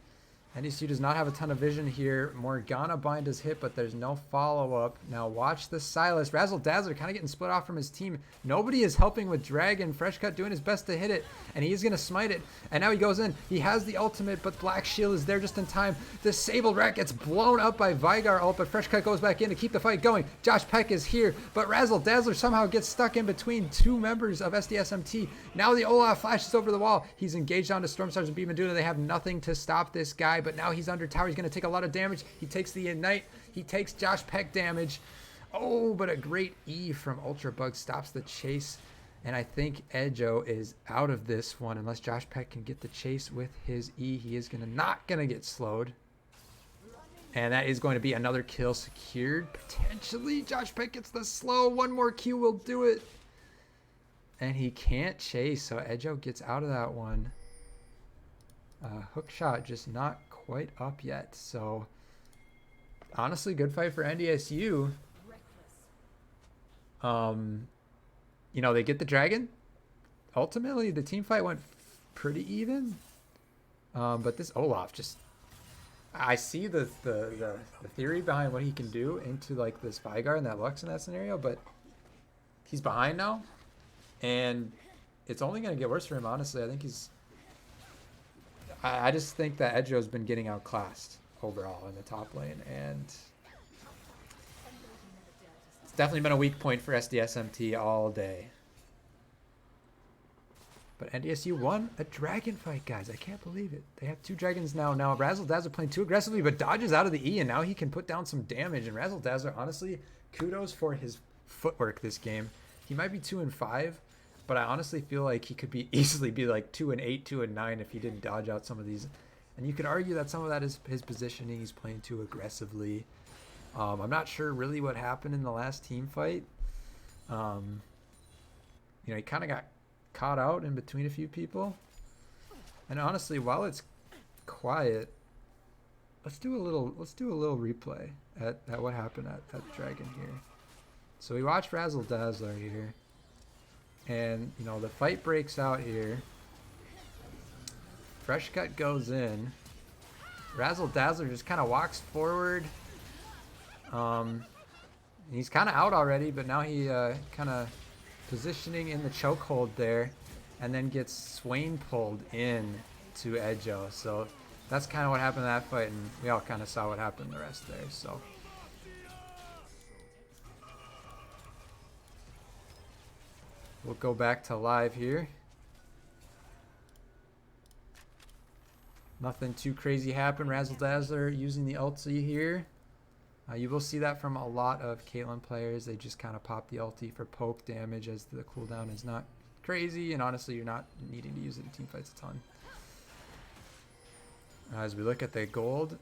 NDSU does not have a ton of vision here. Morgana bind is hit, but there's no follow-up. Now watch the Silas. Razzle Dazzler kind of getting split off from his team. Nobody is helping with Dragon. Fresh Cut doing his best to hit it, and he's going to smite it. And now he goes in. He has the ultimate, but Black Shield is there just in time. Disabled Rat gets blown up by Vigar ult, but Fresh Cut goes back in to keep the fight going. Josh Peck is here, but Razzle Dazzler somehow gets stuck in between two members of SDSMT. Now the Olaf flashes over the wall. He's engaged onto Storm Stars and Beam and Duda. They have nothing to stop this guy, but now he's under tower. He's going to take a lot of damage. He takes the Ignite. He takes Josh Peck damage. Oh, but a great E from Ultra Bug stops the chase. And I think Edjo is out of this one unless Josh Peck can get the chase with his E. He is not going to get slowed. And that is going to be another kill secured. Potentially, Josh Peck gets the slow. One more Q will do it. And he can't chase, so Edjo gets out of that one. Hook shot just not quite up yet. So, honestly, good fight for NDSU. You know, they get the dragon. Ultimately, the team fight went pretty even. But this Olaf just... I see the theory behind what he can do into, like, this Vigar and that Lux in that scenario, but he's behind now. And it's only going to get worse for him, honestly. I think he's... I just think that Edjo's been getting outclassed overall in the top lane, and it's definitely been a weak point for SDSMT all day. But NDSU won a dragon fight, guys. I can't believe it. They have two dragons now. Now Razzle Dazzler playing too aggressively, but dodges out of the E, and now he can put down some damage. And Razzle Dazzler, honestly, kudos for his footwork this game. He might be 2-5. But I honestly feel like he could easily be like 2-8, 2-9 if he didn't dodge out some of these. And you could argue that some of that is his positioning. He's playing too aggressively. I'm not sure really what happened in the last team fight. You know, he kind of got caught out in between a few people. And honestly, while it's quiet, let's do a little replay at what happened at Dragon here. So we watched Razzle Dazzler here. And, you know, the fight breaks out here. Fresh Cut goes in. Razzle Dazzler just kind of walks forward. He's kind of out already, but now he kind of positioning in the chokehold there. And then gets Swain pulled in to Edjo. So that's kind of what happened in that fight. And we all kind of saw what happened the rest there. So... we'll go back to live here. Nothing too crazy happened. Razzle Dazzler using the ulti here. You will see that from a lot of Caitlyn players. They just kind of pop the ulti for poke damage as the cooldown is not crazy. And honestly, you're not needing to use it in teamfights a ton. As we look at the gold,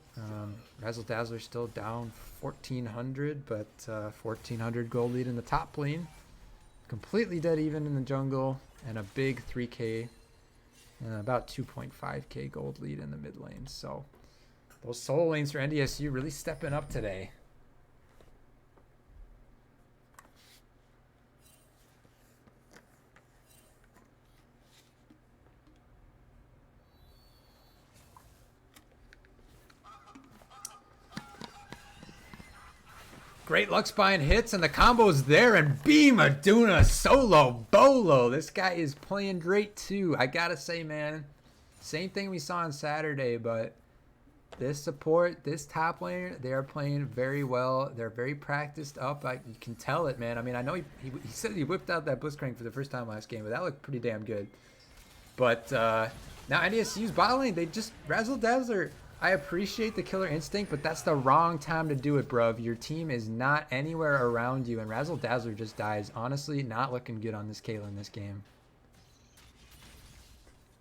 Razzle Dazzler still down 1,400, but 1,400 gold lead in the top lane. Completely dead even in the jungle, and a big 3k, about 2.5k gold lead in the mid lane. So those solo lanes for NDSU really stepping up today. Great Lux buying hits, and the combo's there, and Beam Aduna solo bolo. This guy is playing great too. I gotta say, man, same thing we saw on Saturday, but this support, this top laner, they are playing very well. They're very practiced up. You can tell it, man. I mean, I know he said he whipped out that Blitzcrank for the first time last game, but that looked pretty damn good. But now NDSU's bot lane, they just Razzle Dazzler. I appreciate the killer instinct, but that's the wrong time to do it, bruv. Your team is not anywhere around you, and Razzle Dazzler just dies. Honestly, not looking good on this Caitlyn this game.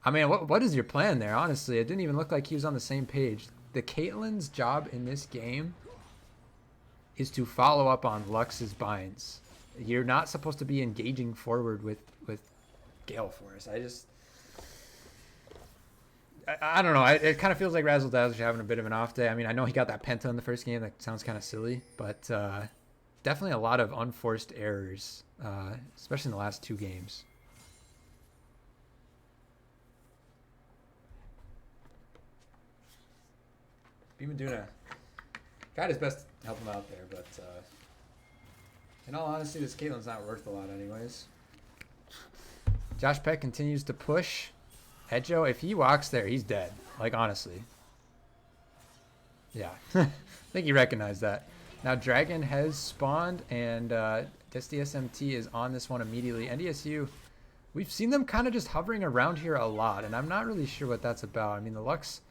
I mean, what is your plan there? Honestly, it didn't even look like he was on the same page. The Caitlyn's job in this game is to follow up on Lux's binds. You're not supposed to be engaging forward with Gale Force. I don't know. It kind of feels like Razzle Dazzler's having a bit of an off day. I mean, I know he got that penta in the first game. That sounds kind of silly, but definitely a lot of unforced errors, especially in the last two games. Bimaduna tried his best to help him out there, but in all honesty, this Caitlin's not worth a lot anyways. Josh Peck continues to push. Edjo, if he walks there, he's dead. Like, honestly. Yeah. I think he recognized that. Now, Dragon has spawned, and SDSMT is on this one immediately. NDSU, we've seen them kind of just hovering around here a lot, and I'm not really sure what that's about. I mean, the Lux...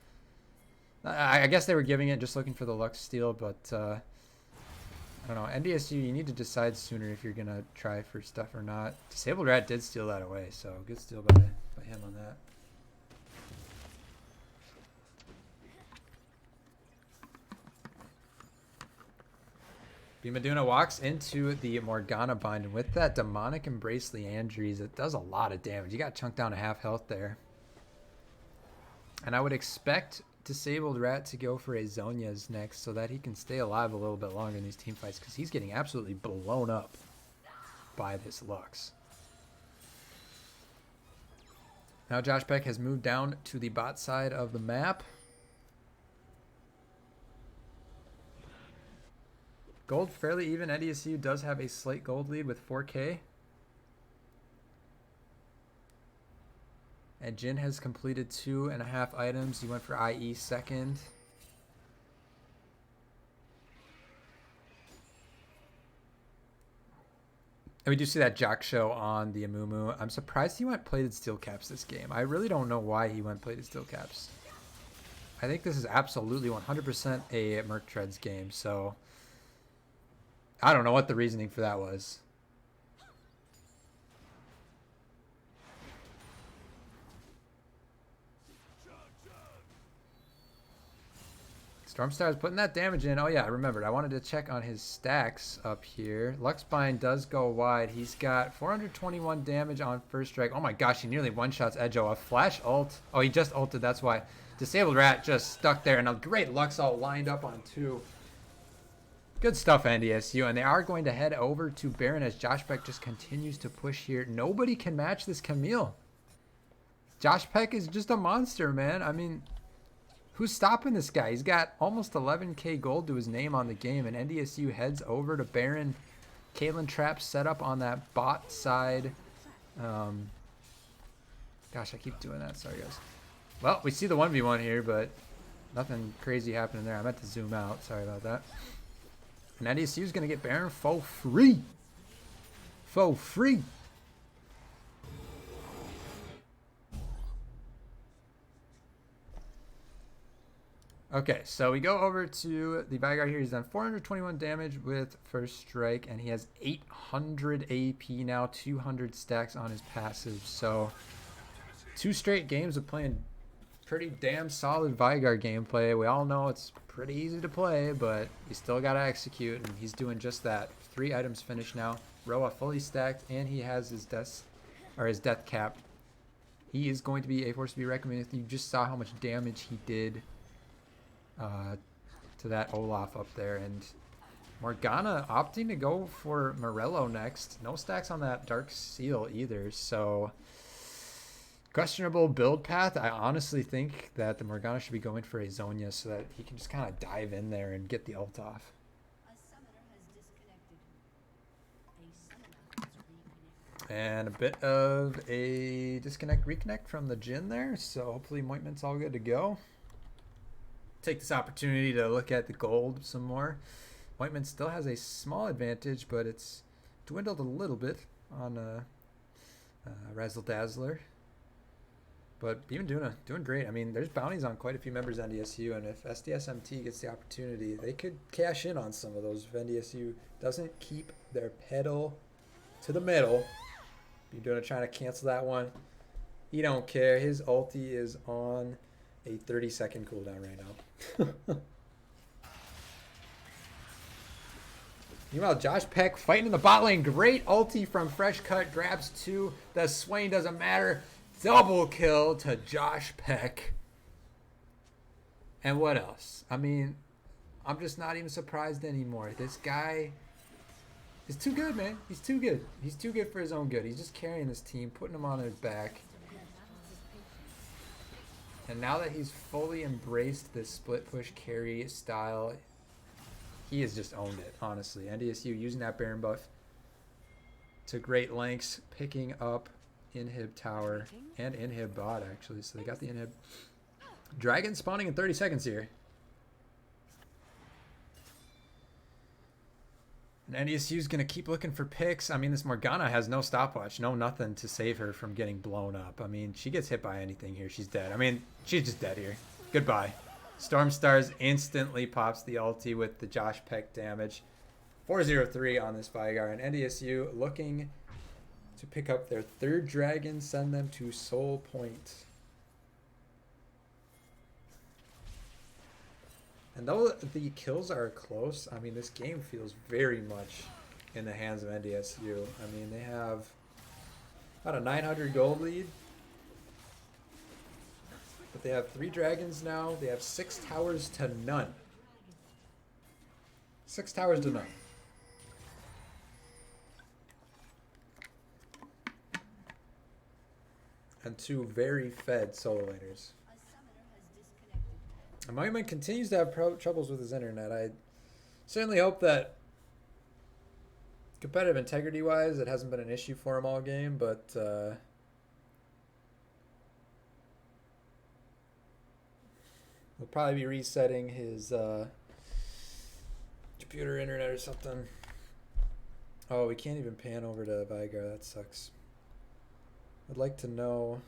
I guess they were giving it just looking for the Lux steal, but... I don't know. NDSU, you need to decide sooner if you're going to try for stuff or not. Disabled Rat did steal that away, so good steal by him on that. Bimaduna walks into the Morgana bind, and with that Demonic Embrace Leandries, it does a lot of damage. You got chunked down to half health there. And I would expect Disabled Rat to go for a Zhonya's next so that he can stay alive a little bit longer in these team fights, because he's getting absolutely blown up by this Lux. Now Josh Peck has moved down to the bot side of the map. Gold fairly even. NDSU does have a slight gold lead with 4K. And Jin has completed 2.5 items. He went for IE second. And we do see that Jock show on the Amumu. I'm surprised he went plated steel caps this game. I really don't know why he went plated steel caps. I think this is absolutely 100% a Merc Treads game, so I don't know what the reasoning for that was. Stormstar is putting that damage in. Oh yeah, I remembered. I wanted to check on his stacks up here. Luxbind does go wide. He's got 421 damage on first strike. Oh my gosh, he nearly one-shots Edjo. A flash ult. Oh, he just ulted, that's why. Disabled Rat just stuck there, and a great Lux ult lined up on 2. Good stuff, NDSU, and they are going to head over to Baron as Josh Peck just continues to push here. Nobody can match this Camille. Josh Peck is just a monster, man. I mean, who's stopping this guy? He's got almost 11k gold to his name on the game, and NDSU heads over to Baron. Caitlyn Trap set up on that bot side. Gosh, I keep doing that. Sorry, guys. Well, we see the 1v1 here, but nothing crazy happening there. I meant to zoom out. Sorry about that. And NDSU is going to get Baron for free. For free. Okay, so we go over to the Vanguard here. He's done 421 damage with first strike, and he has 800 AP now, 200 stacks on his passive. So 2 straight games of playing pretty damn solid Vanguard gameplay. We all know it's pretty easy to play, but you still got to execute, and he's doing just that. 3 items finished now. Roa fully stacked, and he has his death cap. He is going to be a force to be reckoned with. You just saw how much damage he did to that Olaf up there, and Morgana opting to go for Morello next. No stacks on that Dark Seal either, so questionable build path. I honestly think that the Morgana should be going for a Zhonya so that he can just kind of dive in there and get the ult off. And a bit of a reconnect from the Jin there, so hopefully Moitman's all good to go. Take this opportunity to look at the gold some more. Whiteman still has a small advantage, but it's dwindled a little bit on Razzle Dazzler. But Bimaduna doing great. I mean, there's bounties on quite a few members of NDSU, and if SDSMT gets the opportunity, they could cash in on some of those if NDSU doesn't keep their pedal to the metal. Bimaduna trying to cancel that one. He don't care. His ulti is on a 30-second cooldown right now. Meanwhile, Josh Peck fighting in the bot lane. Great ulti from Fresh Cut. Grabs 2. The Swain doesn't matter. Double kill to Josh Peck. And what else? I mean, I'm just not even surprised anymore. This guy is too good, man. He's too good. He's too good for his own good. He's just carrying this team, putting them on his back. And now that he's fully embraced this split push carry style, he has just owned it, honestly. NDSU using that Baron buff to great lengths, picking up inhib tower and inhib bot, actually. So they got the inhib. Dragon spawning in 30 seconds here. And NDSU's going to keep looking for picks. I mean, this Morgana has no stopwatch, no nothing to save her from getting blown up. I mean, she gets hit by anything here, she's dead. I mean, she's just dead here. Goodbye. Stormstars instantly pops the ulti with the Josh Peck damage. 4-0-3 on this Vigar. And NDSU looking to pick up their third dragon, send them to Soul Point. And though the kills are close, I mean, this game feels very much in the hands of NDSU. I mean, they have about a 900 gold lead. But they have 3 dragons now. They have 6 towers to none. 6 towers to none. And 2 very fed solo laners. Monument continues to have troubles with his internet. I certainly hope that competitive integrity wise it hasn't been an issue for him all game, but he'll probably be resetting his computer internet or something. Oh, we can't even pan over to Vigar. That sucks. I'd like to know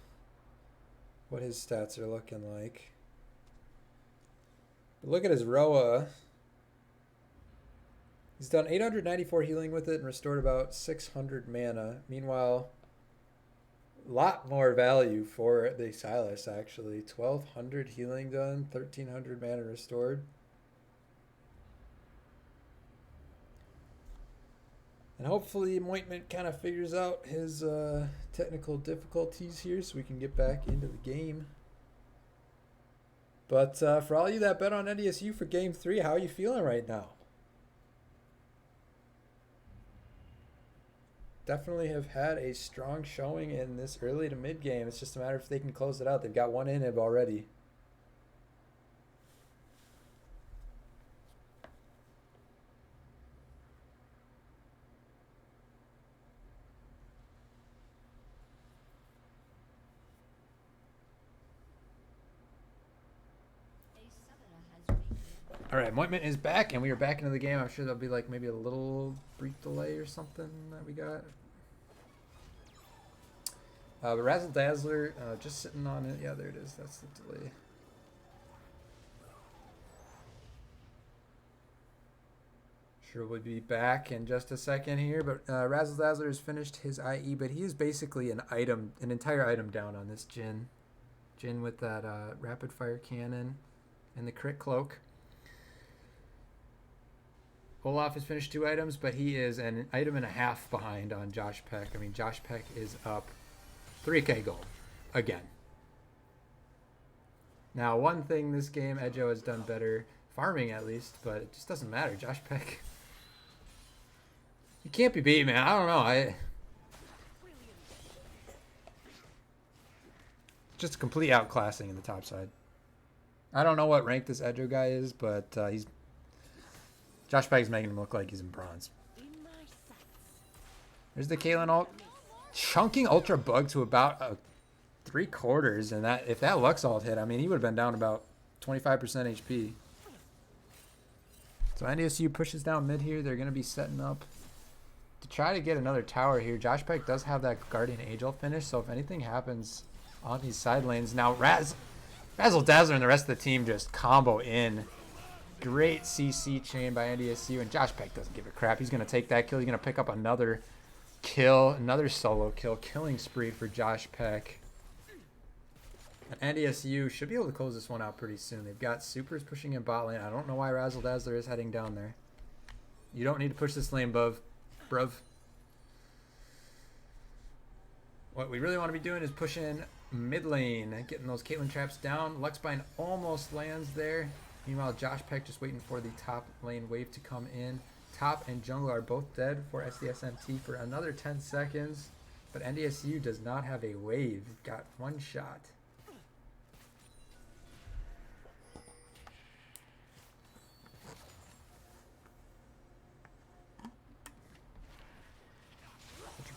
what his stats are looking like. But look at his Roa. He's done 894 healing with it and restored about 600 mana. Meanwhile, a lot more value for the Silas, actually. 1200 healing done, 1300 mana restored. And hopefully Mointment kind of figures out his technical difficulties here so we can get back into the game. But for all you that bet on NDSU for Game 3, how are you feeling right now? Definitely have had a strong showing in this early to mid game. It's just a matter if they can close it out. They've got 1 inhib already. All right, Mointment is back, and we are back into the game. I'm sure there'll be like maybe a little brief delay or something that we got. But Razzle Dazzler just sitting on it. Yeah, there it is. That's the delay. Sure, we'll be back in just a second here. But Razzle Dazzler has finished his IE, but he is basically an entire item down on this Jhin. Jhin with that rapid fire cannon and the crit cloak. Olaf has finished 2 items, but he is an item and a half behind on Josh Peck. I mean, Josh Peck is up 3k gold again. Now, one thing this game Edjo has done better, farming at least, but it just doesn't matter. Josh Peck, you can't be beat, man. I don't know. Just a complete outclassing in the top side. I don't know what rank this Edjo guy is, but he's Josh Peck's making him look like he's in bronze. There's the Caitlyn ult. Chunking Ultra Bug to about 3/4. And that if that Lux ult hit, I mean, he would have been down about 25% HP. So NDSU pushes down mid here. They're going to be setting up to try to get another tower here. Josh Peck does have that Guardian Angel finish. So if anything happens on these side lanes. Now, Razzle Dazzler and the rest of the team just combo in. Great CC chain by NDSU, and Josh Peck doesn't give a crap. He's going to take that kill. He's going to pick up another kill, another solo kill. Killing spree for Josh Peck. And NDSU should be able to close this one out pretty soon. They've got supers pushing in bot lane. I don't know why Razzle Dazzler is heading down there. You don't need to push this lane, bruv. What we really want to be doing is pushing mid lane, getting those Caitlyn traps down. Luxbind almost lands there. Meanwhile, Josh Peck just waiting for the top lane wave to come in. Top and jungle are both dead for SDSMT for another 10 seconds. But NDSU does not have a wave. Got 1 shot.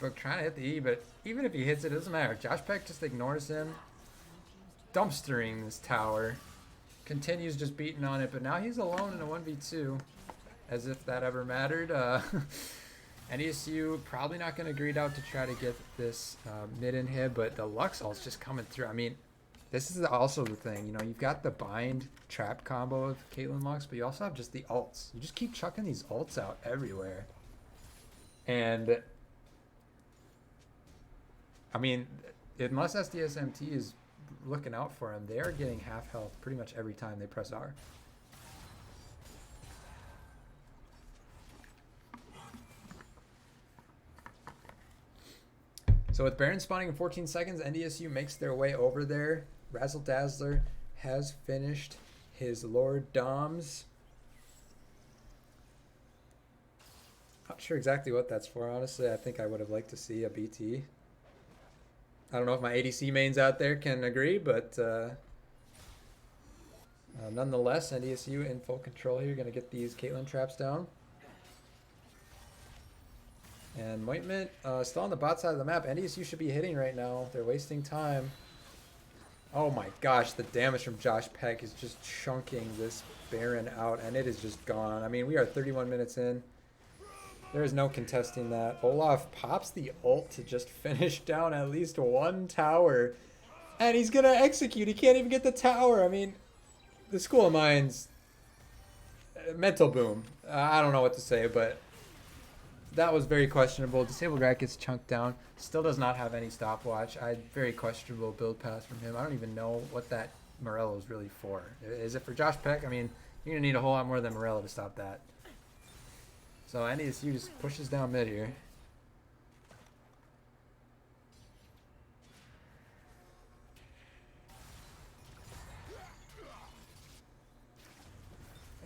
Book trying to hit the E, but even if he hits it, it doesn't matter. Josh Peck just ignores him. Dumpstering this tower. Continues just beating on it, but now he's alone in a 1v2. As if that ever mattered. NDSU probably not going to greed out to try to get this mid inhib, but the Lux ult's just coming through. I mean, this is also the thing. You know, you've got the bind trap combo of Caitlyn Lux, but you also have just the ults. You just keep chucking these ults out everywhere. And I mean, unless SDSMT is looking out for him, they are getting half health pretty much every time they press R. So with Baron spawning in 14 seconds, NDSU makes their way over there. Razzle Dazzler has finished his Lord Doms. Not sure exactly what that's for, honestly. I think I would have liked to see a BT. I don't know if my ADC mains out there can agree, but nonetheless, NDSU in full control here. Going to get these Caitlyn traps down. And Moitment still on the bot side of the map. NDSU should be hitting right now. They're wasting time. Oh my gosh, the damage from Josh Peck is just chunking this Baron out, and it is just gone. I mean, we are 31 minutes in. There is no contesting that. Olaf pops the ult to just finish down at least one tower. And he's going to execute. He can't even get the tower. I mean, the School of Mines, mental boom. I don't know what to say, but that was very questionable. Disabled Rat gets chunked down. Still does not have any stopwatch. Very questionable build path from him. I don't even know what that Morello is really for. Is it for Josh Peck? I mean, you're going to need a whole lot more than Morello to stop that. So NDSU just pushes down mid here.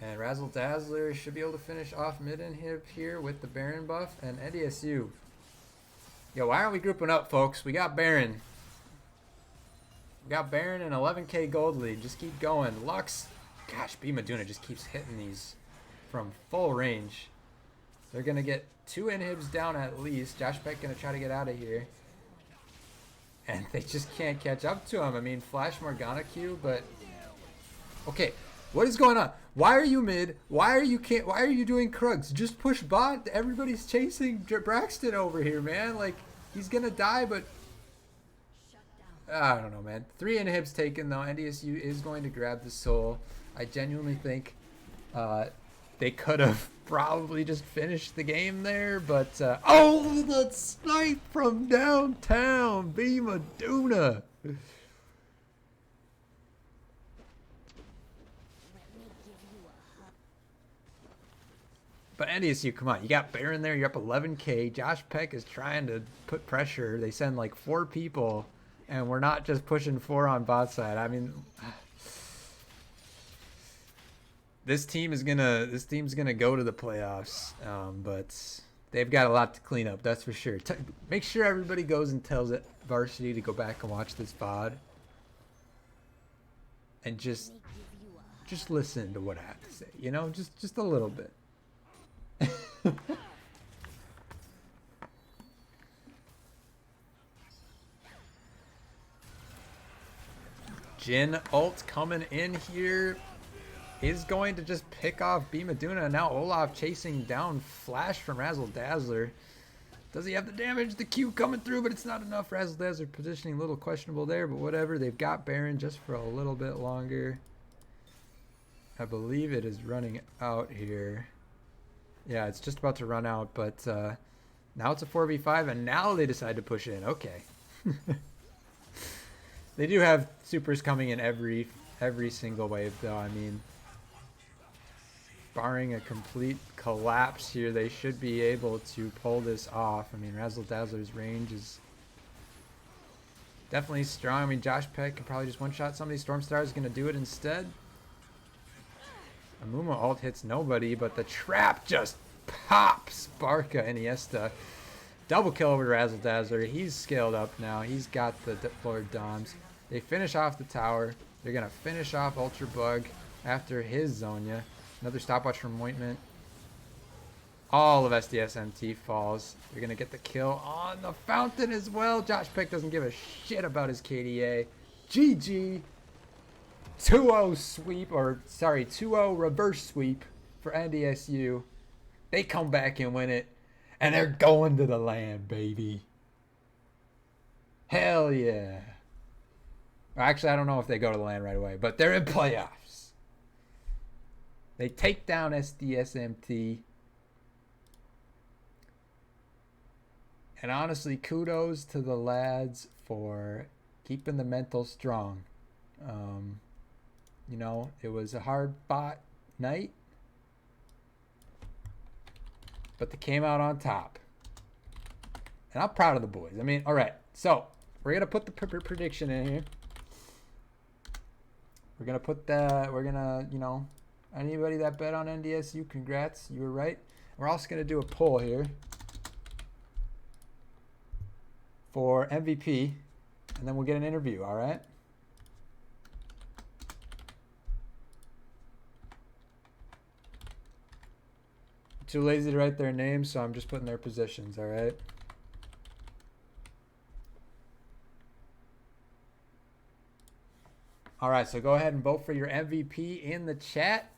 And Razzle Dazzler should be able to finish off mid inhib here with the Baron buff. And NDSU. Yo, why aren't we grouping up, folks? We got Baron. We got Baron and 11k gold lead. Just keep going. Lux. Gosh, B Maduna just keeps hitting these from full range. They're going to get 2 inhibs down at least. Josh Peck going to try to get out of here. And they just can't catch up to him. I mean, Flash Morgana Q, but... Okay, what is going on? Why are you mid? Why are you doing Krugs? Just push bot. Everybody's chasing Braxton over here, man. Like, he's going to die, but... I don't know, man. 3 inhibs taken, though. NDSU is going to grab the soul. I genuinely think they could have probably just finished the game there, but oh, the snipe from downtown, B Maduna. But NDSU, come on, you got Baron there, you're up 11k. Josh Peck is trying to put pressure. They send like 4 people, and we're not just pushing 4 on bot side. I mean, this team's gonna go to the playoffs, but they've got a lot to clean up. That's for sure. Make sure everybody goes and tells it Varsity to go back and watch this VOD, and just listen to what I have to say. You know, just a little bit. Jin ult coming in here. Is going to just pick off B Maduna. Now Olaf chasing down Flash from Razzle Dazzler. Does he have the damage? The Q coming through, but it's not enough. Razzle Dazzler positioning a little questionable there, but whatever. They've got Baron just for a little bit longer. I believe it is running out here. Yeah, it's just about to run out, but now it's a 4v5, and now they decide to push in. Okay. They do have supers coming in every single wave, though. I mean, barring a complete collapse here, they should be able to pull this off. I mean, Razzle Dazzler's range is definitely strong. I mean, Josh Peck can probably just one-shot somebody. Stormstar is going to do it instead. Amuma ult hits nobody, but the trap just pops Barca Iniesta. Double kill over to Razzle Dazzler. He's scaled up now. He's got the Lord Doms. They finish off the tower. They're going to finish off Ultra Bug after his Zonya. Another stopwatch from Moitment. All of SDSMT falls. You're going to get the kill on the fountain as well. Josh Peck doesn't give a shit about his KDA. GG. 2-0 sweep, or sorry, 2-0 reverse sweep for NDSU. They come back and win it, and they're going to the land, baby. Hell yeah. Actually, I don't know if they go to the land right away, but they're in playoffs. They take down SDSMT. And honestly, kudos to the lads for keeping the mental strong. You know, it was a hard fought night, but they came out on top. And I'm proud of the boys. I mean, all right. So we're going to put the prediction in here. We're going to put that, we're going to, you know, anybody that bet on NDSU, congrats. You were right. We're also going to do a poll here for MVP, and then we'll get an interview, all right? Too lazy to write their names, so I'm just putting their positions, all right? All right, so go ahead and vote for your MVP in the chat.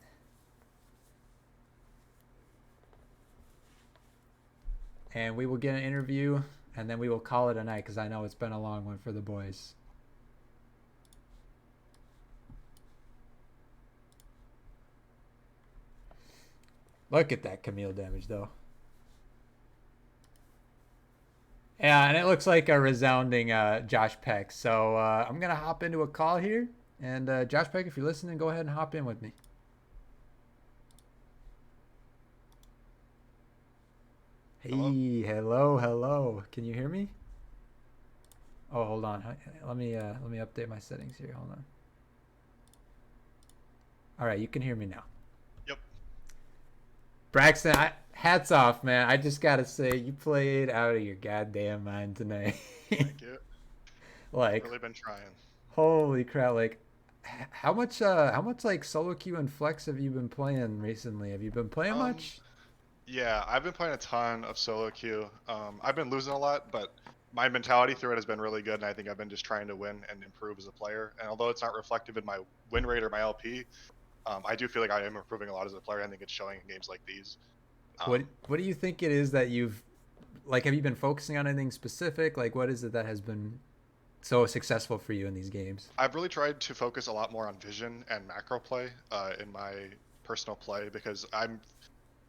And we will get an interview, and then we will call it a night because I know it's been a long one for the boys. Look at that Camille damage, though. Yeah, and it looks like a resounding Josh Peck. So I'm going to hop into a call here. And Josh Peck, if you're listening, go ahead and hop in with me. Hey, hello. Can you hear me? Oh, hold on. Let me update my settings here. Hold on. All right, you can hear me now. Yep. Braxton, hats off, man. I just gotta say, you played out of your goddamn mind tonight. Thank you. Like, Really been trying. holy crap! Like, how much like solo queue and flex have you been playing recently? Have you been playing much? Yeah, I've been playing a ton of solo queue. I've been losing a lot, but my mentality through it has been really good, and I think I've been just trying to win and improve as a player. And although it's not reflective in my win rate or my LP, I do feel like I am improving a lot as a player. I think it's showing in games like these. What do you think it is that you've like? Have you been focusing on anything specific? Like, what is it that has been so successful for you in these games? I've really tried to focus a lot more on vision and macro play in my personal play because I'm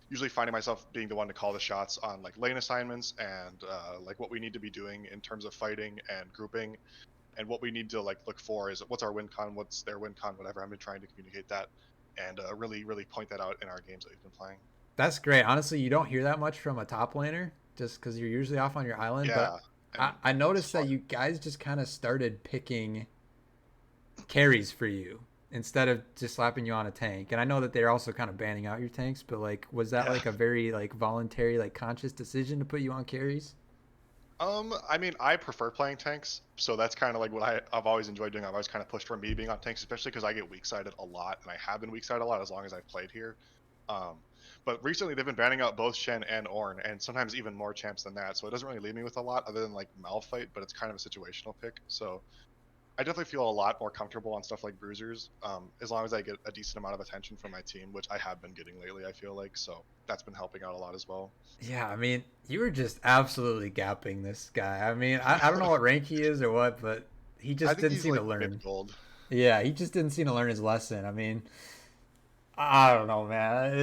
usually finding myself being the one to call the shots on like lane assignments and like what we need to be doing in terms of fighting and grouping, and what we need to like look for is what's our win con, what's their win con, whatever. I've been trying to communicate that and really point that out in our games that we've been playing. That's great. Honestly, you don't hear that much from a top laner just because you're usually off on your island. Yeah, But I noticed that you guys just kind of started picking carries for you instead of just slapping you on a tank. And I know that they're also kind of banning out your tanks, but like, was that like a very like voluntary, like conscious decision to put you on carries? I mean, I prefer playing tanks, so that's kind of like what I've always enjoyed doing. I've always kind of pushed for me being on tanks, especially because I get weak sided a lot, and I have been weak sided a lot as long as I've played here. Um, but recently they've been banning out both Shen and Ornn, and sometimes even more champs than that. So it doesn't really leave me with a lot other than like Malphite, but it's kind of a situational pick. So I definitely feel a lot more comfortable on stuff like Bruisers, as long as I get a decent amount of attention from my team, which I have been getting lately, I feel like. So that's been helping out a lot as well. Yeah, I mean, you were just absolutely gapping this guy. I mean, I don't know what rank he is or what, but he I just think didn't he's seem like to learn. mid-gold. Yeah, he just didn't seem to learn his lesson. I mean, I don't know, man.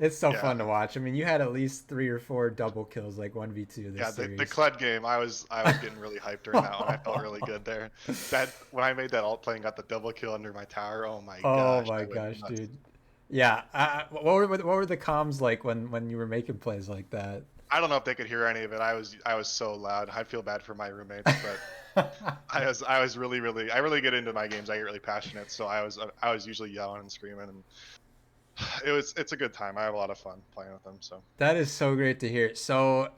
It's so fun to watch. I mean, you had at least 3 or 4 double kills, like 1v2 this Yeah, series. the Kled game, I was getting really hyped during that one. I felt really good there. That when I made that alt play and got the double kill under my tower, oh my Oh gosh, my I went gosh, nuts. dude. Yeah. What were the comms like when you were making plays like that? I don't know if they could hear any of it. I was so loud. I feel bad for my roommates, but I was really I really get into my games. I get really passionate, so I was usually yelling and screaming, and it's a good time. I have a lot of fun playing with them. So That is so great to hear. So,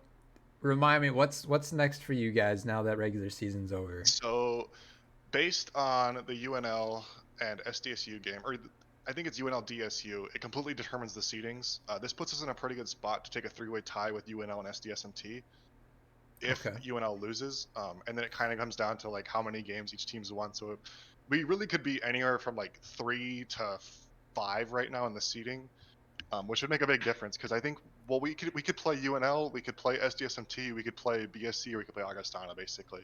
remind me, what's next for you guys now that regular season's over? so based on the UNL and SDSU game, or I think it's UNL DSU. It completely determines the seedings. This puts us in a pretty good spot to take a three-way tie with UNL and SDSMT if Okay. UNL loses. And then it kind of comes down to like how many games each team's won. So we really could be anywhere from like 3 to 5 right now in the seeding, which would make a big difference because I think we could play UNL, we could play SDSMT, we could play BSC, or we could play Augustana basically.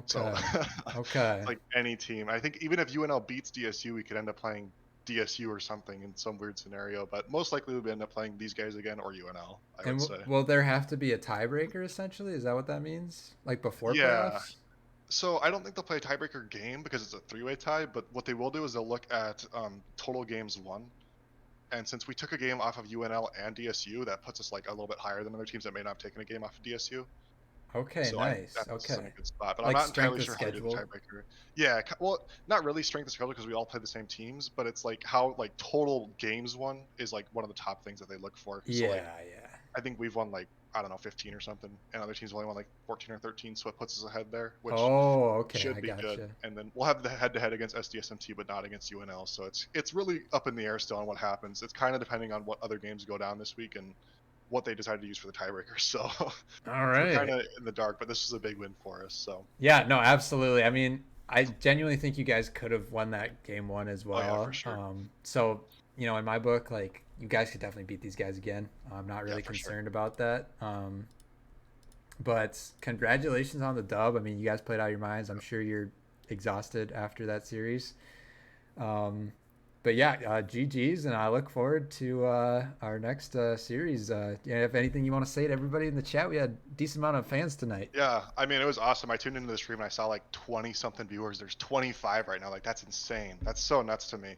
So Okay. Okay. like any team. I think even if UNL beats DSU, we could end up playing DSU or something in some weird scenario. But most likely we'd end up playing these guys again or UNL, I And would say. will there have to be a tiebreaker essentially? Is that what that means? Like before Yeah. playoffs? So I don't think they'll play a tiebreaker game because it's a three-way tie. But what they will do is they'll look at total games won. And since we took a game off of UNL and DSU, that puts us like a little bit higher than other teams that may not have taken a game off of DSU. Okay, So I think nice. that puts us in a Okay. good spot. But I'm Like not strength entirely of sure how to do the schedule. tiebreaker. Yeah, well, not really strength of schedule because we all play the same teams, but it's like how like total games won is like one of the top things that they look for. So like Yeah. I think we've won like I don't know 15 or something, and other teams only won like 14 or 13, so it puts us ahead there, which Oh, okay. should I be good. gotcha. And then we'll have the head-to-head against SDSMT, but not against UNL. So it's really up in the air still on what happens. It's kind of depending on what other games go down this week and what they decide to use for the tiebreaker. So All we're kind right. of in the dark, but this is a big win for us. So Yeah, no, absolutely. I mean, I genuinely think you guys could have won that game one as oh yeah, for well. sure. So, in my book, like you guys could definitely beat these guys again. I'm not Yeah, really for sure. concerned about that. But congratulations on the dub. I mean, you guys played out of your minds. I'm sure you're exhausted after that series. But yeah, GG's, and I look forward to our next series. If anything you want to say to everybody in the chat, we had a decent amount of fans tonight. Yeah, I mean, it was awesome. I tuned into the stream and I saw like 20 something viewers. There's 25 right now. Like, that's insane. That's so nuts to me.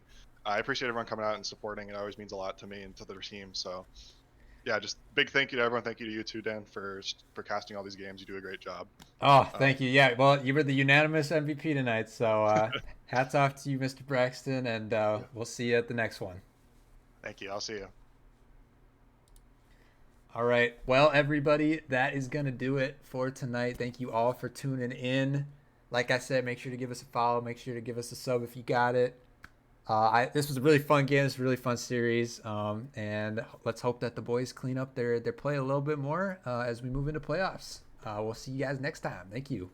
I appreciate everyone coming out and supporting. It always means a lot to me and to their team. So, yeah, just big thank you to everyone. Thank you to you too, Dan, for casting all these games. You do a great job. Oh, Um, thank you. Yeah, well, you were the unanimous MVP tonight, so hats off to you, Mr. Braxton, and yeah, we'll see you at the next one. thank you. I'll see you. All right. Well, everybody, that is going to do it for tonight. Thank you all for tuning in. Like I said, make sure to give us a follow. Make sure to give us a sub if you got it. This was a really fun game. This was a really fun series. And let's hope that the boys clean up their play a little bit more as we move into playoffs. We'll see you guys next time. Thank you.